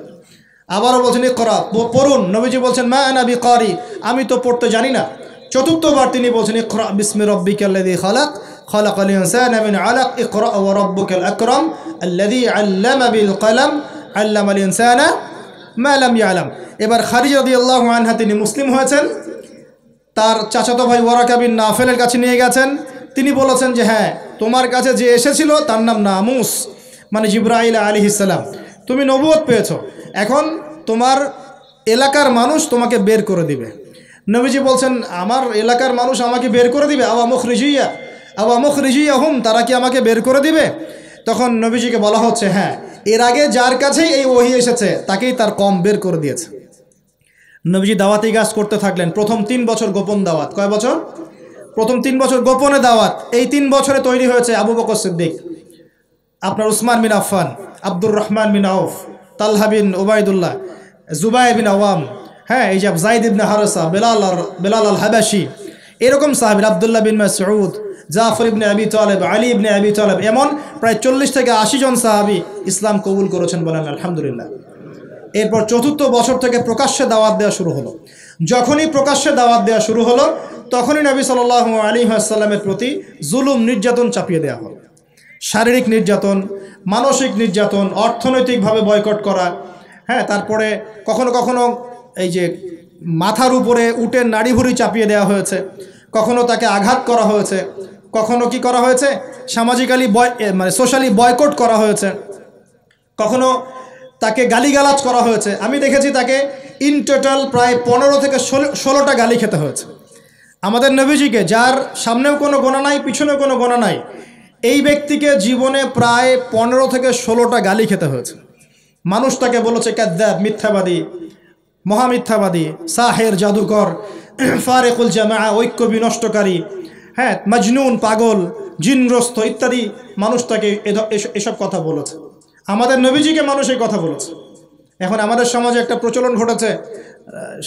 আবারও বলছেন ইকরা, পড়ুন। নবীজি বলছেন মা আনা বিকারি, আমি তো পড়তে জানি না। চতুর্থবার তিনি বলছেন ইকরা বিসমি রাব্বিকাল্লাযী খালাক খালাকাল ইনসানা মিন আলাক ইকরা ওয়া রাব্বুকাল আকরাম আল্লাযী আল্লামা বিল কলম আল্লামাল ইনসানা মা লাম ইয়ালাম। এবার খাদিজা রাদিয়াল্লাহু আনহা তিনি মুসলিম হয়েছেন, তার চাচাতো ভাই ওয়ারাকা বিন নাফেলের কাছে নিয়ে গেছেন। তিনি বলেছেন যে হ্যাঁ, তোমার কাছে যে এসেছিল তার নাম নামুস, মানে জিবরাইল আলাইহিস সালাম। তুমি নবুয়ত পেয়েছো, এখন তোমার এলাকার মানুষ তোমাকে বের করে দিবে। নবীজি বলছেন আমার এলাকার মানুষ আমাকে বের করে দিবে? আওয়া মুখরিজিয়া হুম, তারা কি আমাকে বের করে দিবে? তখন নবীজিকে বলা হচ্ছে হ্যাঁ, এর আগে যার কাছেই এই ওহী এসেছে তাকেই তার কম বের করে দিয়েছে। নবীজি দাওয়াতি কাজ করতে থাকলেন। প্রথম 3 বছর গোপন দাওয়াত। কয় বছর? প্রথম 3 বছর গোপনে দাওয়াত। এই 3 বছরে তৈরি হয়েছে আবু বকর সিদ্দিক, আপনার উসমান বিন আফফান, আব্দুর রহমান বিন আউফ, তালহা বিন উবাইদুল্লাহ, জুবাইর বিন আওয়াম, হ্যাঁ, এই যে যায়েদ ইবনে হারেসা, বেলাল আল হাবাশি, এরকম সাহাবী, আব্দুল্লাহ বিন মাসউদ, জাফর ইবনে আবি তালেব, আলী ইবনে আবি তালেব, এমন প্রায় 40 থেকে 80 জন সাহাবী ইসলাম কবুল করেছেন, বলেন আলহামদুলিল্লাহ। এরপর 4র্থ বছর থেকে প্রকাশ্যে দাওয়াত দেওয়া শুরু হলো। যখনই প্রকাশ্যে দাওয়াত দেওয়া শুরু হলো, তখনই নবী সাল্লাল্লাহু আলাইহি ওয়াসাল্লামের প্রতি জুলুম নির্যাতন চাপিয়ে দেওয়া হলো। শারীরিক নির্যাতন, মানসিক নির্যাতন, অর্থনৈতিকভাবে বয়কট করা, হ্যাঁ, তারপরে কখনো কখনো এই যে মাথার উপরে উটের নাড়িভুড়ি চাপিয়ে দেওয়া হয়েছে, কখনো তাকে আঘাত করা হয়েছে, কখনো কি করা হয়েছে সামাজিক্যালি মানে সোশ্যালি বয়কট করা হয়েছে, কখনো তাকে গালিগালাজ করা হয়েছে। আমি দেখেছি তাকে ইন টোটাল প্রায় 15 থেকে 16টা গালি খেতে হয়েছে। আমাদের নবীজিকে, যার সামনেও কোনো গোনা নাই, পিছনেও কোনো গোনা নাই, এই ব্যক্তিকে জীবনে প্রায় 15 থেকে 16টা গালি খেতে হয়েছে। মানুষ তাকে বলেছে কাযযাব, মিথ্যাবাদী, মহামিথ্যাবাদী, সাহের, জাদুকর, ফারিকুল জামাআ, ঐক্য বিনষ্টকারী, হ্যাঁ, মজনুন, পাগল, জিনগ্রস্ত ইত্যাদি মানুষ তাকে এসব কথা বলেছে। আমাদের নবীজিকে মানুষ এই কথা বলেছে। এখন আমাদের সমাজে একটা প্রচলন ঘটেছে,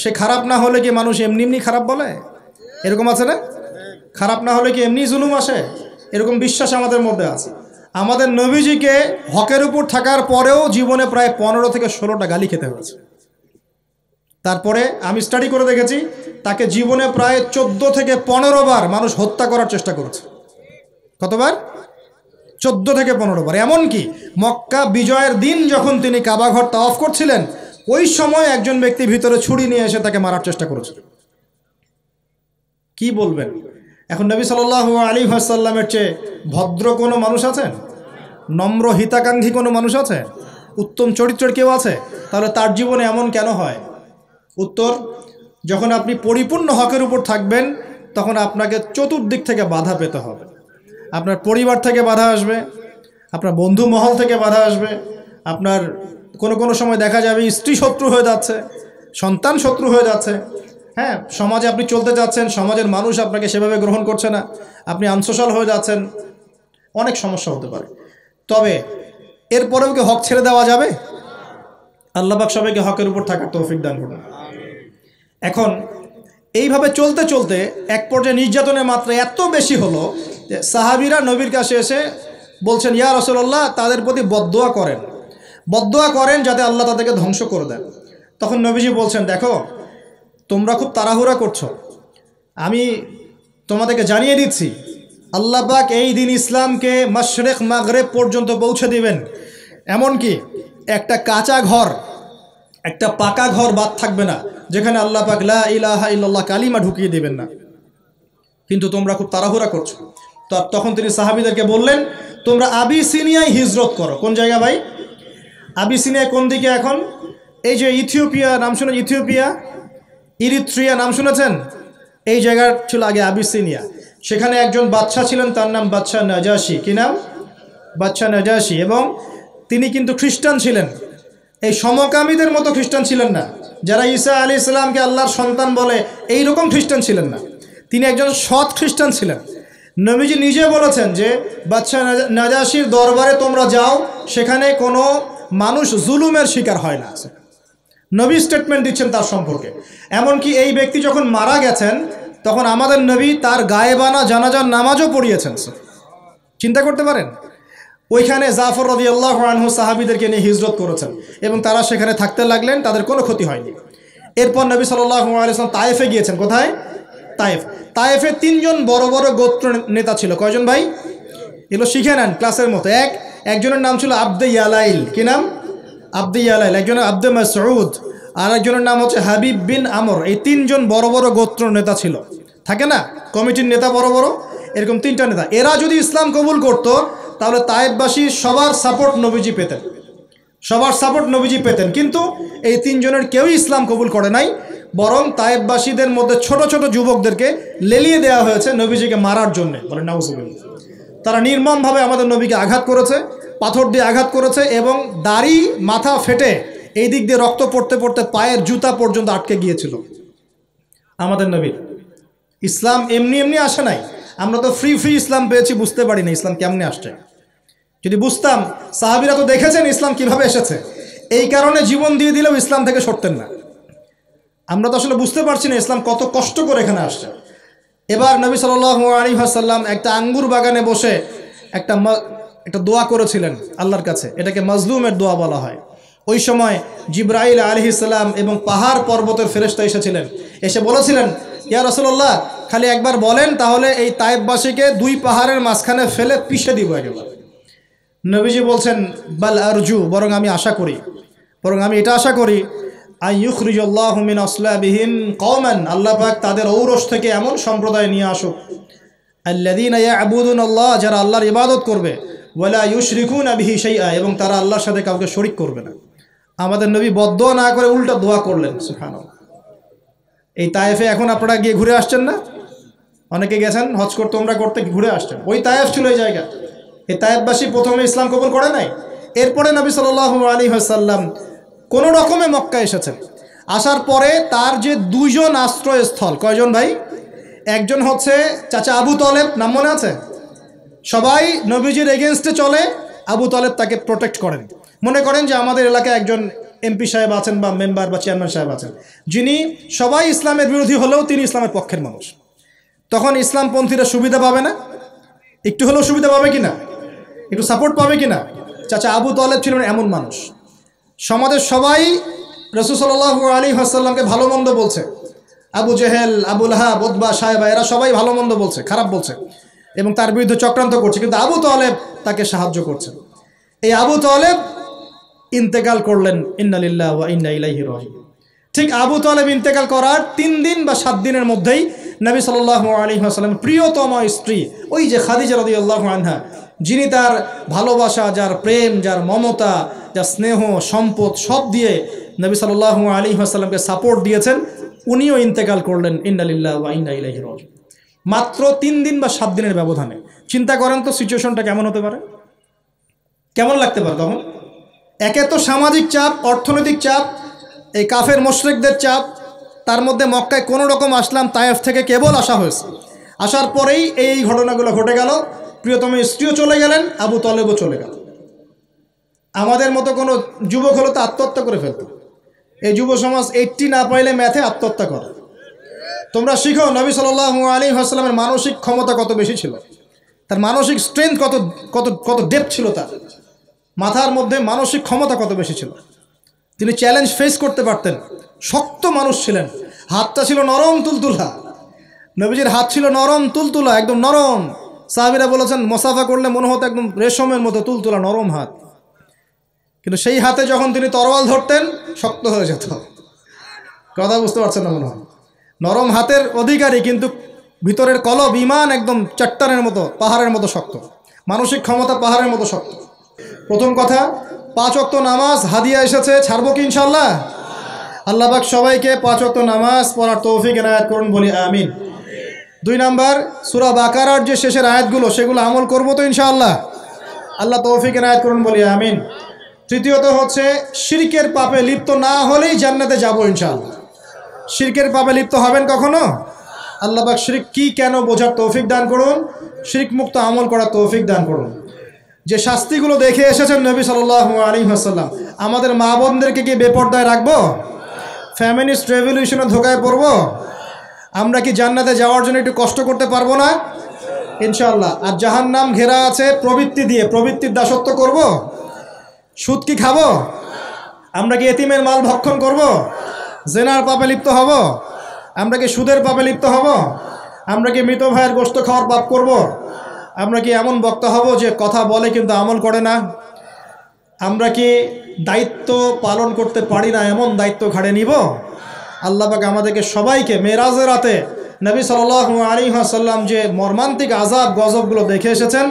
সে খারাপ না হলে কি মানুষ এমনি এমনি খারাপ বলে? এরকম আছে না? খারাপ না হলে কি এমনি জুলুম আসে? এরকম বিশ্বাস আমাদের মধ্যে আছে। আমাদের নবীজিকে হকের উপর থাকার পরেও জীবনে প্রায় 15 থেকে 16টা গালি খেতে হয়েছে। তারপরে আমি স্টাডি করে দেখেছি তাকে জীবনে প্রায় 14 থেকে 15 বার মানুষ হত্যা করার চেষ্টা করেছে। কতবার? 14 থেকে 15 বার। এমনকি মক্কা বিজয়ের দিন যখন তিনি কাবাঘর তাওয়াফ করছিলেন, ওই সময় একজন ব্যক্তি ভিতরে ছুরি নিয়ে এসে তাকে মারার চেষ্টা করেছিল। কি বলবেন? এখন নবী সাল্লাল্লাহু আলাইহি ওয়াসাল্লামের চেয়ে ভদ্র কোনো মানুষ আছেন? নম্র হিতাকাঙ্ক্ষী কোনো মানুষ আছে? উত্তম চরিত্রের কেউ আছে? তাহলে তার জীবনে এমন কেন হয়? উত্তর, যখন আপনি পরিপূর্ণ হকের উপর থাকবেন তখন আপনাকে চতুর্দিক থেকে বাধা পেতে হবে। আপনার পরিবার থেকে বাধা আসবে, আপনার বন্ধু মহল থেকে বাধা আসবে, আপনার কোনো সময় দেখা যাবে স্ত্রী শত্রু হয়ে যাচ্ছে, সন্তান শত্রু হয়ে যাচ্ছে, হ্যাঁ, সমাজে আপনি চলতে যাচ্ছেন, সমাজের মানুষ আপনাকে সেভাবে গ্রহণ করছে না, আপনি আনসোশ্যাল হয়ে যাচ্ছেন, অনেক সমস্যা হতে পারে। তবে এরপরেও কি হক ছেড়ে দেওয়া যাবে? আল্লাহ পাক সবাইকে হকের উপর থাকার তৌফিক দান করুন। এখন এইভাবে চলতে চলতে এক পর্যায়ে নির্যাতনের মাত্রা এত বেশি হলো যে সাহাবীরা নবীর কাছে এসে বলছেন, ইয়া রাসূলুল্লাহ, তাদের প্রতি বদদোয়া করেন যাতে আল্লাহ তাদেরকে ধ্বংস করে দেন। তখন নবীজি বলছেন, দেখো, তোমরা খুব তাড়াহুড়া করছো, আমি তোমাদেরকে জানিয়ে দিচ্ছি আল্লাহ পাক এই দিন ইসলামকে মাশরিক মাগরিব পর্যন্ত পৌঁছে দিবেন। এমনকি একটা কাঁচা ঘর, একটা পাকা ঘর বাদ থাকবে না যেখানে আল্লাহ পাক লা ইলাহা ইল্লাল্লাহ কালিমা ঢুকিয়ে দেবেন না। কিন্তু তোমরা খুব তাড়াহুড়া করছো। তো তখন তিনি সাহাবীদেরকে বললেন, তোমরা আবিসিনিয়ায় হিজরত করো। কোন জায়গা ভাই? আবিসিনিয়ায় কোন দিকে? এখন এই যে ইথিওপিয়া নাম শুনে, ইথিওপিয়া, ইরিত্রিয়া নাম শুনেছেন? এই জায়গার ছিল আগে আবিসিনিয়া। সেখানে একজন বাদশা ছিলেন, তার নাম বাদশা নাজাশি। কি নাম? বাদশা নাজাশি। এবং তিনি কিন্তু খ্রিস্টান ছিলেন। এই সমকামীদের মতো খ্রিস্টান ছিলেন না, যারা ঈসা আলাইহিস সালামকে আল্লাহর সন্তান বলে এই রকম খ্রিস্টান ছিলেন না। তিনি একজন সৎ খ্রিস্টান ছিলেন। নবীজি নিজে বলেছেন যে বাদশা নাজাশির দরবারে তোমরা যাও, সেখানে কোনো মানুষ জুলুমের শিকার হয় না। নবী স্টেটমেন্ট দিচ্ছেন তার সম্পর্কে। এমনকি এই ব্যক্তি যখন মারা গেছেন তখন আমাদের নবী তার গায়েবানা জানাজার নামাজও পড়িয়েছেন। চিন্তা করতে পারেন, ওইখানে জাফর রাদিয়াল্লাহু আনহু সাহাবীদেরকে নিয়ে হিজরত করেছেন এবং তারা সেখানে থাকতে লাগলেন, তাদের কোনো ক্ষতি হয়নি। এরপর নবী সাল্লাল্লাহু আলাইহি ওয়াসাল্লাম তায়েফে গিয়েছেন। কোথায়? তায়েফ। তায়েফে 3 জন বড় বড় গোত্র নেতা ছিল। কয়জন ভাই? এগুলো শিখে নেন ক্লাসের মতো। একজনের নাম ছিল আব্দে ইয়ালাইল। কি নাম? আব্দে ইয়ালাইল। একজনের আব্দে মাসউদ, আর একজনের নাম হচ্ছে হাবিব বিন আমর। এই 3 জন বড় বড় গোত্র নেতা ছিল। থাকে না কমিটির নেতা বড় বড়, এরকম 3টা নেতা। এরা যদি ইসলাম কবুল করত তাহলে তায়েফবাসী সবার সাপোর্ট নবীজি পেতেন, সবার সাপোর্ট নবীজি পেতেন। কিন্তু এই 3 জনের কেউই ইসলাম কবুল করে নাই, বরং তায়েফবাসীদের মধ্যে ছোট ছোট যুবকদেরকে লেলিয়ে দেওয়া হয়েছে নবীজিকে মারার জন্য। বলেন নাউজুবিল্লাহ। তারা নির্মমভাবে আমাদের নবীকে আঘাত করেছে, পাথর দিয়ে আঘাত করেছে এবং দাড়ি মাথা ফেটে এই দিক দিয়ে রক্ত পড়তে পড়তে পায়ের জুতা পর্যন্ত আটকে গিয়েছিল আমাদের নবীর। ইসলাম এমনি এমনি আসে নাই। আমরা তো ফ্রি ফ্রি ইসলাম পেয়েছি, বুঝতে পারি না ইসলাম কেমনে আসছে। যদি বুঝতাম, সাহাবীরা তো দেখেছেন ইসলাম কিভাবে এসেছে, এই কারণে জীবন দিয়ে দিলেও ইসলাম থেকে সরতেন না। আমরা তো আসলে বুঝতে পারছি না ইসলাম কত কষ্ট করে এখানে আসছে। এবার নবী সাল্লাল্লাহু আলাইহি ওয়াসাল্লাম একটা আঙ্গুর বাগানে বসে একটা দোয়া করেছিলেন আল্লাহর কাছে। এটাকে মাজলুমের দোয়া বলা হয়। ওই সময় জিবরাইল আলাইহিস সালাম এবং পাহাড় পর্বতের ফেরেশতা এসেছিলেন, এসে বলেছিলেন, ইয়া রাসূলুল্লাহ, খালি একবার বলেন তাহলে এই তায়েফবাসীকে 2 পাহাড়ের মাঝখানে ফেলে পিষে দিব একেবারে। নবীজি বলছেন, বাল আরজু, বরং আমি আশা করি, বরং আমি এটা আশা করি, আইয়ুখরিজাল্লাহু মিন আসলাবিহিম কওমান, আল্লাহ পাক তাদের ঔরস থেকে এমন সম্প্রদায় নিয়ে আসুক, আল্লাযীনা ইয়াবুদুনাল্লাহ, যারা আল্লাহর ইবাদত করবে, ওয়ালা ইউশরিকুনা বিহি শাইআ, এবং তারা আল্লাহর সাথে কাউকে শরীক করবে না। আমাদের নবী বদদোয়া না করে উল্টা দোয়া করলেন। সুবহানাল্লাহ। এই তায়েফে এখন আপনারা গিয়ে ঘুরে আসছেন না? অনেকে গেছেন হজ করতে, ওমরা করতে, ঘুরে আসছেন। ওই তায়েফ ছিল এই জায়গা। এই তায়েফবাসী প্রথমে ইসলাম কবুল করে নাই। এরপরে নবী সাল্লাল্লাহু আলাইহি ওয়াসাল্লাম কোনো রকমে মক্কা এসেছেন। আসার পরে তার যে 2 জন আশ্রয়স্থল, কয়জন ভাই? একজন হচ্ছে চাচা আবু তলেব, নাম মনে আছে? সবাই নবীজির এগেনস্টে চলে, আবু তলেব তাকে প্রোটেক্ট করেন। মনে করেন যে আমাদের এলাকায় একজন এমপি সাহেব আছেন বা মেম্বার বা চেয়ারম্যান সাহেব আছেন, যিনি সবাই ইসলামের বিরোধী হলেও তিনি ইসলামের পক্ষের মানুষ। তখন ইসলামপন্থীরা সুবিধা পাবে না? একটু হলেও সুবিধা পাবে কিনা? একটু সাপোর্ট পাবে কিনা? চাচা আবু তলেব ছিলেন এমন মানুষ। সমাজের সবাই রাসূল সাল্লাল্লাহু আলাইহি ওয়াসাল্লামকে ভালো মন্দ বলছে। আবু জেহেল, আবু লাহাব, উতবা, সায়বা, এরা সবাই ভালো মন্দ বলছে, খারাপ বলছে এবং তার বিরুদ্ধে চক্রান্ত করছে, কিন্তু আবু তলেব তাকে সাহায্য করছে। এই আবু তলেব ইন্তেকাল করলেন, ইন্না লিল্লাহি ওয়া ইন্না ইলাইহি রাজিউন। ঠিক আবু তলেব ইন্তেকাল করার 3 দিন বা 7 দিনের মধ্যেই নবী সাল্লাল্লাহু আলাইহি ওয়াসাল্লামের প্রিয়তম স্ত্রী, ওই যে খাদিজা রাদিয়াল্লাহু আনহা, যিনি তার ভালোবাসা, যার প্রেম, যার মমতা, যার স্নেহ, সম্পদ সব দিয়ে নবী সাল্লাল্লাহু আলাইহি ওয়াসাল্লামকে সাপোর্ট দিয়েছেন, উনিও ইন্তেকাল করলেন, ইন্না লিল্লাহি ওয়া ইন্না ইলাইহি রাজিউন। মাত্র 3 দিন বা 7 দিনের ব্যবধানে। চিন্তা করেন তো সিচুয়েশনটা কেমন হতে পারে, কেমন লাগতে পারে তখন? একে তো সামাজিক চাপ, অর্থনৈতিক চাপ, এই কাফের মুশরিকদের চাপ, তার মধ্যে মক্কায় কোনো রকম আসলাম, তায়েফ থেকে কেবল আসা হয়েছে। আসার পরেই এই ঘটনাগুলো ঘটে গেল। প্রিয়তম স্ত্রীও চলে গেলেন, আবু তলেবও চলে গেল। আমাদের মতো কোনো যুবক হলো তো আত্মহত্যা করে ফেলত। এই যুব সমাজ 80 না পাইলে ম্যাথে আত্মহত্যা করে। তোমরা শিখো নবী সাল্লাল্লাহু আলাইহি ওয়াসাল্লামের মানসিক ক্ষমতা কত বেশি ছিল, তার মানসিক স্ট্রেংথ কত কত কত ডেপথ ছিল, তার মাথার মধ্যে মানসিক ক্ষমতা কত বেশি ছিল। তিনি চ্যালেঞ্জ ফেস করতে পারতেন। শক্ত মানুষ ছিলেন, হাতটা ছিল নরম তুলতুলা। নবীজির হাত ছিল নরম তুলতুলা, একদম নরম। সাহাবীরা বলেছেন মুসাফা করলে মনে হতো একদম রেশমের মতো তুলতুলা নরম হাত। কিন্তু সেই হাতে যখন তিনি তরোয়াল ধরতেন শক্ত হয়ে যেত। কথা বুঝতে পারছেন না মনে হয়? নরম হাতের অধিকারী, কিন্তু ভিতরের কলব ঈমান একদম চট্টানের মতো, পাহাড়ের মতো শক্ত। মানসিক ক্ষমতা পাহাড়ের মতো শক্ত। প্রথম কথা, 5 ওয়াক্ত নামাজ হাদিয়া এসেছে, ছাড়বো কি ইনশাআল্লাহ? আল্লাহ পাক সবাইকে 5 ওয়াক্ত নামাজ পড়ার তৌফিক এনায়েত করুন, বলি আমিন। 2 নাম্বার, সূরা বাকারার যে শেষের আয়াতগুলো সেগুলো আমল করবো তো ইনশাআল্লাহ? আল্লাহ তৌফিক এনায়েত করুন, বলি আমিন। তৃতীয়ত হচ্ছে শিরকের পাপে লিপ্ত না হলেই জান্নাতে যাবো ইনশাআল্লাহ। শিরকের পাপে লিপ্ত হবেন কখনো? আল্লাহ পাক শিরক কি কেন বোঝার তৌফিক দান করুন, শিরক মুক্ত আমল করার তৌফিক দান করুন। যে শাস্তিগুলো দেখে এসেছেন নবী সাল্লাল্লাহু আলাইহি ওয়াসাল্লাম, আমাদের মা বোনদেরকে কি বেপরদায় রাখবো? ফ্যামিলিস্ট রেভলিউশনে ধোকায় পড়বো? আমরা কি জান্নাতে যাওয়ার জন্য একটু কষ্ট করতে পারবো না? ইনশাআল্লাহ। আর জাহান্নাম ঘেরা আছে প্রবৃত্তি দিয়ে, প্রবৃত্তির দাসত্ব করব? সুদ কি খাবো? আমরা কি এতিমের মাল ভক্ষণ করব? জেনার পাপে লিপ্ত হব? আমরা কি সুদের পাপে লিপ্ত হব? আমরা কি মৃত ভাইয়ের গোশত খাওয়ার পাপ করব? আমরা কি এমন বক্তা হব যে কথা বলে কিন্তু আমল করে না? আমরা কি দায়িত্ব পালন করতে পারি না এমন দায়িত্ব ঘাড়ে নিব? আল্লাহ পাক আমাদেরকে সবাইকে মেরাজের রাতে নবী সাল্লাল্লাহু আলাইহি ওয়াসাল্লাম যে মর্মান্তিক আযাব গজবগুলো দেখে এসেছেন,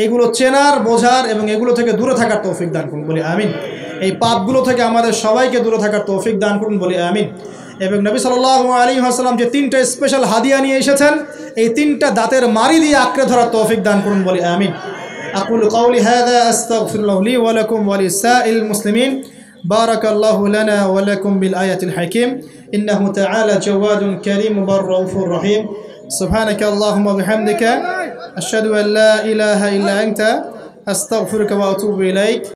এগুলো চেনার, বোঝার এবং এগুলো থেকে দূরে থাকার তৌফিক দান করুন বলি আমিন। এই পাপগুলো থেকে আমাদের সবাইকে দূরে থাকার তৌফিক দান করুন বলি আমিন। এবং নবী সাল্লাল্লাহু আলাইহি ওয়াসাল্লাম যে 3টা স্পেশাল হাদিয়া নিয়ে এসেছেন, এই 3টা দাঁতের মারি দিয়ে আঁকড়ে ধরার তৌফিক দান করুন বলি আমিন। আকুলু কাওলি হাযা আস্তাগফিরুল্লাহ লি ওয়া লাকুম ওয়া লিসাইল মুসলিমিন। বারাকাল্লাহু লানা ওয়া লাকুম বিল আয়াতিল হাকীম। ইন্নাহু তাআলা জাওয়াদুন কারীম বাররাউফুর রহিম। সুবহানাকা আল্লাহুম্মা বিহামদিকা আশহাদু আন লা ইলাহা ইল্লা আনতা আস্তাগফিরুকা ওয়া আতুবু ইলাইক।